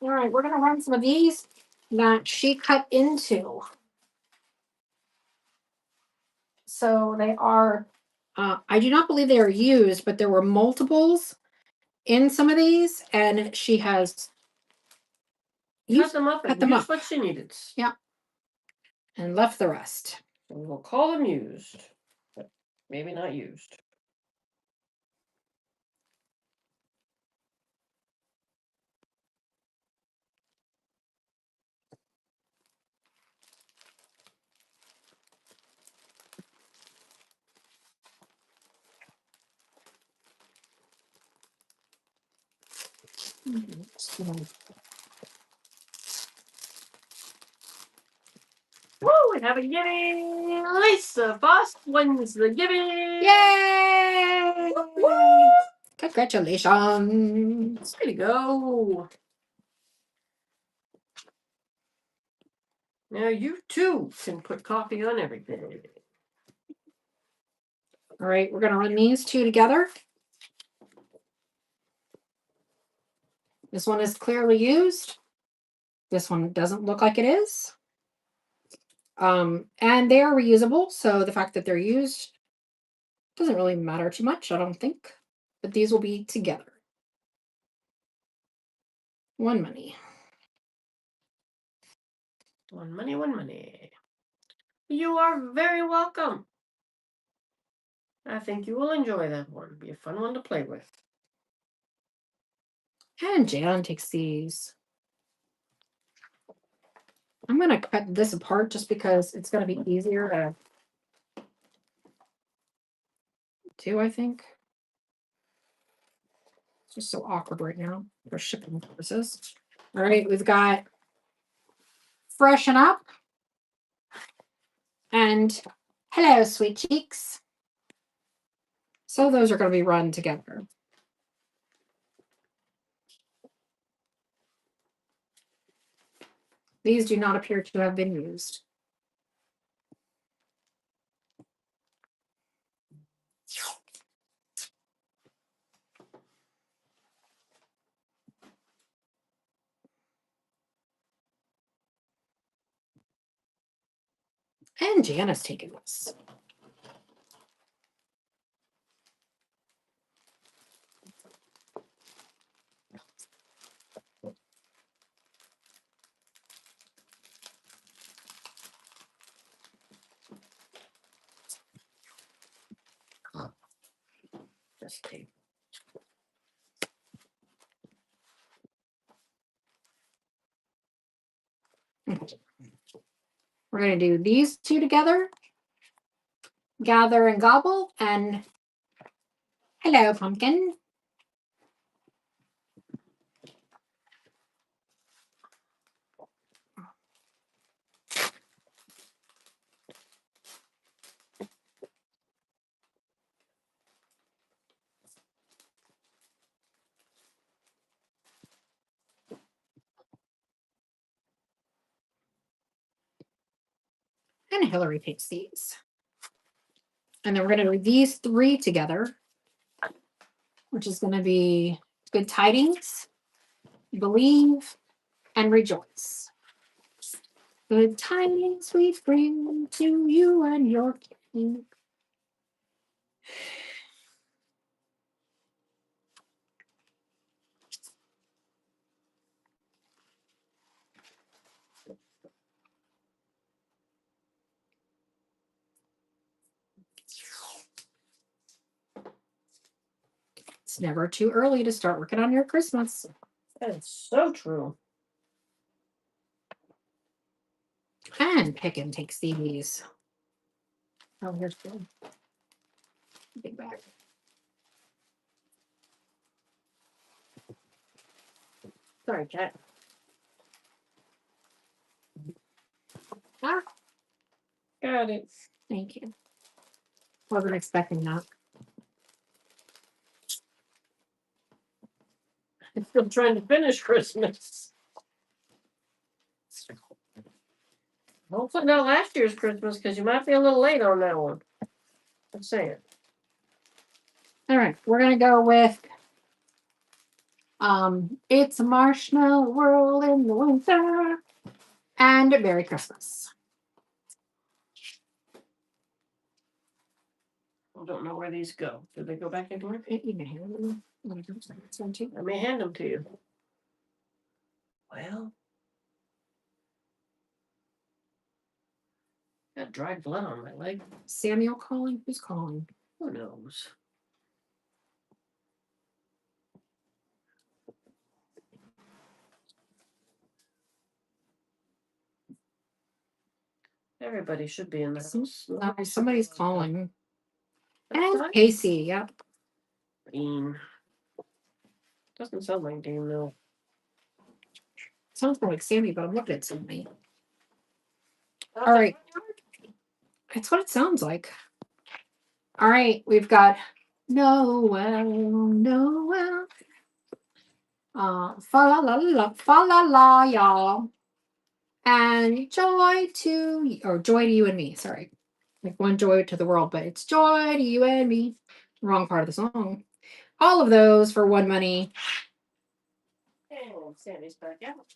Speaker 1: All right, we're going to run some of these that she cut into. So they are, I do not believe they are used, but there were multiples in some of these, and she has
Speaker 2: Cut them up
Speaker 1: cut
Speaker 2: and
Speaker 1: them
Speaker 2: use
Speaker 1: up.
Speaker 2: what she needed.
Speaker 1: Yeah. And left the rest.
Speaker 2: So we'll call them used, but maybe not used. Woo! We have a giving. Lisa Foss wins the giving.
Speaker 1: Yay!
Speaker 2: Woo!
Speaker 1: Congratulations.
Speaker 2: Way to go. Now you too can put coffee on everything.
Speaker 1: All right, we're going to run these two together. This one is clearly used. This one doesn't look like it is. And they are reusable, so the fact that they're used Doesn't really matter too much, I don't think. But these will be together. One money.
Speaker 2: One money, one money. You are very welcome. I think you will enjoy that one. Be a fun one to play with.
Speaker 1: And Jan takes these. I'm going to cut this apart just because it's going to be easier to do, I think. It's just so awkward right now for shipping purposes. All right, we've got Freshen Up and Hello, Sweet Cheeks. So those are going to be run together. These do not appear to have been used. And Jana's taking this.
Speaker 2: Just take.
Speaker 1: We're going to do these two together. Gather and Gobble and Hello, Pumpkin. And Hillary takes these. And then we're going to do these three together, which is going to be Good Tidings, Believe, and Rejoice. Good tidings we bring to you and your king. It's never too early to start working on your Christmas.
Speaker 2: That's so true.
Speaker 1: And Picken takes these. Oh, here's the big bag.
Speaker 2: Sorry, cat.
Speaker 1: Ah,
Speaker 2: Got it.
Speaker 1: thank you. Wasn't expecting that.
Speaker 2: I'm still trying to finish Christmas. Hopefully not last year's Christmas, because you might be a little late on that one. I'm saying.
Speaker 1: All right, we're gonna go with It's a Marshmallow World in the Winter and Merry Christmas.
Speaker 2: I don't know where these go. Do they go back into it?
Speaker 1: You can hand them.
Speaker 2: Let me hand them to you. Well, got dried blood on my leg.
Speaker 1: Samuel calling? Who's calling?
Speaker 2: Who knows? Everybody should be in the house.
Speaker 1: Somebody's calling.
Speaker 2: That's
Speaker 1: And
Speaker 2: fine.
Speaker 1: Casey, yep.
Speaker 2: Dean. Doesn't sound like Dean, no.
Speaker 1: Sounds more like Sammy, but I'm looking at Sammy. All right. That's what it sounds like. All right, we've got Noel, Noel. Fa la la, y'all. And joy to you and me. Sorry. Like one joy to the world, but it's joy to you and me. Wrong part of the song. All of those for one money.
Speaker 2: Oh, Sandy's back out.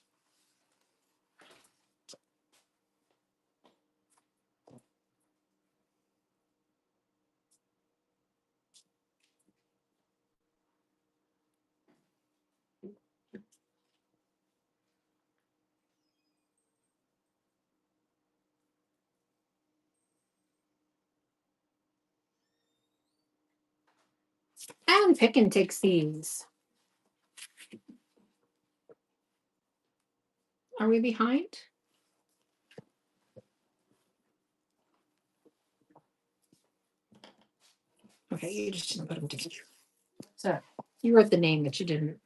Speaker 1: And Picken takes these. Are we behind? Okay, you just didn't put them together.
Speaker 2: So,
Speaker 1: You wrote the name, but you didn't.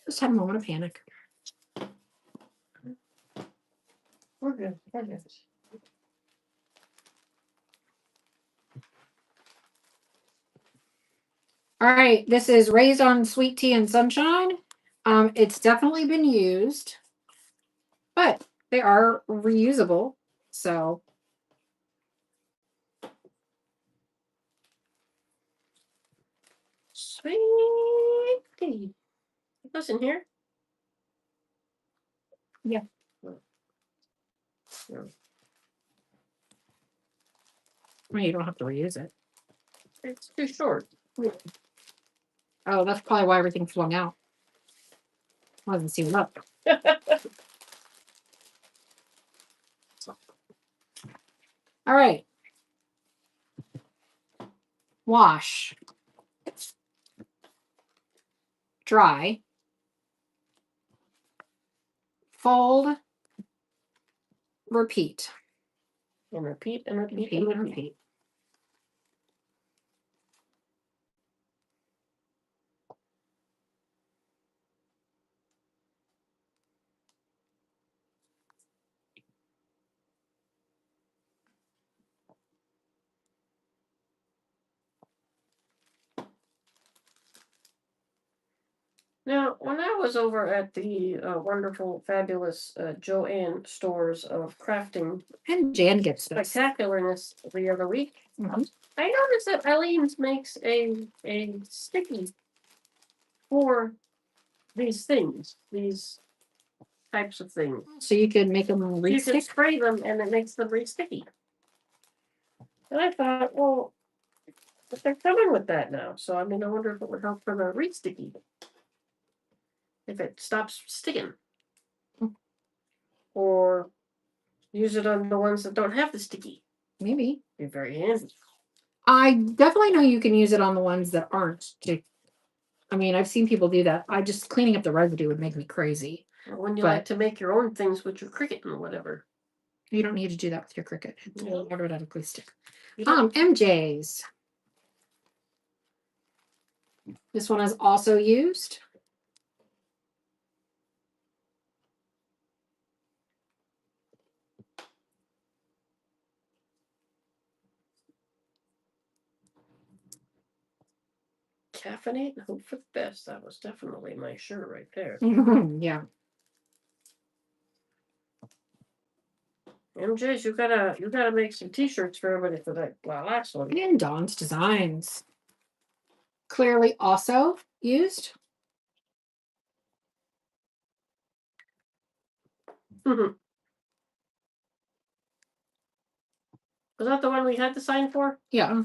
Speaker 1: Just had a moment of panic.
Speaker 2: we're good. We're good.
Speaker 1: All right, this is Raised on Sweet Tea and Sunshine. It's definitely been used, but they are reusable. So
Speaker 2: Sweet tea. Listen here.
Speaker 1: Yeah. I mean, you don't have to reuse it.
Speaker 2: It's too short.
Speaker 1: Oh, that's probably why everything flung out. Wasn't sealed up. All right. Wash. Dry. Fold. Repeat.
Speaker 2: And repeat and repeat
Speaker 1: Repeat
Speaker 2: and
Speaker 1: and
Speaker 2: repeat.
Speaker 1: repeat.
Speaker 2: Now, when I was over at the wonderful, fabulous Joanne stores of crafting
Speaker 1: And Jan gets this.
Speaker 2: spectacularness the other week,
Speaker 1: Mhm.
Speaker 2: I noticed that Eileen's makes a sticky for these things, these types of things.
Speaker 1: So you could make them
Speaker 2: You can
Speaker 1: re-stick.
Speaker 2: spray them and it makes them re-sticky. And I thought, well, but they're coming with that now. So I mean, I wonder if it would help for the re-sticky. If it stops sticking. Or use it on the ones that don't have the sticky.
Speaker 1: Maybe.
Speaker 2: Be very handy.
Speaker 1: I definitely know you can use it on the ones that aren't. I mean, I've seen people do that. I just cleaning up the residue would make me crazy.
Speaker 2: Or when you
Speaker 1: But-
Speaker 2: like to make your own things with your Cricut and whatever.
Speaker 1: You don't need to do that with your Cricut. It
Speaker 2: Yeah.
Speaker 1: will automatically stick.
Speaker 2: You don't-
Speaker 1: MJ's. This one is also used.
Speaker 2: Caffeinate and hope for the best. That was definitely my shirt right there.
Speaker 1: Yeah.
Speaker 2: MJ's, you gotta make some t-shirts for everybody for that last one.
Speaker 1: And Dawn's Designs. Clearly also used.
Speaker 2: Was that the one we had the sign for?
Speaker 1: Yeah.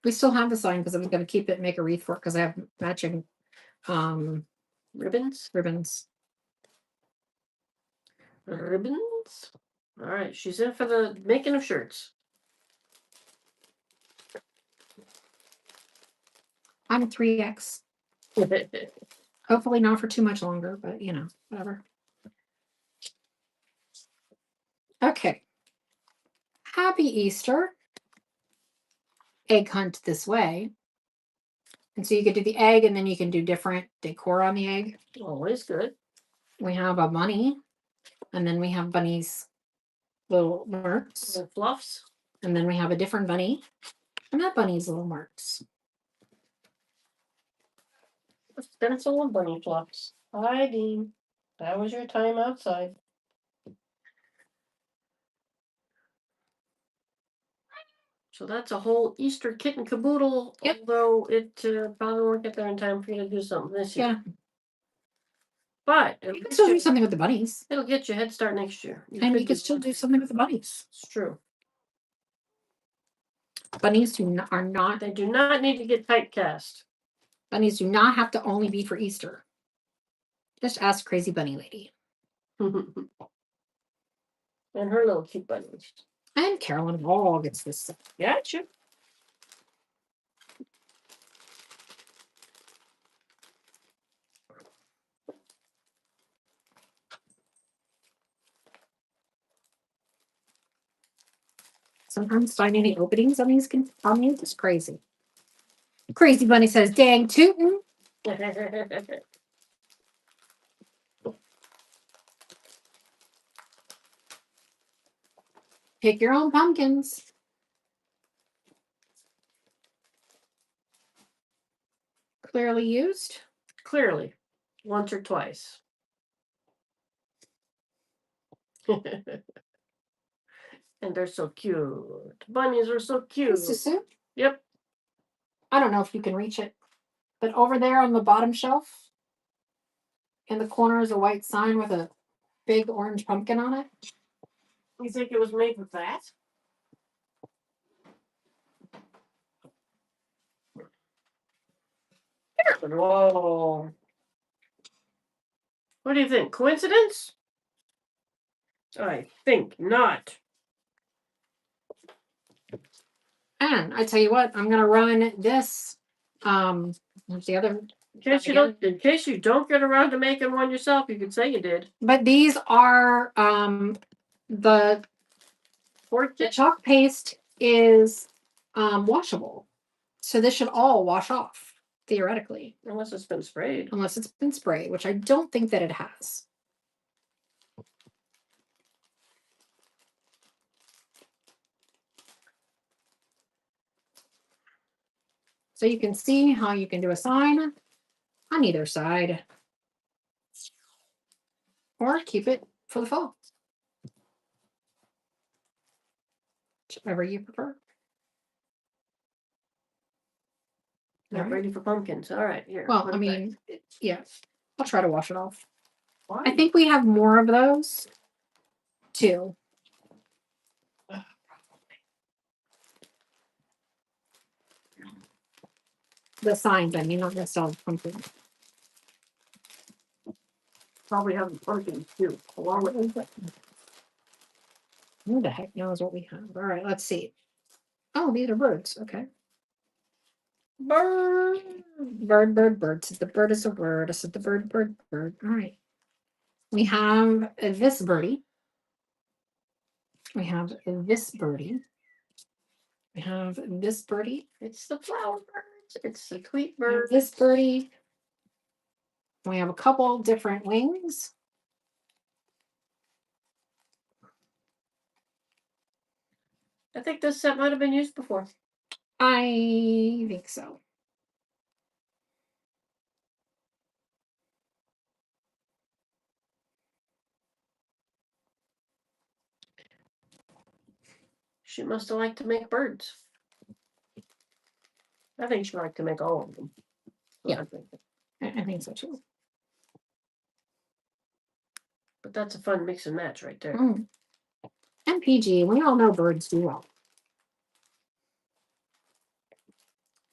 Speaker 1: We still have the sign because I was going to keep it and make a wreath for it because I have matching
Speaker 2: Ribbons?
Speaker 1: ribbons.
Speaker 2: Ribbons? All right, she's in for the making of shirts.
Speaker 1: I'm a 3X. Hopefully not for too much longer, but you know, whatever. Okay. Happy Easter. Egg hunt this way. And so you could do the egg and then you can do different decor on the egg.
Speaker 2: Always good.
Speaker 1: We have a bunny. And then we have bunny's little marks.
Speaker 2: The fluffs.
Speaker 1: And then we have a different bunny. And that bunny's little marks.
Speaker 2: Stencil and bunny fluffs. Hi, Dean. That was your time outside. So that's a whole Easter kit and caboodle,
Speaker 1: Yep.
Speaker 2: although it probably won't get there in time for you to do something this year.
Speaker 1: Yeah.
Speaker 2: But
Speaker 1: You can still do something with the bunnies.
Speaker 2: it'll get you a head start next year.
Speaker 1: And you can still do something with the bunnies.
Speaker 2: It's true.
Speaker 1: Bunnies are not.
Speaker 2: They do not need to get typecast.
Speaker 1: Bunnies do not have to only be for Easter. Just ask Crazy Bunny Lady.
Speaker 2: And her little cute bunnies.
Speaker 1: And Carolyn all gets this stuff.
Speaker 2: Gotcha.
Speaker 1: Sometimes finding any openings on these is crazy. Crazy Bunny says, dang tootin'. Pick your own pumpkins. Clearly used.
Speaker 2: Clearly. Once or twice. And they're so cute. Bunnies are so cute.
Speaker 1: This is Sue.
Speaker 2: Yep.
Speaker 1: I don't know if you can reach it, but over there on the bottom shelf, in the corner is a white sign with a big orange pumpkin on it.
Speaker 2: You think it was made with that? Whoa. What do you think? Coincidence? I think not.
Speaker 1: And I tell you what, I'm gonna run this. What's the other?
Speaker 2: In case you don't get around to making one yourself, you could say you did.
Speaker 1: But these are the chalk paste is washable, so this should all wash off theoretically,
Speaker 2: Unless it's been sprayed.
Speaker 1: unless it's been sprayed, which I don't think that it has. So you can see how you can do a sign on either side, or keep it for the fall, whichever you prefer.
Speaker 2: Not
Speaker 1: Alright.
Speaker 2: ready for pumpkins. All right, here.
Speaker 1: Well,
Speaker 2: put
Speaker 1: I
Speaker 2: it back.
Speaker 1: mean, yeah, I'll try to wash it off.
Speaker 2: Why?
Speaker 1: I think we have more of those too. The signs, I mean, not necessarily pumpkin.
Speaker 2: Probably have the pumpkins too. Along with
Speaker 1: Who the heck knows what we have? All right, let's see. Oh, these are birds. Okay.
Speaker 2: bird.
Speaker 1: Bird. Said the bird is a word. I said the bird. All right. We have this birdie. We have this birdie. We have this birdie.
Speaker 2: It's the flower birds. It's the tweet
Speaker 1: We have
Speaker 2: bird.
Speaker 1: this birdie. We have a couple different wings.
Speaker 2: I think this set might have been used before.
Speaker 1: I think so.
Speaker 2: She must have liked to make birds. I think she liked to make all of them.
Speaker 1: Yeah. I think so too.
Speaker 2: But that's a fun mix and match right there.
Speaker 1: And PG, we all know birds do well.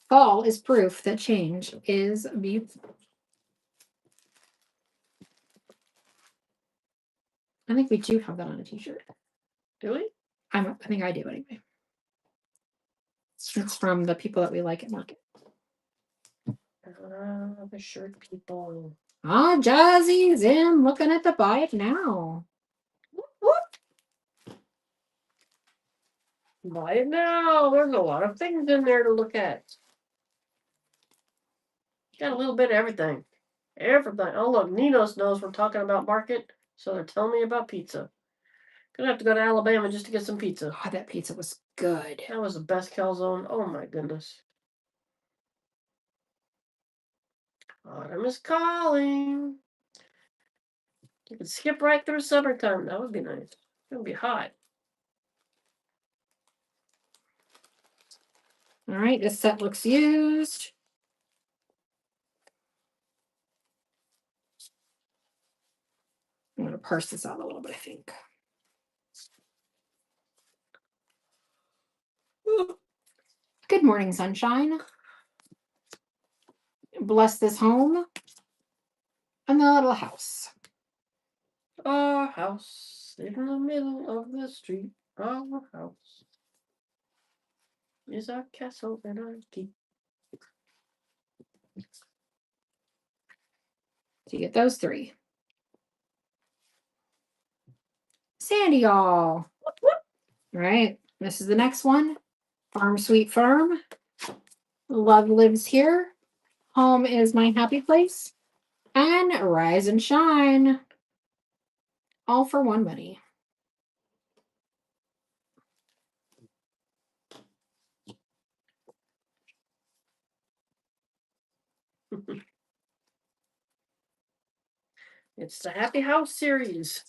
Speaker 1: Fall is proof that change is beautiful. I think we do have that on a t-shirt.
Speaker 2: Do we?
Speaker 1: I think I do anyway. It's from the people that we like at market.
Speaker 2: The shirt people.
Speaker 1: Ah, Jazzy's in looking at the buy it now.
Speaker 2: Whoop. Buy it now. There's a lot of things in there to look at. Got a little bit of everything. Everything. Oh, look, Ninos knows we're talking about market, so they're telling me about pizza. Gonna have to go to Alabama just to get some pizza.
Speaker 1: Oh, that pizza was good.
Speaker 2: That was the best calzone. Oh my goodness. Autumn is calling. You could skip right through summertime. That would be nice. It would be hot.
Speaker 1: All right, this set looks used. I'm going to parse this out a little bit, I think. Good morning, sunshine. Bless this home and the little house.
Speaker 2: Our house in the middle of the street. Our house is our castle and our keep.
Speaker 1: So you get those 3. Sandy, y'all. All right, this is the next one. Farm Sweet Farm. Love lives here. Home is my happy place. And Rise and Shine. All for 1 money.
Speaker 2: It's the Happy House series.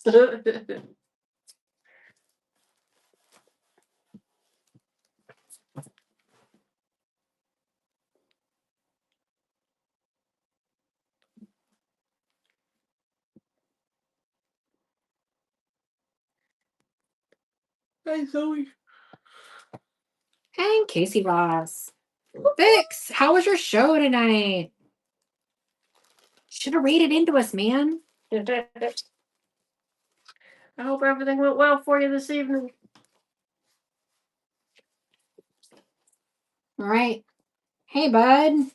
Speaker 2: Hi, Zoe.
Speaker 1: And Casey Voss. Vix, how was your show tonight? Should have rated into us, man.
Speaker 2: I hope everything went well for you this evening.
Speaker 1: All right. Hey, bud.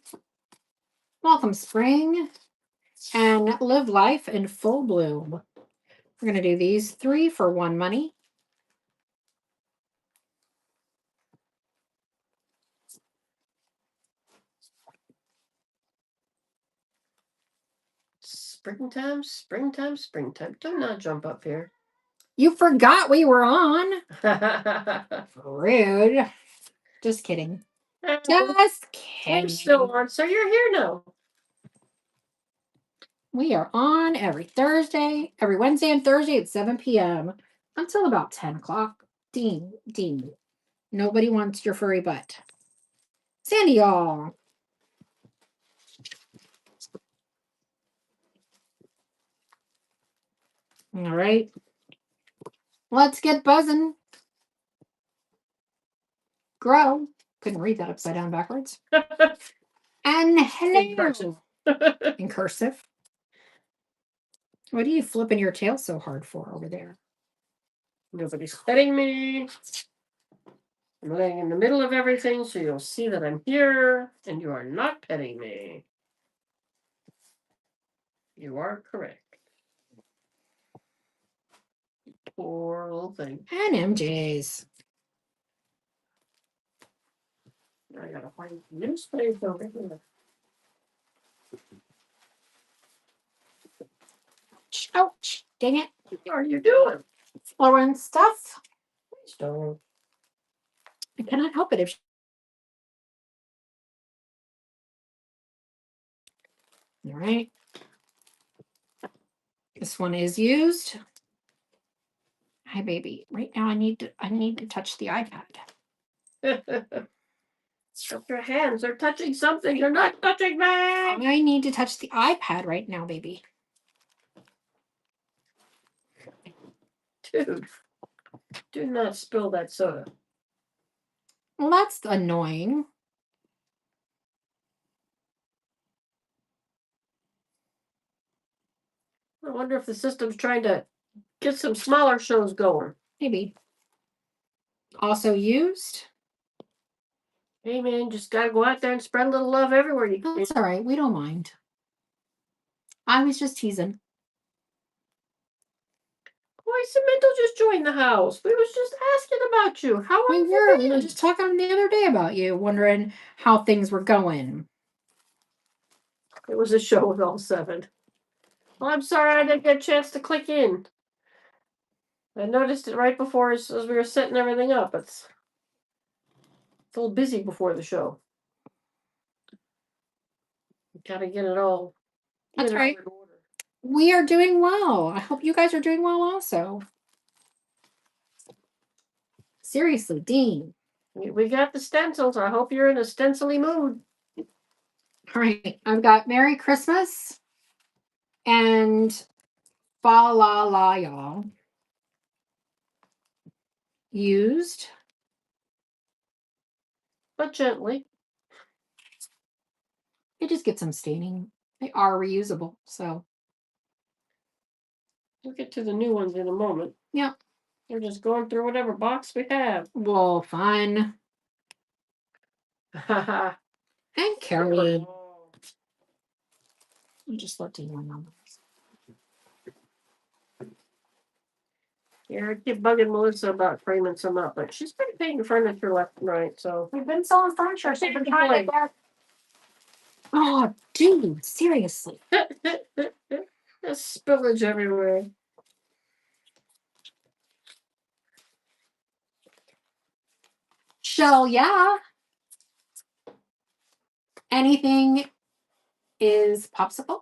Speaker 1: Welcome, spring. And live life in full bloom. We're going to do these 3 for 1 money.
Speaker 2: Springtime, springtime, springtime. Do not jump up here.
Speaker 1: You forgot we were on. Rude. Just kidding. Just kidding.
Speaker 2: I'm still on, so you're here now.
Speaker 1: We are on every Wednesday and Thursday at 7 p.m. until about 10 o'clock. Ding, ding. Nobody wants your furry butt. Sandy, y'all. All right. Let's get buzzing. Grow. Couldn't read that upside down backwards. And hello.
Speaker 2: In cursive.
Speaker 1: In cursive. What are you flipping your tail so hard for over there?
Speaker 2: Nobody's petting me. I'm laying in the middle of everything, so you'll see that I'm here, and you are not petting me. You are correct. Poor little thing.
Speaker 1: And MJ's.
Speaker 2: I gotta find new space over here.
Speaker 1: Ouch. Dang it.
Speaker 2: What are you doing?
Speaker 1: Flowing stuff.
Speaker 2: Please don't.
Speaker 1: I cannot help it if all right. This one is used. Hi, baby. Right now I need to touch the iPad.
Speaker 2: Stop your hands. They're touching something. You're not touching me.
Speaker 1: I need to touch the iPad right now, baby.
Speaker 2: Dude, do not spill that soda.
Speaker 1: Well, that's annoying.
Speaker 2: I wonder if the system's trying to get some smaller shows going.
Speaker 1: Maybe. Also used.
Speaker 2: Hey, man, just gotta go out there and spread a little love everywhere you can.
Speaker 1: That's all right. We don't mind. I was just teasing.
Speaker 2: Boy, Cemental just joined the house. We was just asking about you. How are you?
Speaker 1: We were just talking the other day about you, wondering how things were going.
Speaker 2: It was a show with all 7. Well, I'm sorry I didn't get a chance to click in. I noticed it right before as we were setting everything up. It's a little busy before the show. Gotta get it all.
Speaker 1: That's right. We are doing well. I hope you guys are doing well also. Seriously, Dean.
Speaker 2: We got the stencils. I hope you're in a stencily mood.
Speaker 1: All right. I've got Merry Christmas and Fa La La Y'all. Used.
Speaker 2: But gently.
Speaker 1: They just get some staining. They are reusable, so.
Speaker 2: We'll get to the new ones in a moment.
Speaker 1: Yep.
Speaker 2: We're just going through whatever box we have.
Speaker 1: Well, fun.
Speaker 2: Haha.
Speaker 1: And Carolyn. I'm just letting you know.
Speaker 2: Yeah, I keep bugging Melissa about framing some up, but she's been painting furniture left and right, so.
Speaker 1: We've been selling furniture. So
Speaker 2: Can't
Speaker 1: we've been trying to
Speaker 2: complain.
Speaker 1: get. Oh, dude, seriously.
Speaker 2: There's spillage everywhere.
Speaker 1: Shell, yeah. Anything is popsicle.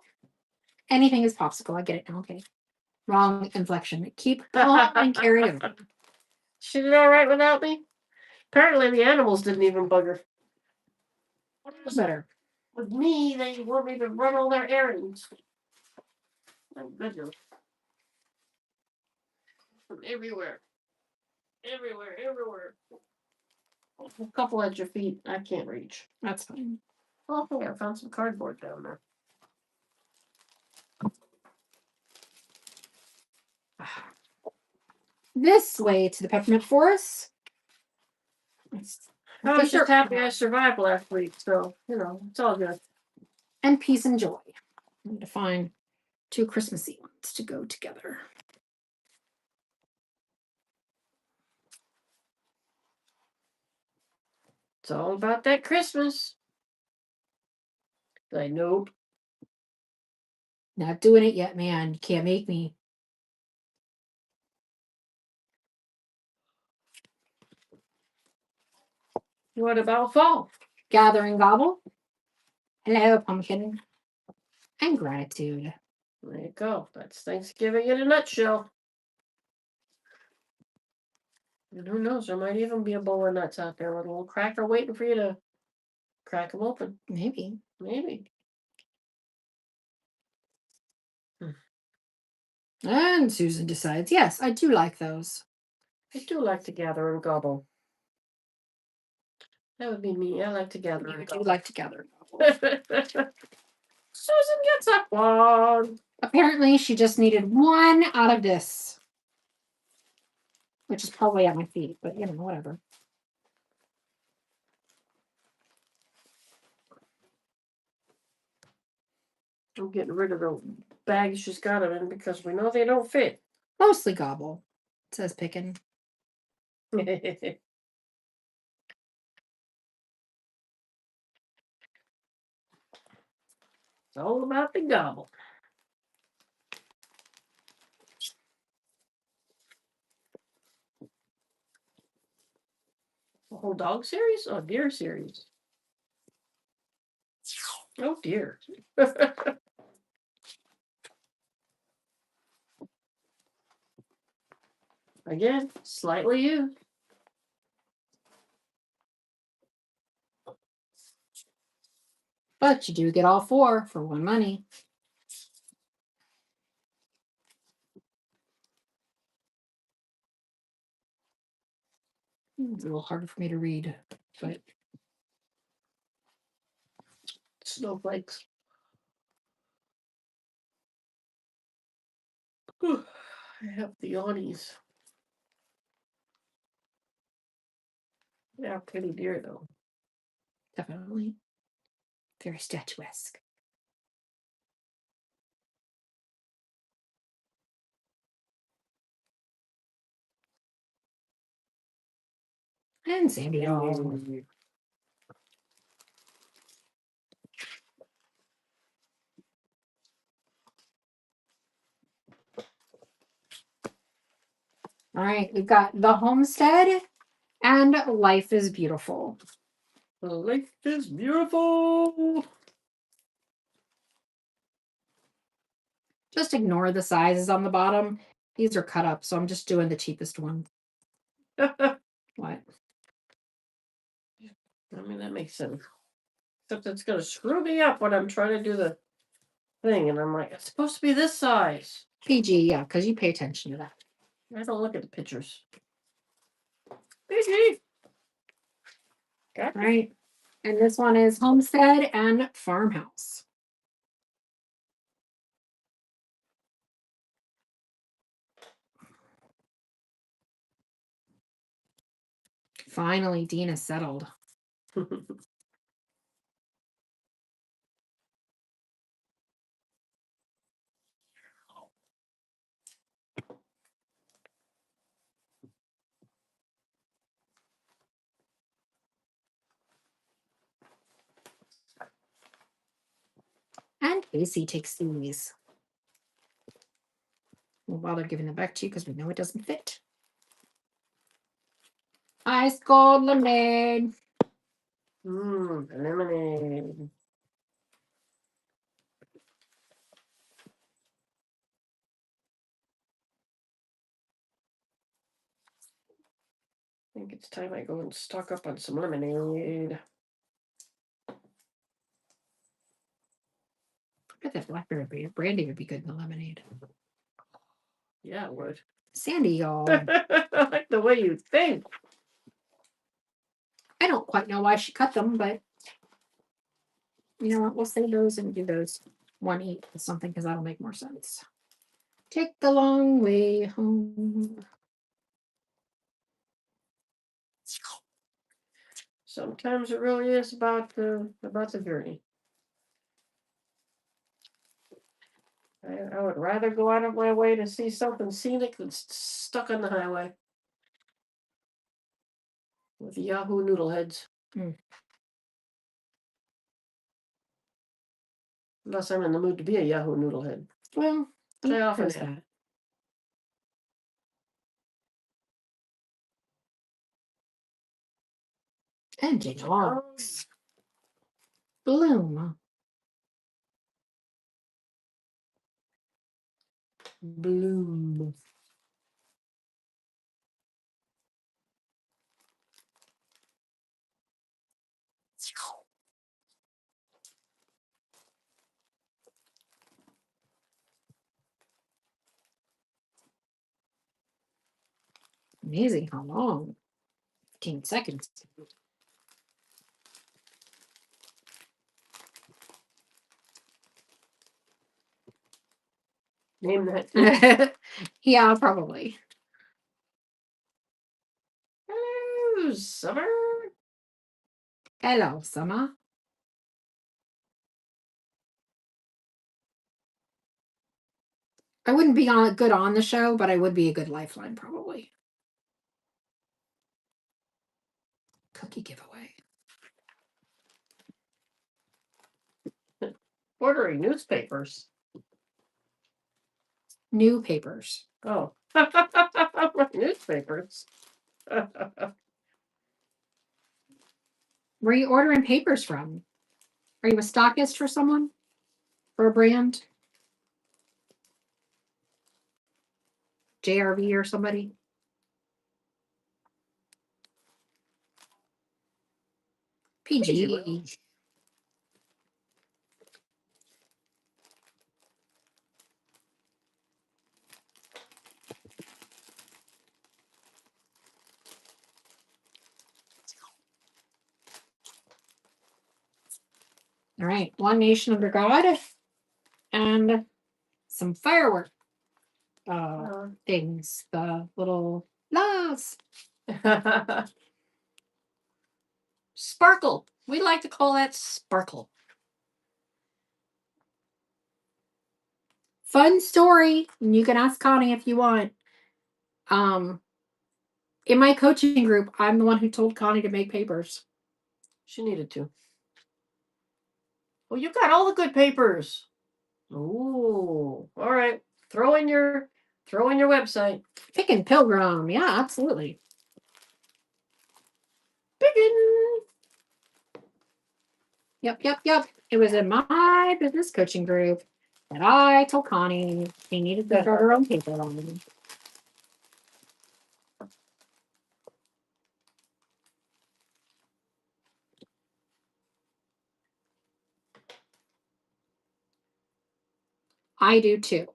Speaker 1: Anything is popsicle. I get it now. Okay. Wrong inflection. Keep on and carry on.
Speaker 2: She did all right without me. Apparently, the animals didn't even bug her.
Speaker 1: Better.
Speaker 2: With me, they want me to run all their errands. Thank goodness. From everywhere. Everywhere. A couple at your feet, I can't reach.
Speaker 1: That's fine.
Speaker 2: Oh, hey, I found some cardboard down there.
Speaker 1: This way to the peppermint forest.
Speaker 2: I was just happy I survived last week, so, it's all good.
Speaker 1: And peace and joy. I need to find 2 Christmassy ones to go together.
Speaker 2: It's all about that Christmas. Like, nope.
Speaker 1: Not doing it yet, man. You can't make me.
Speaker 2: What about fall?
Speaker 1: Gather and gobble. Hello, pumpkin. And gratitude.
Speaker 2: There you go. That's Thanksgiving in a nutshell. And who knows? There might even be a bowl of nuts out there with a little cracker waiting for you to crack them open.
Speaker 1: Maybe. And Susan decides, yes, I do like those.
Speaker 2: I do like to gather and gobble. That would be me. I like to gather
Speaker 1: You
Speaker 2: and
Speaker 1: do
Speaker 2: gobble.
Speaker 1: like to gather and gobble.
Speaker 2: Susan gets up one.
Speaker 1: Apparently, she just needed 1 out of this. Which is probably at my feet, but whatever.
Speaker 2: I'm getting rid of the bags she's got them in because we know they don't fit.
Speaker 1: Mostly gobble. It says picking.
Speaker 2: It's all about the gobble. The whole dog series? Oh, deer series. Oh, dear. Again, slightly used.
Speaker 1: But you do get all 4 for 1 money. It's a little harder for me to read, but
Speaker 2: Snowflakes. I have the yawnies. Yeah, pretty deer though.
Speaker 1: definitely very statuesque. And Sandy. All right, we've got The Homestead and Life is Beautiful.
Speaker 2: Life is beautiful.
Speaker 1: Just ignore the sizes on the bottom. These are cut up, so I'm just doing the cheapest one. What?
Speaker 2: I mean, that makes sense. Except it's going to screw me up when I'm trying to do the thing. And I'm like, it's supposed to be this size.
Speaker 1: PG, yeah, because you pay attention to that.
Speaker 2: I don't look at the pictures. PG. Gotcha.
Speaker 1: Right. And this one is Homestead and Farmhouse. Finally, Dina settled. And Casey takes these. We'll bother giving them back to you because we know it doesn't fit. Ice cold lemonade.
Speaker 2: Lemonade. I think it's time I go and stock up on some lemonade.
Speaker 1: I bet that blackberry brandy would be good in the lemonade.
Speaker 2: Yeah, it would.
Speaker 1: Sandy, y'all.
Speaker 2: I like the way you think.
Speaker 1: I don't quite know why she cut them, but you know what? We'll save those and do those 1 each or something because that'll make more sense. Take the long way home.
Speaker 2: Sometimes it really is about the journey. I would rather go out of my way to see something scenic than stuck on the highway with Yahoo noodleheads. Unless I'm in the mood to be a Yahoo noodlehead.
Speaker 1: Well,
Speaker 2: Which I often
Speaker 1: there's
Speaker 2: am.
Speaker 1: that. And dogs. Bloom.
Speaker 2: Bloom.
Speaker 1: Amazing how long. 15 seconds.
Speaker 2: Name that.
Speaker 1: Yeah, probably.
Speaker 2: Hello, summer.
Speaker 1: Hello, Summer. I wouldn't be good on the show, but I would be a good lifeline, probably. Cookie giveaway.
Speaker 2: Ordering newspapers.
Speaker 1: New papers.
Speaker 2: Oh. Newspapers.
Speaker 1: Where are you ordering papers from? Are you a stockist for someone? For a brand? JRV or somebody? PG. All right, one nation under God and some firework things, the little loves.
Speaker 2: Sparkle. We like to call that sparkle.
Speaker 1: Fun story. And you can ask Connie if you want. In my coaching group, I'm the one who told Connie to make papers.
Speaker 2: She needed to. Oh, you got all the good papers. Ooh. All right. Throw in your website.
Speaker 1: Pickin' Pilgrim. Yeah, absolutely.
Speaker 2: Pickin'.
Speaker 1: Yep. It was in my business coaching group that I told Connie she needed to start her own paper line. I do too.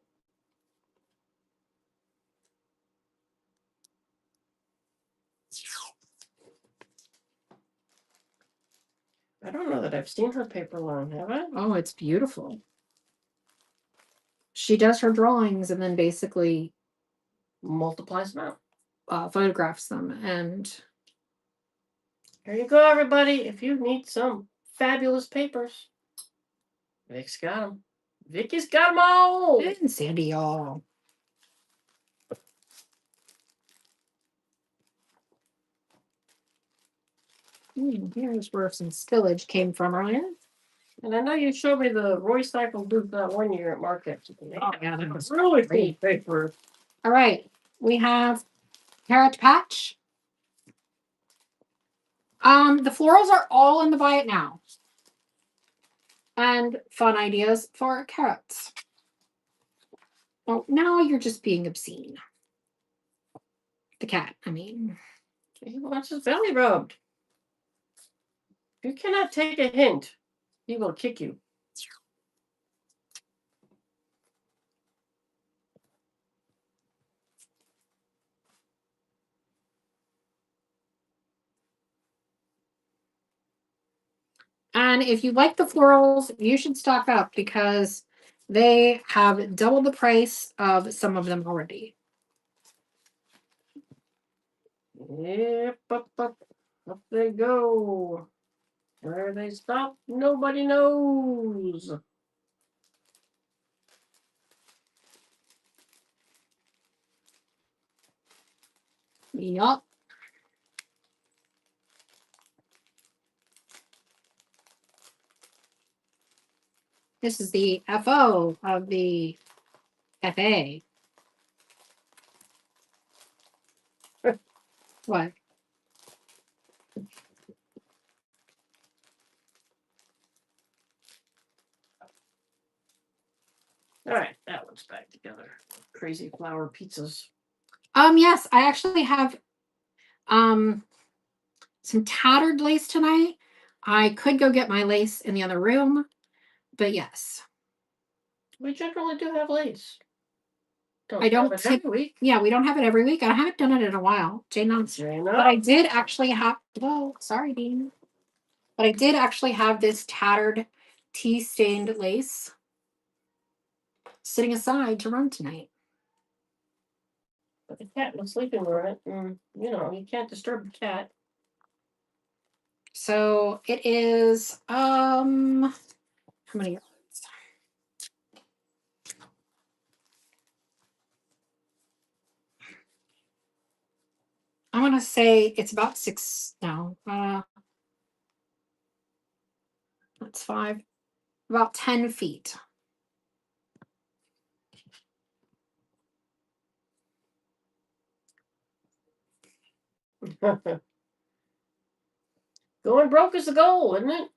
Speaker 2: I don't know that I've seen her paper line, have I?
Speaker 1: Oh, it's beautiful. She does her drawings and then basically
Speaker 2: Multiplies them out.
Speaker 1: photographs them, and
Speaker 2: There you go, everybody. If you need some fabulous papers, Vic's got them. Vicky's got them all.
Speaker 1: And Sandy, y'all. Here's where some spillage came from earlier.
Speaker 2: And I know you showed me the Roy Cycle booth that one year at Market.
Speaker 1: Oh, yeah, that was
Speaker 2: really cool
Speaker 1: great.
Speaker 2: paper.
Speaker 1: All right, we have Carrot Patch. The florals are all in the buy it now. And fun ideas for carrots. Oh, now you're just being obscene. The cat, I mean.
Speaker 2: He wants his belly rubbed. If you cannot take a hint, he will kick you.
Speaker 1: And if you like the florals, you should stock up because they have double the price of some of them already.
Speaker 2: Yep, up they go. Where they stop, nobody knows.
Speaker 1: Yup. This is the FO of the FA. What?
Speaker 2: All right, that one's back together. Crazy flower pizzas.
Speaker 1: Yes, I actually have some tattered lace tonight. I could go get my lace in the other room, but yes.
Speaker 2: We generally do have lace.
Speaker 1: I don't
Speaker 2: have it every week.
Speaker 1: Yeah, we don't have it every week. I haven't done it in a while. Jane Nuns. But I did actually have sorry, Dean. But I did actually have this tattered tea stained lace sitting aside to run tonight.
Speaker 2: But the cat was sleeping on it, and you can't disturb the cat.
Speaker 1: So it is how many yards? I want to say it's about 6. No, that's 5. About 10 feet.
Speaker 2: Going broke is the goal, isn't it?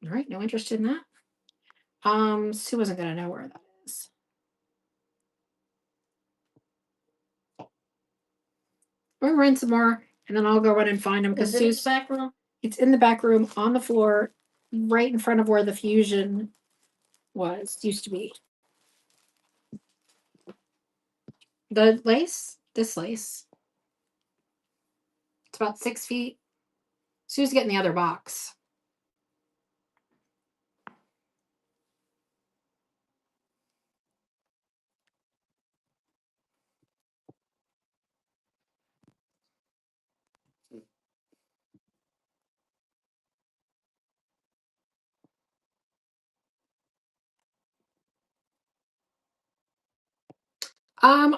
Speaker 1: All right, no interest in that. Sue wasn't gonna know where that is. We're gonna run some more, and then I'll go run and find them because Sue's
Speaker 2: back room.
Speaker 1: It's in the back room on the floor, right in front of where the fusion used to be. The lace, this lace, it's about 6 feet. Sue's getting the other box.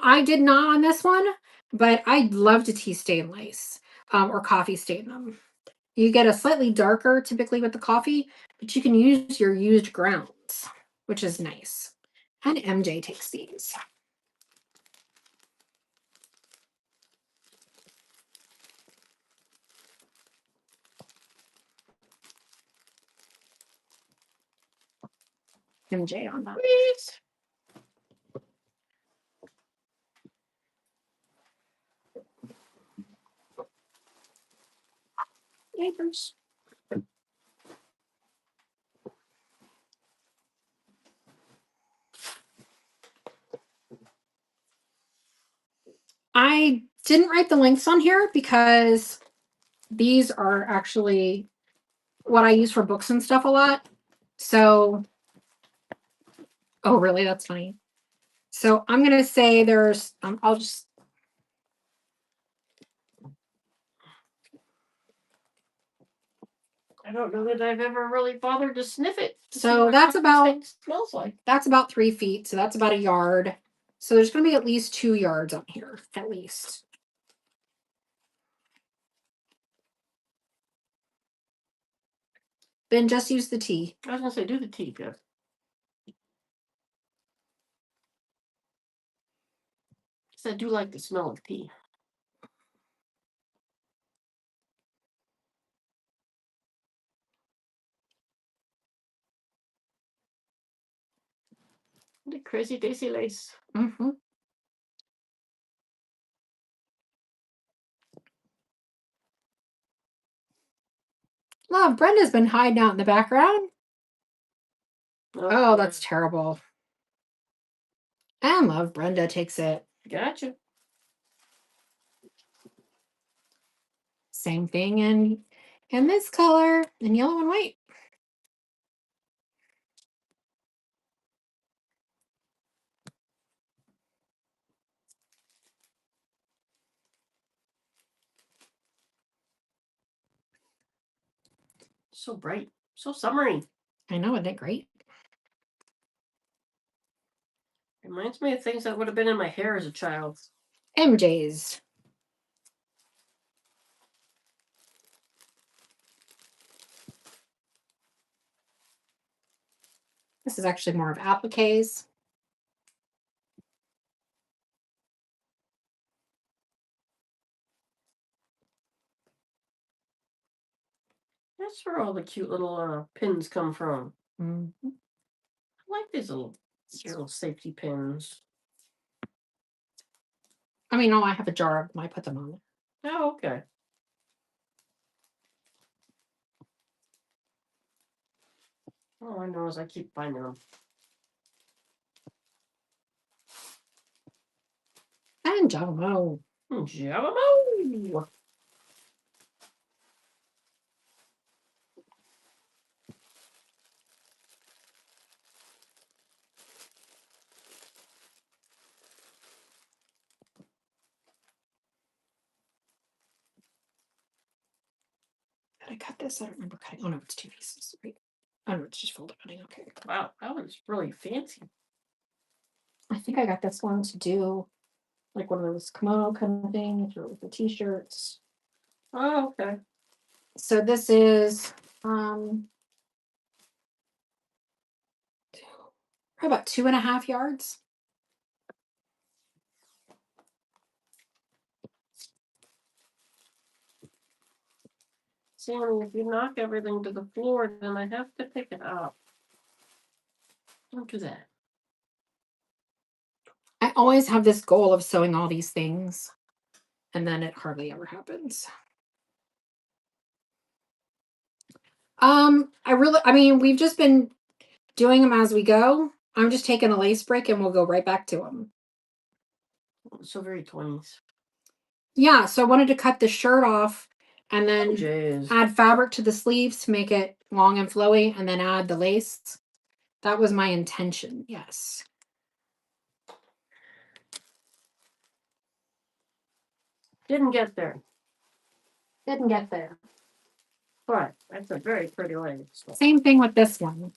Speaker 1: I did not on this one, but I'd love to tea stain lace, or coffee stain them. You get a slightly darker typically with the coffee, but you can use your used grounds, which is nice. And MJ takes these. MJ on that.
Speaker 2: Please.
Speaker 1: Neighbors. I didn't write the links on here because these are actually what I use for books and stuff a lot. So Oh, really? That's funny. So I'm gonna say there's. I'll just.
Speaker 2: I don't know that I've ever really bothered to sniff it. To see
Speaker 1: So
Speaker 2: what
Speaker 1: that's
Speaker 2: this
Speaker 1: about.
Speaker 2: thing smells like.
Speaker 1: That's about 3 feet. So that's about a yard. So there's gonna be at least 2 yards on here, at least. Then just use the tea.
Speaker 2: I was gonna say, do the tea, good. I do like the smell of tea. The crazy daisy lace.
Speaker 1: Mm-hmm. Love, Brenda's been hiding out in the background. Oh, that's terrible. And love, Brenda takes it.
Speaker 2: Gotcha.
Speaker 1: Same thing in this color, in yellow and white.
Speaker 2: So bright, so summery.
Speaker 1: I know, isn't it great?
Speaker 2: Reminds me of things that would have been in my hair as a child.
Speaker 1: MJ's. This is actually more of appliques.
Speaker 2: That's where all the cute little pins come from.
Speaker 1: Mm-hmm.
Speaker 2: I like these little safety pins.
Speaker 1: I mean, I have a jar of them. I put them on.
Speaker 2: Oh, okay. All I know is I keep finding them.
Speaker 1: And Jamo.
Speaker 2: Jamo!
Speaker 1: Did I cut this? I don't remember cutting. Oh no, it's 2 pieces. Right? Oh no, it's just folded cutting. Okay.
Speaker 2: Wow, that was really fancy.
Speaker 1: I think I got this one to do like one of those kimono kind of things or with the t-shirts.
Speaker 2: Oh, okay.
Speaker 1: So this is probably about 2.5 yards.
Speaker 2: Sammy, if you knock everything to the floor, then I have to pick it up. Don't do that.
Speaker 1: I always have this goal of sewing all these things, and then it hardly ever happens. I mean, we've just been doing them as we go. I'm just taking a lace break and we'll go right back to them.
Speaker 2: So very 20s.
Speaker 1: Yeah, so I wanted to cut the shirt off and then
Speaker 2: Jeez.
Speaker 1: add fabric to the sleeves to make it long and flowy and then add the lace. That was my intention, yes.
Speaker 2: Didn't get there.
Speaker 1: Didn't get there.
Speaker 2: But that's a very pretty lace.
Speaker 1: Same thing with this one.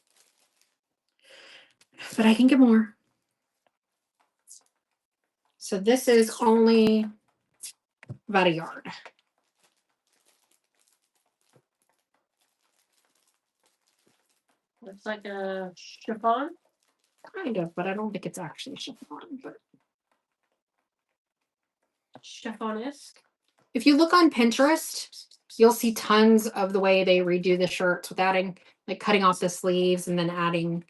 Speaker 1: But I can get more. So this is only about a yard.
Speaker 2: It's like a chiffon.
Speaker 1: Kind of, but I don't think it's actually chiffon. But
Speaker 2: Chiffon-esque.
Speaker 1: if you look on Pinterest, you'll see tons of the way they redo the shirts with adding, like cutting off the sleeves and then adding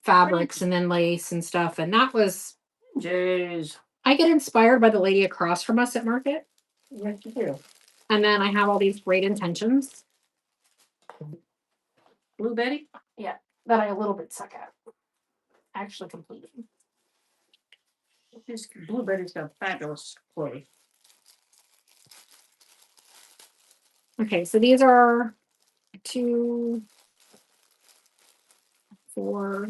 Speaker 1: fabrics and then lace and stuff. And that was,
Speaker 2: Jeez.
Speaker 1: I get inspired by the lady across from us at Market.
Speaker 2: Yes, you do.
Speaker 1: And then I have all these great intentions.
Speaker 2: Blue Betty?
Speaker 1: Yeah, that I a little bit suck at. Actually completed.
Speaker 2: This Blue Betty's got fabulous clothes.
Speaker 1: Okay, so these are 2, 4,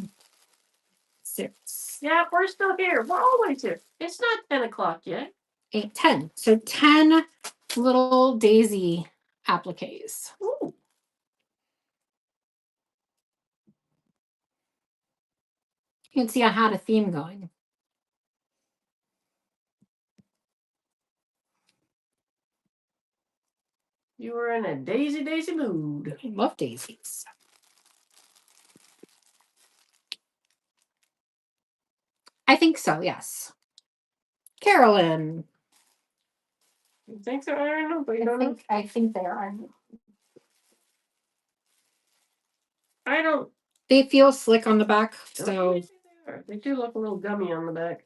Speaker 1: 6,
Speaker 2: Yeah, we're still here. We're always here. It's not 10 o'clock yet.
Speaker 1: 8, 10. So 10 little daisy appliques.
Speaker 2: Ooh.
Speaker 1: You can see I had a theme going.
Speaker 2: You were in a daisy mood.
Speaker 1: I love daisies. I think so, yes. Carolyn.
Speaker 2: You think so? I don't know, but you don't know.
Speaker 1: I think they are.
Speaker 2: I don't.
Speaker 1: They feel slick on the back,
Speaker 2: don't
Speaker 1: so
Speaker 2: think they are. They do look a little gummy on the back.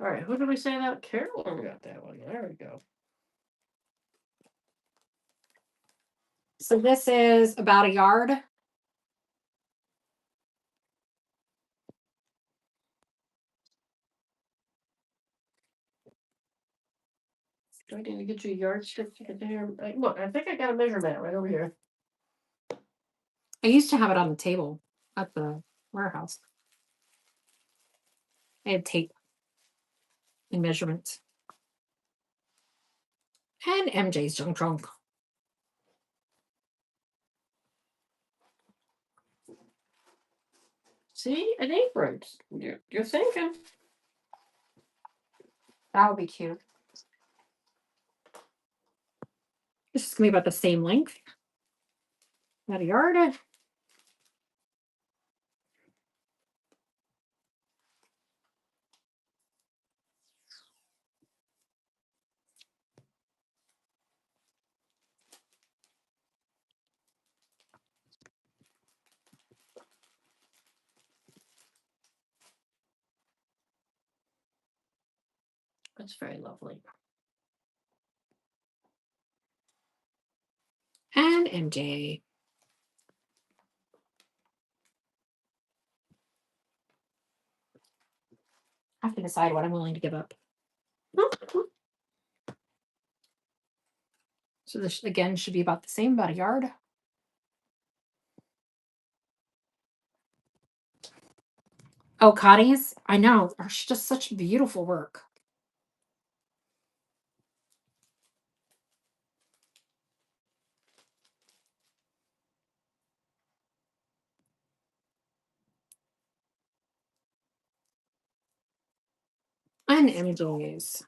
Speaker 2: All right, who did we say that? Carolyn got that one. There we go.
Speaker 1: so this is about a yard.
Speaker 2: Do I need to get you a yardstick to get there? Look, I think I got a measurement right over here.
Speaker 1: I used to have it on the table at the warehouse. I had tape and measurements. And MJ's junk trunk.
Speaker 2: See, an apron. You're thinking.
Speaker 1: That would be cute. This is gonna be about the same length. About a yard.
Speaker 2: That's very lovely.
Speaker 1: And MJ. I have to decide what I'm willing to give up. So this again should be about the same, about a yard. Oh, Connie's? I know. She's just such beautiful work. And MJ's.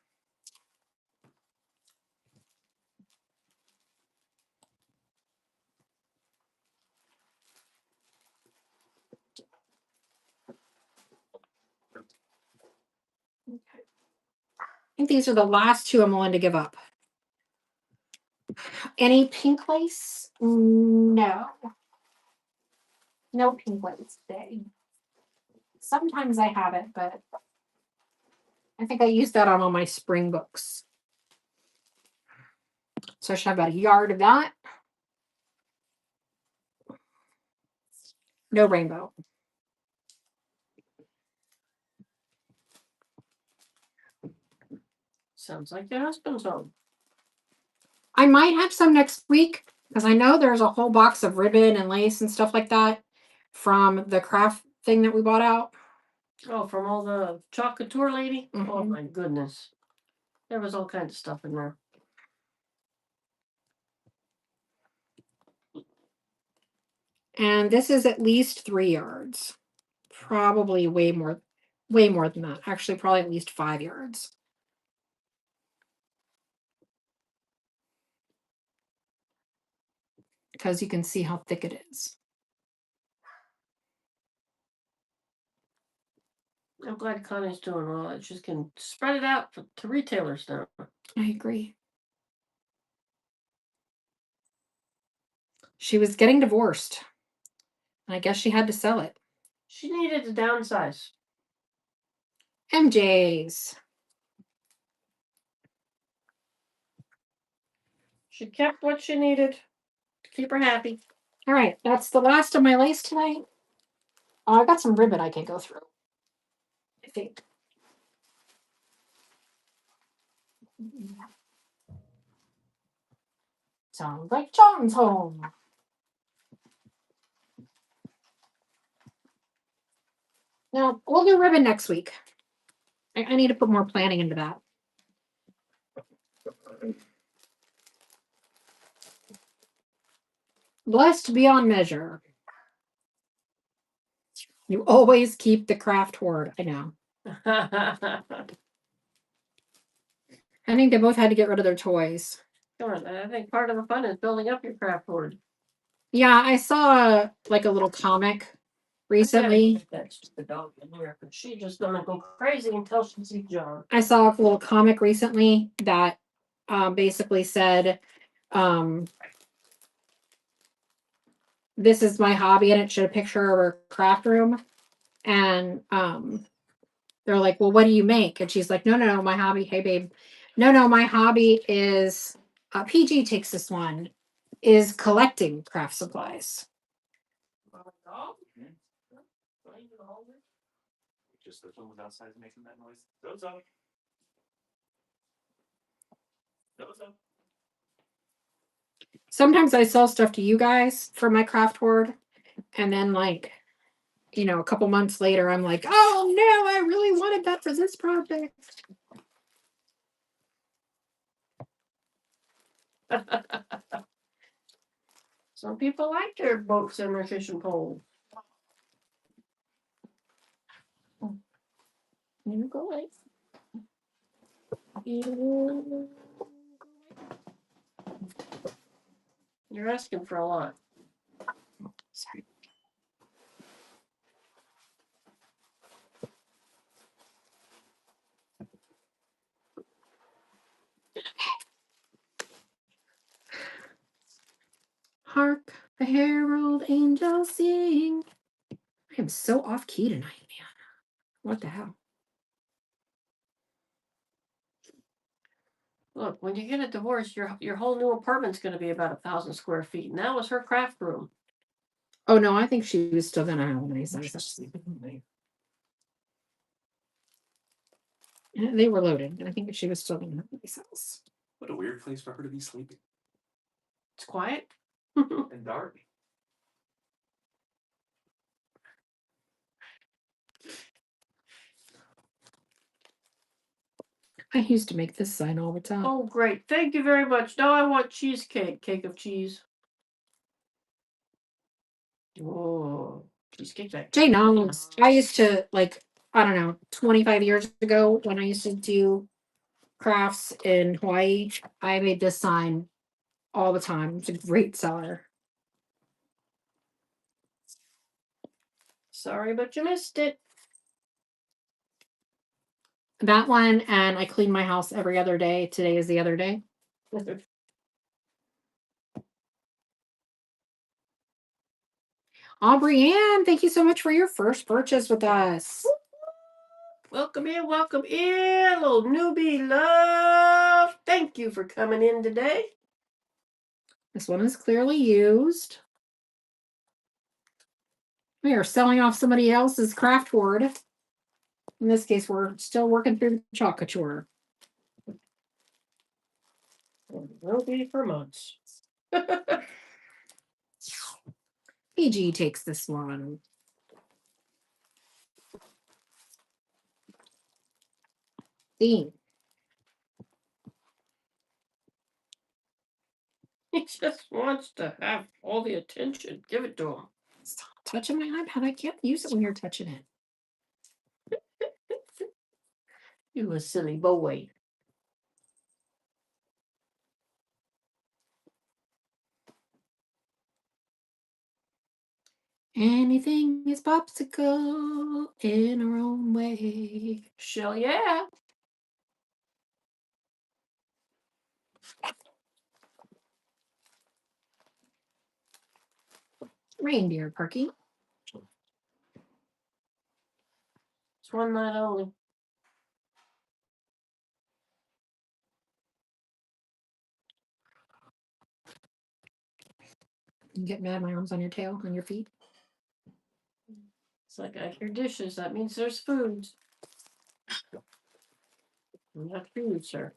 Speaker 1: I think these are the last two I'm willing to give up. Any pink lace? No. No pink lace today. Sometimes I have it, but I think I used that on all my spring books. So I should have about a yard of that. No rainbow.
Speaker 2: Sounds like your husband's home.
Speaker 1: I might have some next week because I know there's a whole box of ribbon and lace and stuff like that from the craft thing that we bought out.
Speaker 2: Oh, from all the Couture lady? Oh
Speaker 1: Mhm.
Speaker 2: my goodness. There was all kinds of stuff in there.
Speaker 1: And this is at least 3 yards. Probably way more than that. Actually, probably at least 5 yards. Because you can see how thick it is.
Speaker 2: I'm glad Connie's doing all that. She can spread it out to retailers now.
Speaker 1: I agree. She was getting divorced. I guess she had to sell it.
Speaker 2: She needed to downsize.
Speaker 1: MJ's.
Speaker 2: She kept what she needed to keep her happy.
Speaker 1: All right, that's the last of my lace tonight. Oh, I got some ribbon I can go through. I think. Sounds like John's home. No, we'll do ribbon next week. I need to put more planning into that. Blessed beyond measure. You always keep the craft word. I know. I think they both had to get rid of their toys.
Speaker 2: Come on, I think part of the fun is building up your craft board.
Speaker 1: Yeah, I saw like a little comic recently.
Speaker 2: That's just the dog in here, but she just gonna go crazy until she sees John.
Speaker 1: I saw a little comic recently that basically said, this is my hobby, and it showed a picture of her craft room. And they're like, well, what do you make? And she's like, no, my hobby, hey babe, no, my hobby is PG takes this one, is collecting craft supplies.
Speaker 3: Just the one outside is making that noise. Those up. Those up.
Speaker 1: Sometimes I sell stuff to you guys for my craft word, and then like, you know, a couple months later, I'm like, oh no, I really wanted that for this project.
Speaker 2: Some people like their boats and their fishing poles. You go away. You're asking for a lot.
Speaker 1: Sorry. Hark, the herald angels sing. I am so off key tonight, man. What the hell?
Speaker 2: Look, when you get a divorce, your whole new apartment's going to be about 1,000 square feet, and that was her craft room.
Speaker 1: Oh no, I think she was still gonna have a nice house. They were loaded, and I think she was still gonna have a nice house.
Speaker 3: What a weird place for her to be sleeping.
Speaker 2: It's quiet.
Speaker 3: And dark.
Speaker 1: I used to make this sign all the time.
Speaker 2: Oh, great. Thank you very much. Now I want cheesecake. Cake of cheese. Oh, cheesecake.
Speaker 1: Jay Noms. I used to like, I don't know, 25 years ago when I used to do crafts in Hawaii, I made this sign all the time. It's a great seller.
Speaker 2: Sorry, but you missed it.
Speaker 1: That one, and I clean my house every other day. Today is the other day. Aubrey Ann, thank you so much for your first purchase with us.
Speaker 2: Welcome in, little newbie love. Thank you for coming in today.
Speaker 1: This one is clearly used. We are selling off somebody else's craft word. In this case, we're still working through the Couture.
Speaker 2: Will be for months.
Speaker 1: PG takes this one. Theme.
Speaker 2: He just wants to have all the attention. Give it to him.
Speaker 1: Stop touching my iPad. I can't use it when you're touching it.
Speaker 2: You a silly boy.
Speaker 1: Anything is popsicle in her own way.
Speaker 2: Shell, yeah.
Speaker 1: Reindeer Perky.
Speaker 2: It's one night only.
Speaker 1: You get mad, my arms on your tail, on your feet.
Speaker 2: It's like I hear dishes. That means there's food. Not food, sir.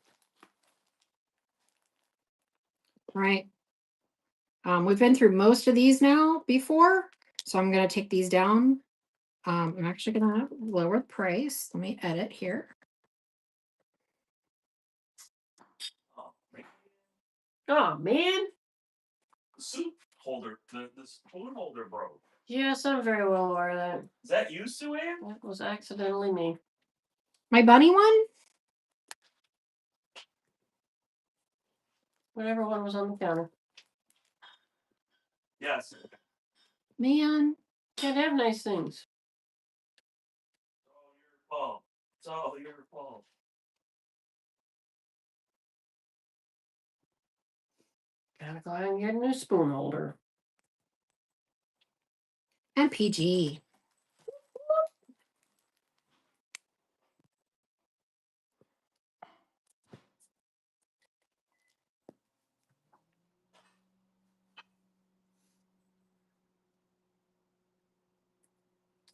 Speaker 1: All right. We've been through most of these now before, so I'm going to take these down I'm actually gonna lower the price. Let me edit here.
Speaker 3: Oh, man.
Speaker 2: Oh, man.
Speaker 3: The soup holder, the spoon holder broke.
Speaker 2: Yes, I'm very well aware of that.
Speaker 3: Is that you, Sue Ann?
Speaker 2: That was accidentally me.
Speaker 1: My bunny one?
Speaker 2: Whatever one was on the counter.
Speaker 3: Yes.
Speaker 1: Man.
Speaker 2: Can't have nice things.
Speaker 3: It's all your fault. It's all your fault.
Speaker 2: Gotta go ahead and get a new spoon holder.
Speaker 1: And PG.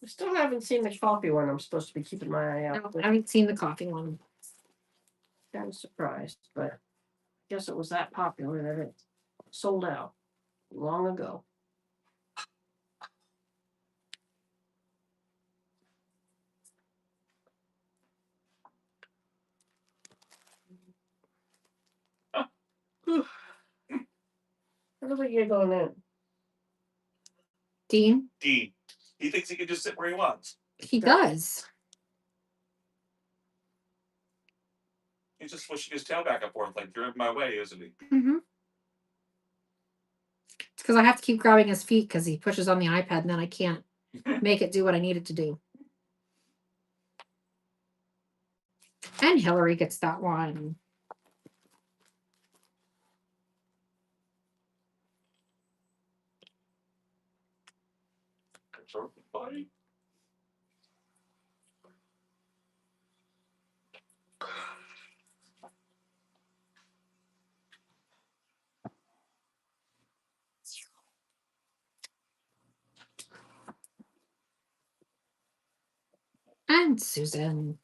Speaker 2: I still haven't seen the coffee one. I'm supposed to be keeping my eye
Speaker 1: No,
Speaker 2: out.
Speaker 1: I haven't seen the coffee one.
Speaker 2: I was surprised, but I guess it was that popular that it sold out long ago. Where do we get going in?
Speaker 1: Dean?
Speaker 3: Dean. He thinks he can just sit where he wants.
Speaker 1: He does.
Speaker 3: He's just swishing his tail back and forth like you're in my way, isn't he?
Speaker 1: Mm-hmm. It's because I have to keep grabbing his feet because he pushes on the iPad and then I can't make it do what I need it to do. And Hillary gets that one.
Speaker 3: Buddy.
Speaker 1: And Susan.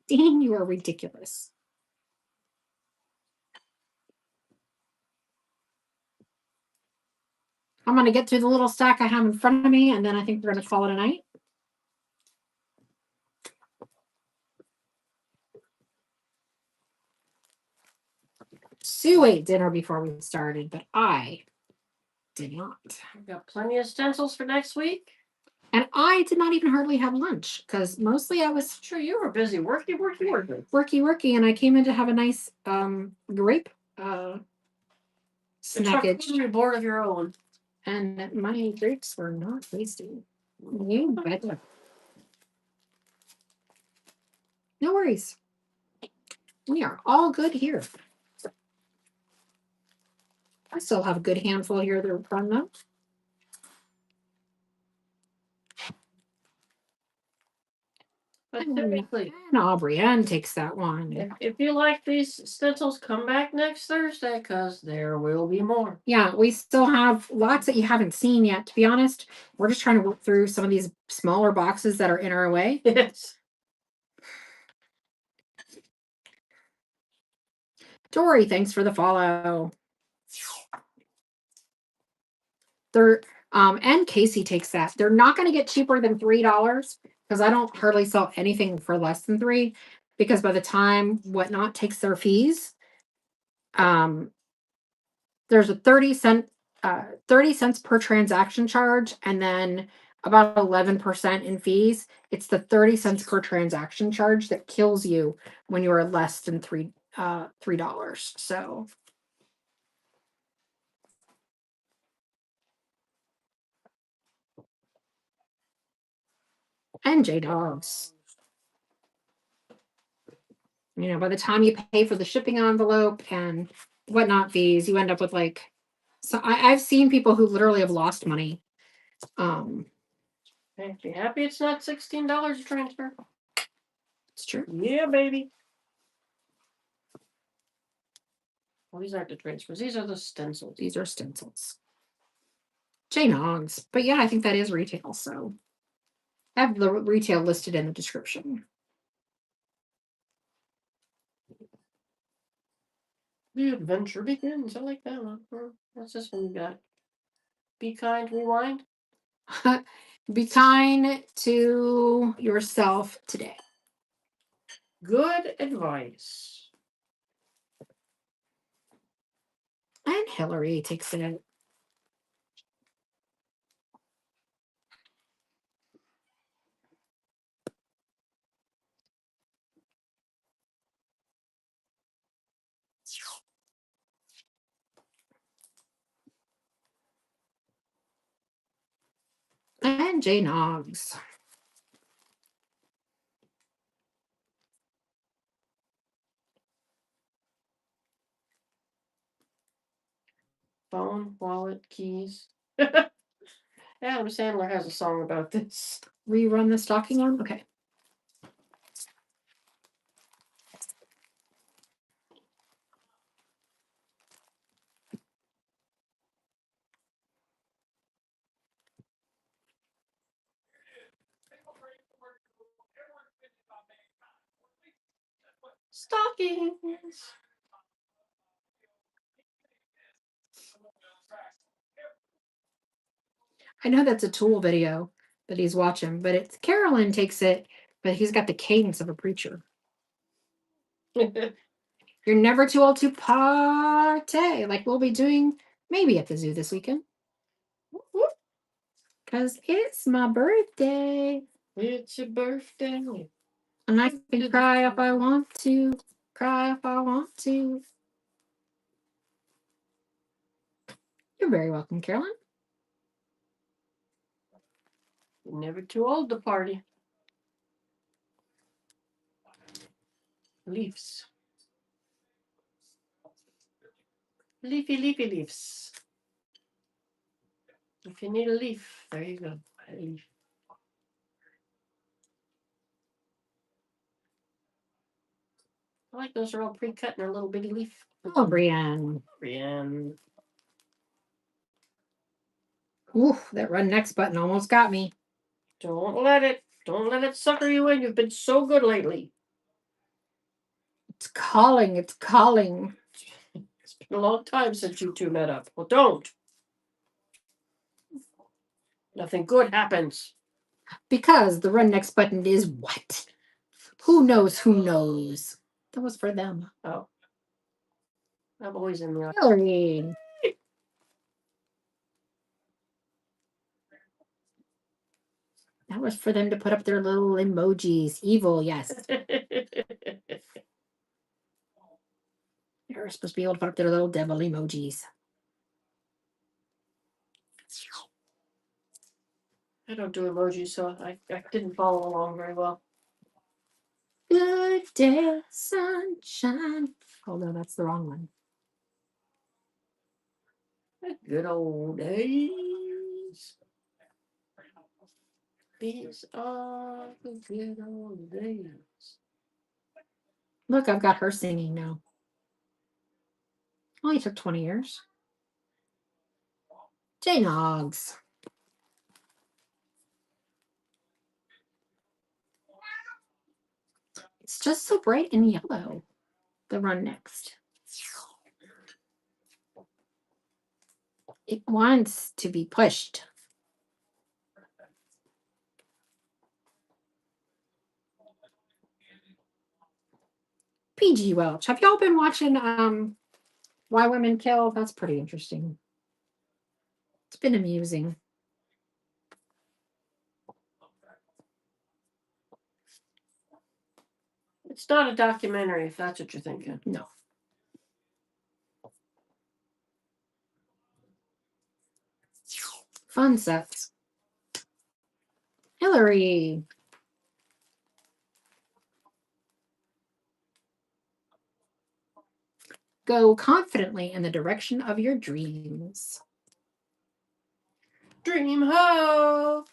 Speaker 1: Dean, you are ridiculous. I'm going to get through the little stack I have in front of me, and then I think we're going to call it a night. Sue ate dinner before we started, but I did not.
Speaker 2: We've got plenty of stencils for next week.
Speaker 1: And I did not even hardly have lunch because mostly I was
Speaker 2: Sure, you were busy working.
Speaker 1: worky, and I came in to have a nice grape
Speaker 2: The
Speaker 1: snackage.
Speaker 2: charcuterie board of your own.
Speaker 1: And my grapes were not tasty. You betcha. No worries. We are all good here. I still have a good handful here that are fun though.
Speaker 2: But
Speaker 1: And
Speaker 2: typically,
Speaker 1: Aubrey Ann takes that one.
Speaker 2: if you like these stencils, come back next Thursday because there will be more.
Speaker 1: Yeah, we still have lots that you haven't seen yet. To be honest, we're just trying to work through some of these smaller boxes that are in our way.
Speaker 2: Yes.
Speaker 1: Dory, thanks for the follow. They're and Casey takes that. They're not going to get cheaper than $3 because I don't hardly sell anything for less than $3 because by the time Whatnot takes their fees, there's a 30 cents per transaction charge and then about 11% in fees. It's the 30 cents per transaction charge that kills you when you are less than $3. So and J Dogs. You know, by the time you pay for the shipping envelope and Whatnot fees, you end up with like, so I've seen people who literally have lost money.
Speaker 2: Hey, be happy it's not $16 a transfer.
Speaker 1: It's true.
Speaker 2: Yeah, baby. Well, these aren't the transfers. These are the stencils.
Speaker 1: These are stencils. J Nogs. But yeah, I think that is retail. So I have the retail listed in the description.
Speaker 2: The adventure begins. I like that one. What's this one you got? Be kind, rewind.
Speaker 1: Be kind to yourself today.
Speaker 2: Good advice.
Speaker 1: And Hillary takes it. And Jay Noggs.
Speaker 2: Phone, wallet, keys. Adam Sandler has a song about this.
Speaker 1: Rerun the stocking arm? Okay.
Speaker 2: Stockings.
Speaker 1: I know that's a Tool video that he's watching, but it's Carolyn takes it, but he's got the cadence of a preacher. You're never too old to party, like we'll be doing maybe at the zoo this weekend. Because it's my birthday.
Speaker 2: It's your birthday.
Speaker 1: And I can cry if I want to. Cry if I want to. You're very welcome, Carolyn.
Speaker 2: Never too old to party. Leaves. Leafy, leafy leaves. If you need a leaf, there you go. A leaf. I like those are all pre-cut in their little bitty leaf.
Speaker 1: Oh, Brienne.
Speaker 2: Brienne.
Speaker 1: Oof, that run next button almost got me.
Speaker 2: Don't let it sucker you in. You've been so good lately.
Speaker 1: It's calling. It's calling.
Speaker 2: It's been a long time since you two met up. Well, don't. Nothing good happens.
Speaker 1: Because the run next button is what? Who knows? Who knows? That was for them.
Speaker 2: Oh. I'm always in the
Speaker 1: Hillary. That was for them to put up their little emojis. Evil, yes. They're supposed to be able to put up their little devil emojis.
Speaker 2: I don't do emojis, so I didn't follow along very well.
Speaker 1: Good day, sunshine. Oh no, that's the wrong one.
Speaker 2: Good old days. These are the good old days.
Speaker 1: Look, I've got her singing now. Only took 20 years. Jay Noggs. It's just so bright and yellow. The run next. It wants to be pushed. PG Welch. Have y'all been watching Why Women Kill? That's pretty interesting. It's been amusing.
Speaker 2: It's not a documentary, if that's what you're thinking.
Speaker 1: No. Fun sets. Hillary. Go confidently in the direction of your dreams.
Speaker 2: Dream ho!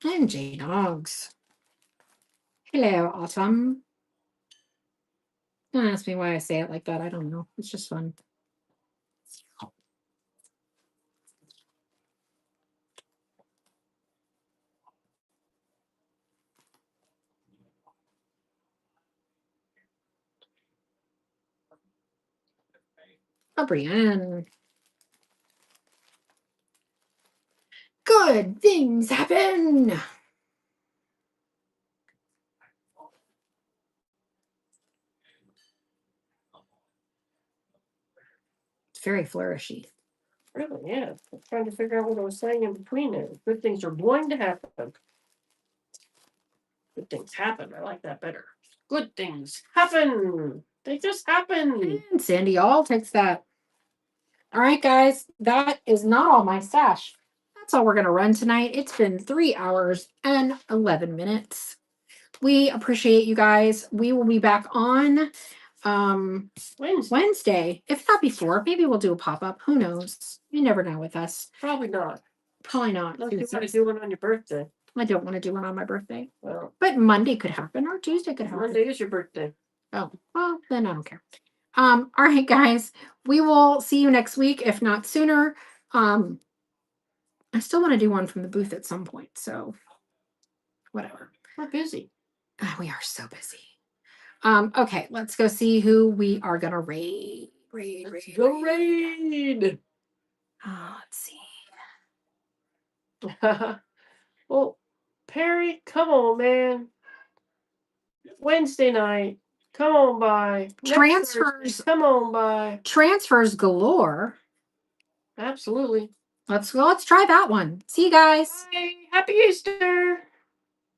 Speaker 1: And Jay Noggs. Hello, Autumn. Don't ask me why I say it like that. I don't know. It's just fun. Brienne. Good things happen. It's very flourishy.
Speaker 2: Really, yeah. I'm trying to figure out what I was saying in between there. Good things are going to happen. Good things happen. I like that better. Good things happen. They just happen.
Speaker 1: And Sandy all takes that. All right, guys, that is not all my stash. That's all we're going to run tonight. It's been 3 hours and 11 minutes. We appreciate you guys. We will be back on Wednesday, if not before. Maybe we'll do a pop-up. Who knows? You never know with us.
Speaker 2: Probably not.
Speaker 1: Probably not.
Speaker 2: Unless you want to do one on your birthday.
Speaker 1: I don't want to do one on my birthday.
Speaker 2: Well,
Speaker 1: But Monday could happen or Tuesday could happen.
Speaker 2: Monday is your birthday.
Speaker 1: Oh, well, then I don't care. All right, guys. We will see you next week, if not sooner. I still want to do one from the booth at some point, so whatever.
Speaker 2: We're busy.
Speaker 1: We are so busy. Okay, let's go see who we are gonna raid.
Speaker 2: Go raid.
Speaker 1: Let's see.
Speaker 2: Well, Perry, come on, man. Wednesday night. Come on by. Next
Speaker 1: Transfers.
Speaker 2: Thursday, come on by.
Speaker 1: Transfers galore.
Speaker 2: Absolutely.
Speaker 1: Let's try that one. See you guys.
Speaker 2: Bye. Happy Easter.